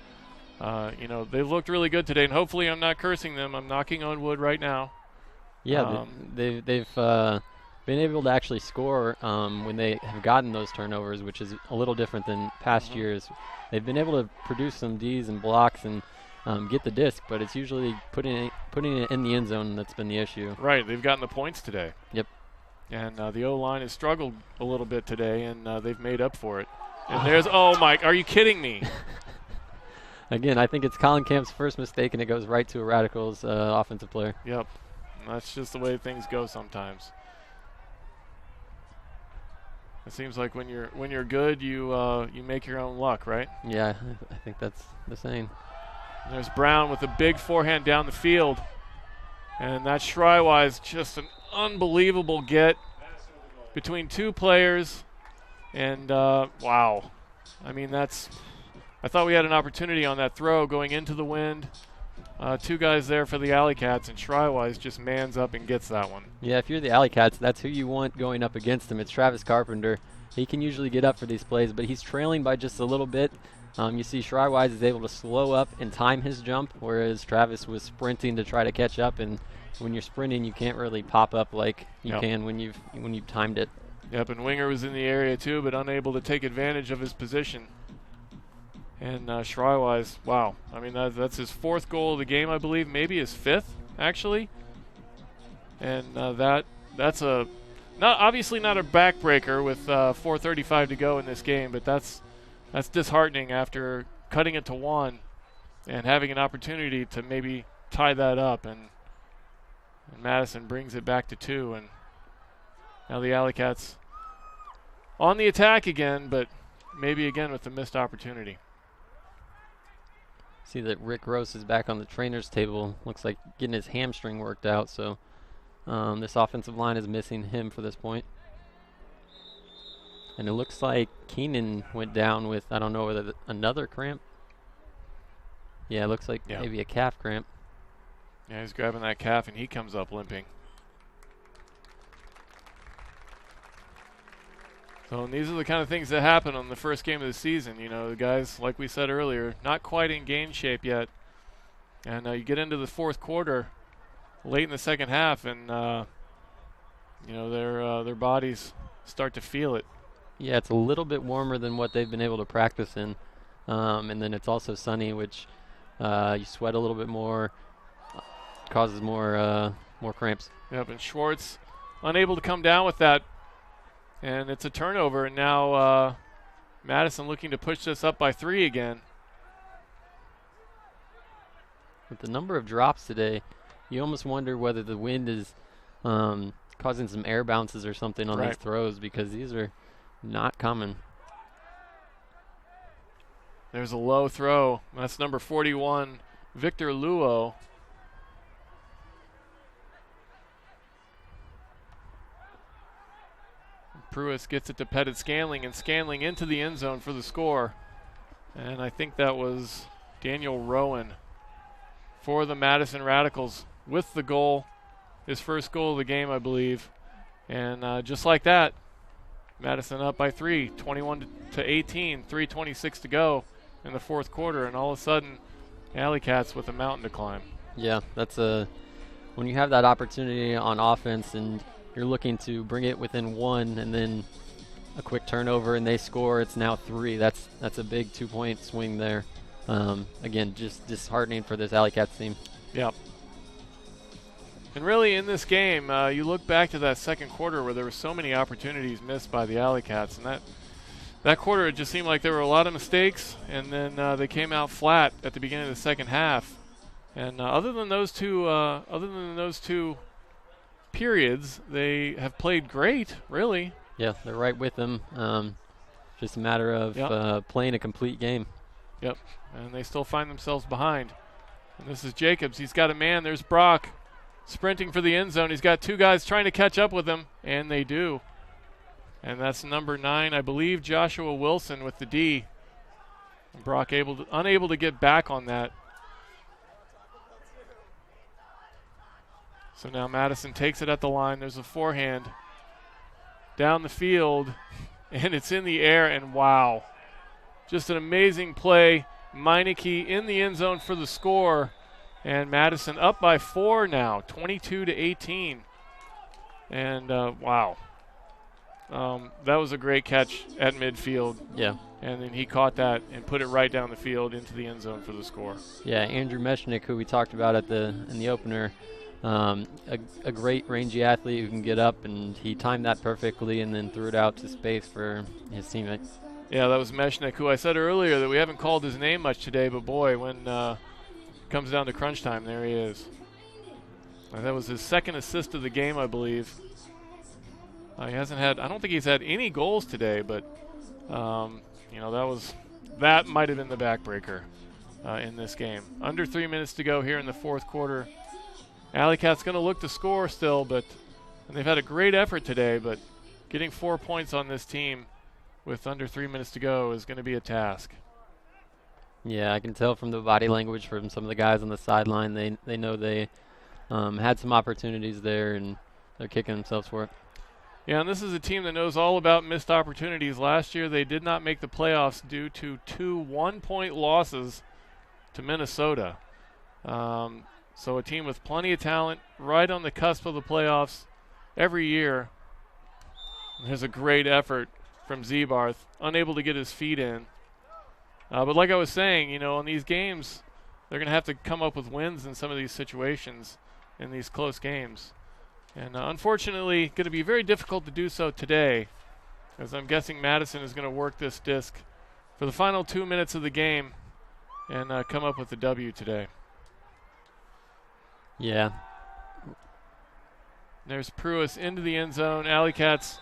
Speaker 1: they've looked really good today, and hopefully I'm not cursing them. I'm knocking on wood right now.
Speaker 2: Yeah, they've been able to actually score when they have gotten those turnovers, which is a little different than past years. They've been able to produce some Ds and blocks and get the disc, but it's usually putting it in the end zone that's been the issue.
Speaker 1: Right, they've gotten the points today.
Speaker 2: Yep.
Speaker 1: And the O-line has struggled a little bit today, and they've made up for it. And there's, oh, Mike, are you kidding me?
Speaker 2: Again, I think it's Colin Camp's first mistake, and it goes right to a Radicals offensive player.
Speaker 1: Yep. And that's just the way things go sometimes. It seems like when you're good, you make your own luck, right?
Speaker 2: Yeah, I think that's the saying.
Speaker 1: And there's Brown with a big forehand down the field. And that Shrywise, just an unbelievable get between two players. And, wow. I mean, I thought we had an opportunity on that throw going into the wind. two guys there for the AlleyCats, and Shrywise just mans up and gets that one.
Speaker 2: Yeah, if you're the AlleyCats, that's who you want going up against him. It's Travis Carpenter. He can usually get up for these plays, but he's trailing by just a little bit. You see Shrywise is able to slow up and time his jump, whereas Travis was sprinting to try to catch up, and when you're sprinting, you can't really pop up like you can when you've timed it.
Speaker 1: Yep, and Winger was in the area too, but unable to take advantage of his position. And Shrywise, wow. I mean, that's his 4th goal of the game, I believe. Maybe his 5th, actually. And that's obviously not a backbreaker with 4:35 to go in this game, but that's disheartening after cutting it to 1 and having an opportunity to maybe tie that up. And Madison brings it back to 2, and now the AlleyCats on the attack again, but maybe again with the missed opportunity.
Speaker 2: See that Rick Gross is back on the trainer's table. Looks like getting his hamstring worked out, so this offensive line is missing him for this point. And it looks like Keenan went down with, I don't know whether another cramp. Yeah, it looks like maybe a calf cramp.
Speaker 1: Yeah, he's grabbing that calf, and he comes up limping. So, and these are the kind of things that happen on the first game of the season. You know, the guys, like we said earlier, not quite in game shape yet. And you get into the 4th quarter, late in the second half, and you know their bodies start to feel it.
Speaker 2: Yeah, it's a little bit warmer than what they've been able to practice in, and then it's also sunny, which you sweat a little bit more, causes more cramps.
Speaker 1: Yep, and Schwartz unable to come down with that. And it's a turnover, and now Madison looking to push this up by 3 again.
Speaker 2: With the number of drops today, you almost wonder whether the wind is causing some air bounces or something on these throws, because these are not common.
Speaker 1: There's a low throw. That's number 41, Victor Luo. Pruitt gets it to Pettit Scanling, and Scanling into the end zone for the score. And I think that was Daniel Rowan for the Madison Radicals with the goal, his first goal of the game, I believe. And just like that, Madison up by 3, 21-18, 3:26 to go in the 4th quarter, and all of a sudden, AlleyCats with a mountain to climb.
Speaker 2: Yeah, that's when you have that opportunity on offense and you're looking to bring it within 1 and then a quick turnover and they score, it's now 3. That's a big 2-point swing there. Again, just disheartening for this AlleyCats team.
Speaker 1: Yep. And really in this game, you look back to that second quarter where there were so many opportunities missed by the AlleyCats, and that quarter it just seemed like there were a lot of mistakes, and then they came out flat at the beginning of the second half. And other than those two periods, they have played great, really.
Speaker 2: Yeah, they're right with them. Just a matter of playing a complete game.
Speaker 1: Yep, and they still find themselves behind. And this is Jacobs. He's got a man. There's Brock sprinting for the end zone. He's got 2 guys trying to catch up with him, and they do. And that's number 9, I believe, Joshua Wilson with the D. And Brock unable to get back on that. So now Madison takes it at the line. There's a forehand down the field, and it's in the air, and wow. Just an amazing play. Meineke in the end zone for the score, and Madison up by 4 now, 22-18. And wow. That was a great catch at midfield.
Speaker 2: Yeah.
Speaker 1: And then he caught that and put it right down the field into the end zone for the score.
Speaker 2: Yeah, Andrew Mechanix, who we talked about in the opener, a great rangy athlete who can get up, and he timed that perfectly and then threw it out to space for his teammates.
Speaker 1: Yeah, that was Mechanix, who I said earlier that we haven't called his name much today, but boy, when it comes down to crunch time, there he is. That was his 2nd assist of the game, I believe. He hasn't had, I don't think he's had any goals today, but that might have been the backbreaker in this game. Under 3 minutes to go here in the 4th quarter. AlleyCats going to look to score still, and they've had a great effort today, but getting 4 points on this team with under 3 minutes to go is going to be a task.
Speaker 2: Yeah, I can tell from the body language from some of the guys on the sideline. They know they had some opportunities there, and they're kicking themselves for it.
Speaker 1: Yeah, and this is a team that knows all about missed opportunities. Last year, they did not make the playoffs due to 2 1-point losses to Minnesota. So a team with plenty of talent, right on the cusp of the playoffs every year. There's a great effort from Zebarth, unable to get his feet in. But like I was saying, you know, in these games, they're going to have to come up with wins in some of these situations in these close games. And unfortunately, going to be very difficult to do so today, as I'm guessing Madison is going to work this disc for the final 2 minutes of the game and come up with the W today.
Speaker 2: Yeah.
Speaker 1: There's Pruis into the end zone. AlleyCats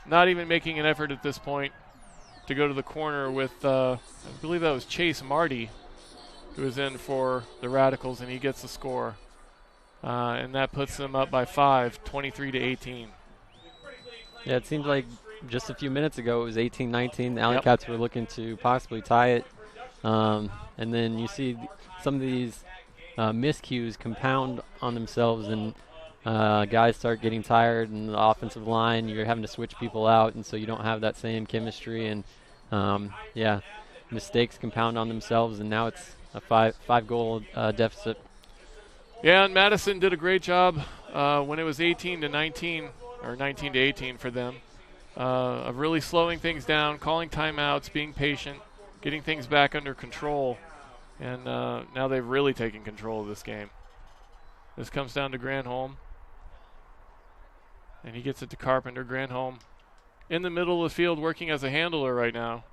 Speaker 1: not even making an effort at this point to go to the corner with, I believe that was Chase Marty, who was in for the Radicals, and he gets the score. And that puts them up by 5, 23-18.
Speaker 2: Yeah, it seems like just a few minutes ago it was 18-19. The AlleyCats were looking to possibly tie it. And then you see some of these miscues compound on themselves, and guys start getting tired, and the offensive line, you're having to switch people out, and so you don't have that same chemistry. And, mistakes compound on themselves, and now it's a five-goal deficit.
Speaker 1: Yeah, and Madison did a great job when it was 18-19 or 19-18 for them of really slowing things down, calling timeouts, being patient, getting things back under control. And now they've really taken control of this game. This comes down to Granholm. And he gets it to Carpenter. Granholm in the middle of the field working as a handler right now.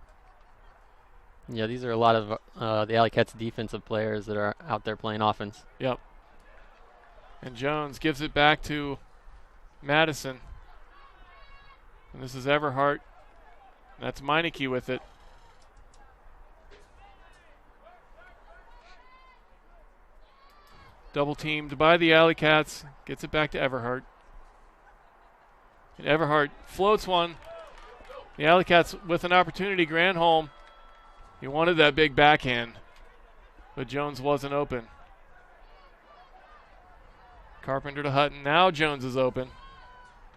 Speaker 2: Yeah, these are a lot of the AlleyCats defensive players that are out there playing offense.
Speaker 1: Yep. And Jones gives it back to Madison. And this is Everhart. That's Meineke with it. Double teamed by the AlleyCats. Gets it back to Everhart. And Everhart floats one. The AlleyCats with an opportunity. Granholm. He wanted that big backhand, but Jones wasn't open. Carpenter to Hutton. Now Jones is open.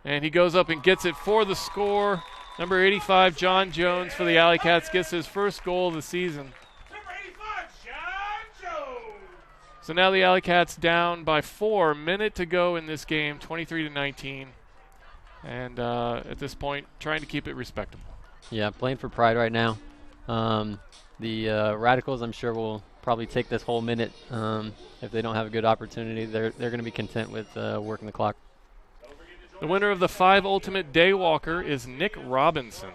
Speaker 1: And he goes up and gets it for the score. Number 85, John Jones for the AlleyCats, gets his first goal of the season.
Speaker 4: Number 85, John Jones.
Speaker 1: So now the AlleyCats down by 4. Minute to go in this game, 23-19. And at this point, trying to keep it respectable.
Speaker 2: Yeah, playing for pride right now. The Radicals, I'm sure, will probably take this whole minute. If they don't have a good opportunity, they're going to be content with working the clock.
Speaker 1: The winner of the 5 Ultimate Daywalker is Nick Robinson.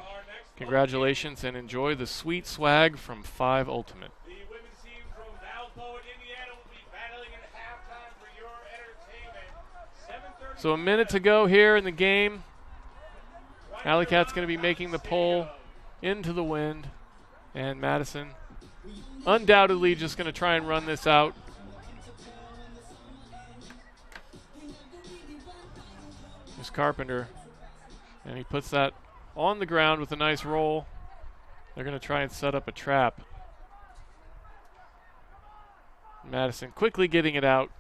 Speaker 1: Congratulations and enjoy the sweet swag from 5 Ultimate.
Speaker 4: The women's team from Valpo, Indiana will be battling at halftime for your entertainment. 7:30.
Speaker 1: So a minute to go here in the game. AlleyCats going to be making the pull into the wind. And Madison undoubtedly just going to try and run this out. There's Carpenter. And he puts that on the ground with a nice roll. They're going to try and set up a trap. Madison quickly getting it out.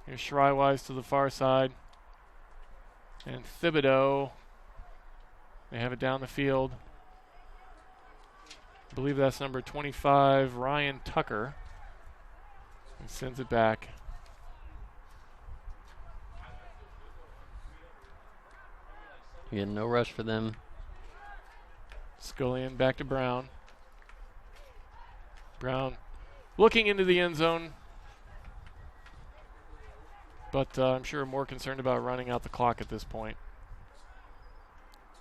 Speaker 1: Here's Schreiwise to the far side. And Thibodeau. They have it down the field. I believe that's number 25, Ryan Tucker. And sends it back.
Speaker 2: Again, no rush for them.
Speaker 1: Scullion back to Brown. Brown looking into the end zone. But I'm sure more concerned about running out the clock at this point.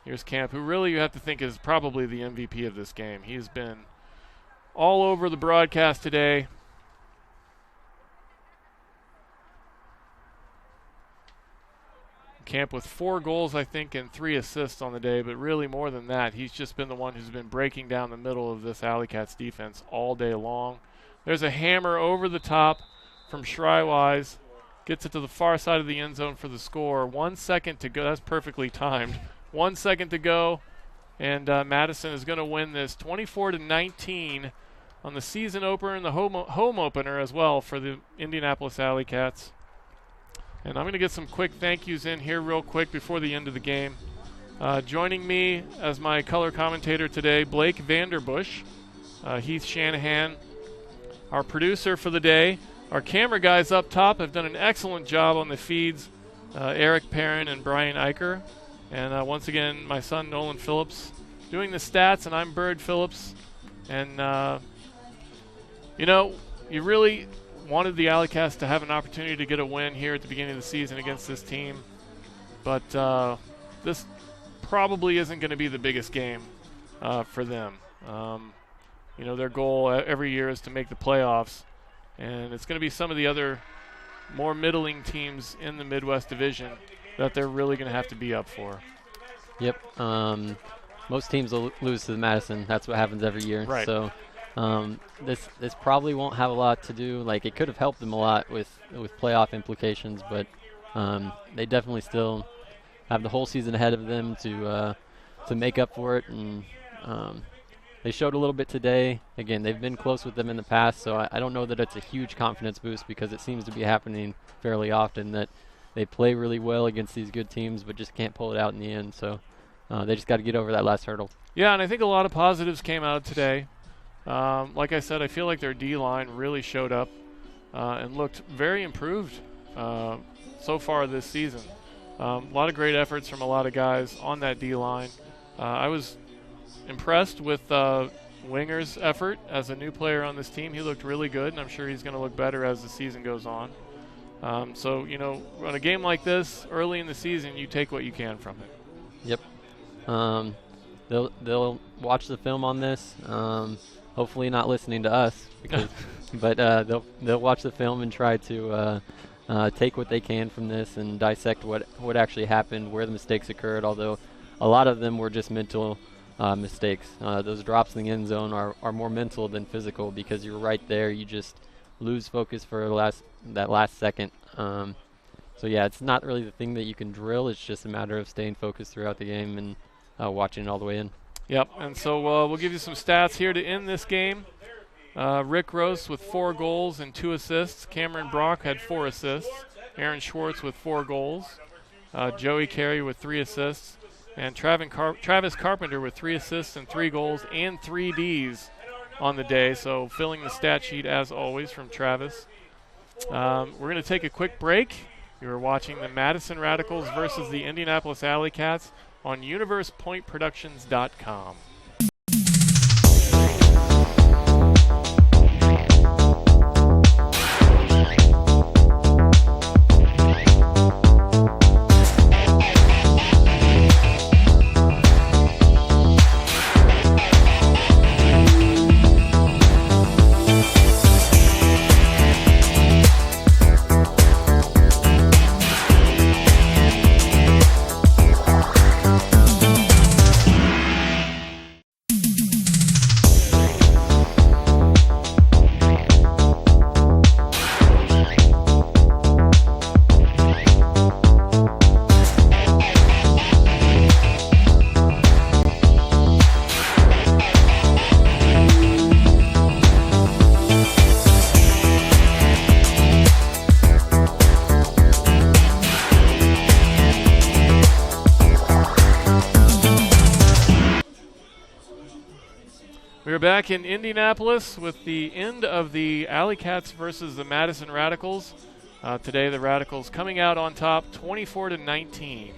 Speaker 1: Here's Camp, who really you have to think is probably the MVP of this game. He's been all over the broadcast today. Camp with 4 goals, I think, and 3 assists on the day, but really more than that. He's just been the one who's been breaking down the middle of this AlleyCats defense all day long. There's a hammer over the top from Schreiwise. Gets it to the far side of the end zone for the score. 1 second to go. That's perfectly timed. 1 second to go, and Madison is going to win this 24-19 on the season opener and the home opener as well for the Indianapolis AlleyCats. And I'm going to get some quick thank yous in here real quick before the end of the game. Joining me as my color commentator today, Blake Vanderbush, Heath Shanahan, our producer for the day. Our camera guys up top have done an excellent job on the feeds, Eric Perrin and Brian Eicher. And once again, my son Nolan Phillips doing the stats, and I'm Bird Phillips. And, you really wanted the AlleyCats to have an opportunity to get a win here at the beginning of the season against this team. But this probably isn't going to be the biggest game for them. Their goal every year is to make the playoffs. And it's going to be some of the other more middling teams in the Midwest Division that they're really going to have to be up for.
Speaker 2: Yep. Most teams will lose to the Madison. That's what happens every year.
Speaker 1: Right.
Speaker 2: So this probably won't have a lot to do. Like, it could have helped them a lot with playoff implications, but they definitely still have the whole season ahead of them to make up for it. And they showed a little bit today. Again, they've been close with them in the past, so I don't know that it's a huge confidence boost, because it seems to be happening fairly often that they play really well against these good teams but just can't pull it out in the end. So they just got to get over that last hurdle.
Speaker 1: Yeah, and I think a lot of positives came out today. Like I said, I feel like their D-line really showed up and looked very improved so far this season. A lot of great efforts from a lot of guys on that D-line. I was impressed with Winger's effort as a new player on this team. He looked really good, and I'm sure he's going to look better as the season goes on. So, on a game like this, early in the season, you take what you can from it.
Speaker 2: Yep. They'll watch the film on this. Hopefully not listening to us, but they'll watch the film and try to take what they can from this and dissect what actually happened, where the mistakes occurred. Although a lot of them were just mental mistakes. Those drops in the end zone are more mental than physical, because you're right there. You just lose focus for that last second. So yeah, it's not really the thing that you can drill. It's just a matter of staying focused throughout the game and watching it all the way in.
Speaker 1: Yep, and so we'll give you some stats here to end this game. Rick Rose with 4 goals and 2 assists. Cameron Brock had 4 assists. Aaron Schwartz with 4 goals. Joey Carey with 3 assists. And Travis Carpenter with 3 assists and 3 goals and 3 Ds on the day. So filling the stat sheet as always from Travis. We're going to take a quick break. You're watching the Madison Radicals versus the Indianapolis AlleyCats on UniversePointProductions.com. We're back in Indianapolis with the end of the AlleyCats versus the Madison Radicals. Today the Radicals coming out on top 24-19.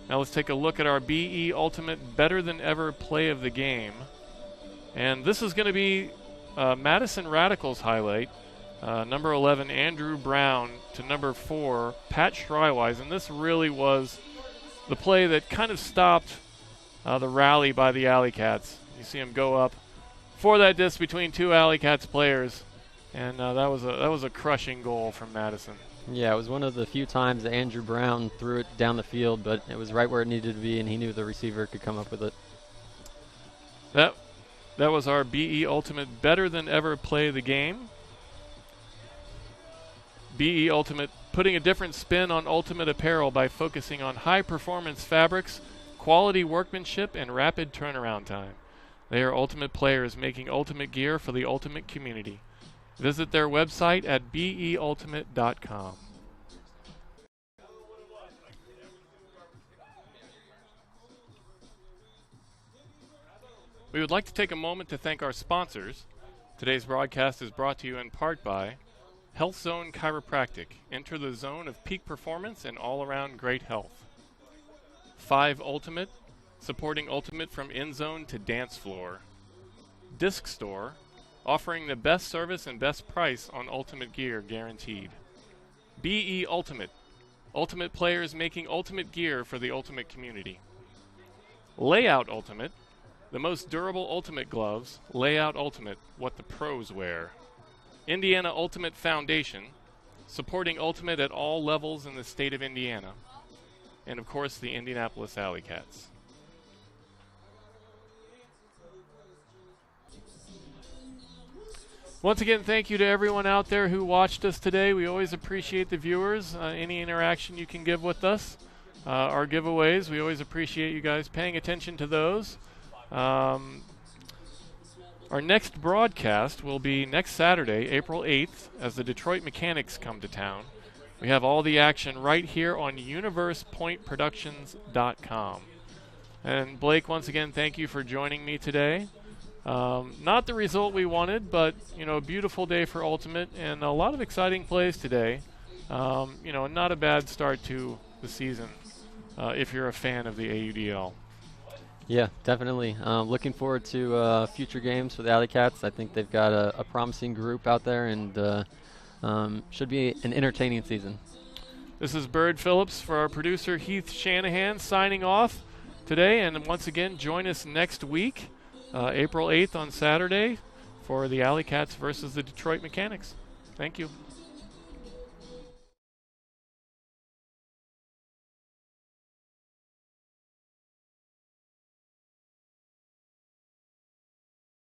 Speaker 1: Now let's take a look at our BE Ultimate Better Than Ever play of the game. And this is going to be Madison Radicals highlight. Number 11, Andrew Brown, to number 4, Pat Schreiwise. And this really was the play that kind of stopped the rally by the AlleyCats. You see him go up for that disc between 2 AlleyCats players, and that was a crushing goal from Madison.
Speaker 2: Yeah, it was one of the few times that Andrew Brown threw it down the field, but it was right where it needed to be, and he knew the receiver could come up with it.
Speaker 1: That was our BE Ultimate Better Than Ever play of the game. BE Ultimate putting a different spin on Ultimate apparel by focusing on high-performance fabrics, quality workmanship, and rapid turnaround time. They are ultimate players making ultimate gear for the ultimate community. Visit their website at beultimate.com. We would like to take a moment to thank our sponsors. Today's broadcast is brought to you in part by Health Zone Chiropractic. Enter the zone of peak performance and all-around great health. 5 Ultimate, supporting Ultimate from end zone to dance floor. Disc Store, offering the best service and best price on Ultimate gear guaranteed. BE Ultimate, ultimate players making ultimate gear for the ultimate community. Layout Ultimate, the most durable ultimate gloves. Layout Ultimate, what the pros wear. Indiana Ultimate Foundation, supporting ultimate at all levels in the state of Indiana. And of course, the Indianapolis AlleyCats. Once again, thank you to everyone out there who watched us today. We always appreciate the viewers, any interaction you can give with us. Our giveaways, we always appreciate you guys paying attention to those. Our next broadcast will be next Saturday, April 8th, as the Detroit Mechanix come to town. We have all the action right here on universepointproductions.com. And Blake, once again, thank you for joining me today. Not the result we wanted, but, a beautiful day for Ultimate and a lot of exciting plays today. Not a bad start to the season if you're a fan of the AUDL.
Speaker 2: Yeah, definitely. Looking forward to future games for the AlleyCats. I think they've got a promising group out there, and should be an entertaining season.
Speaker 1: This is Bird Phillips for our producer Heath Shanahan signing off today. And once again, join us next week, April 8th on Saturday, for the AlleyCats versus the Detroit Mechanix. Thank you.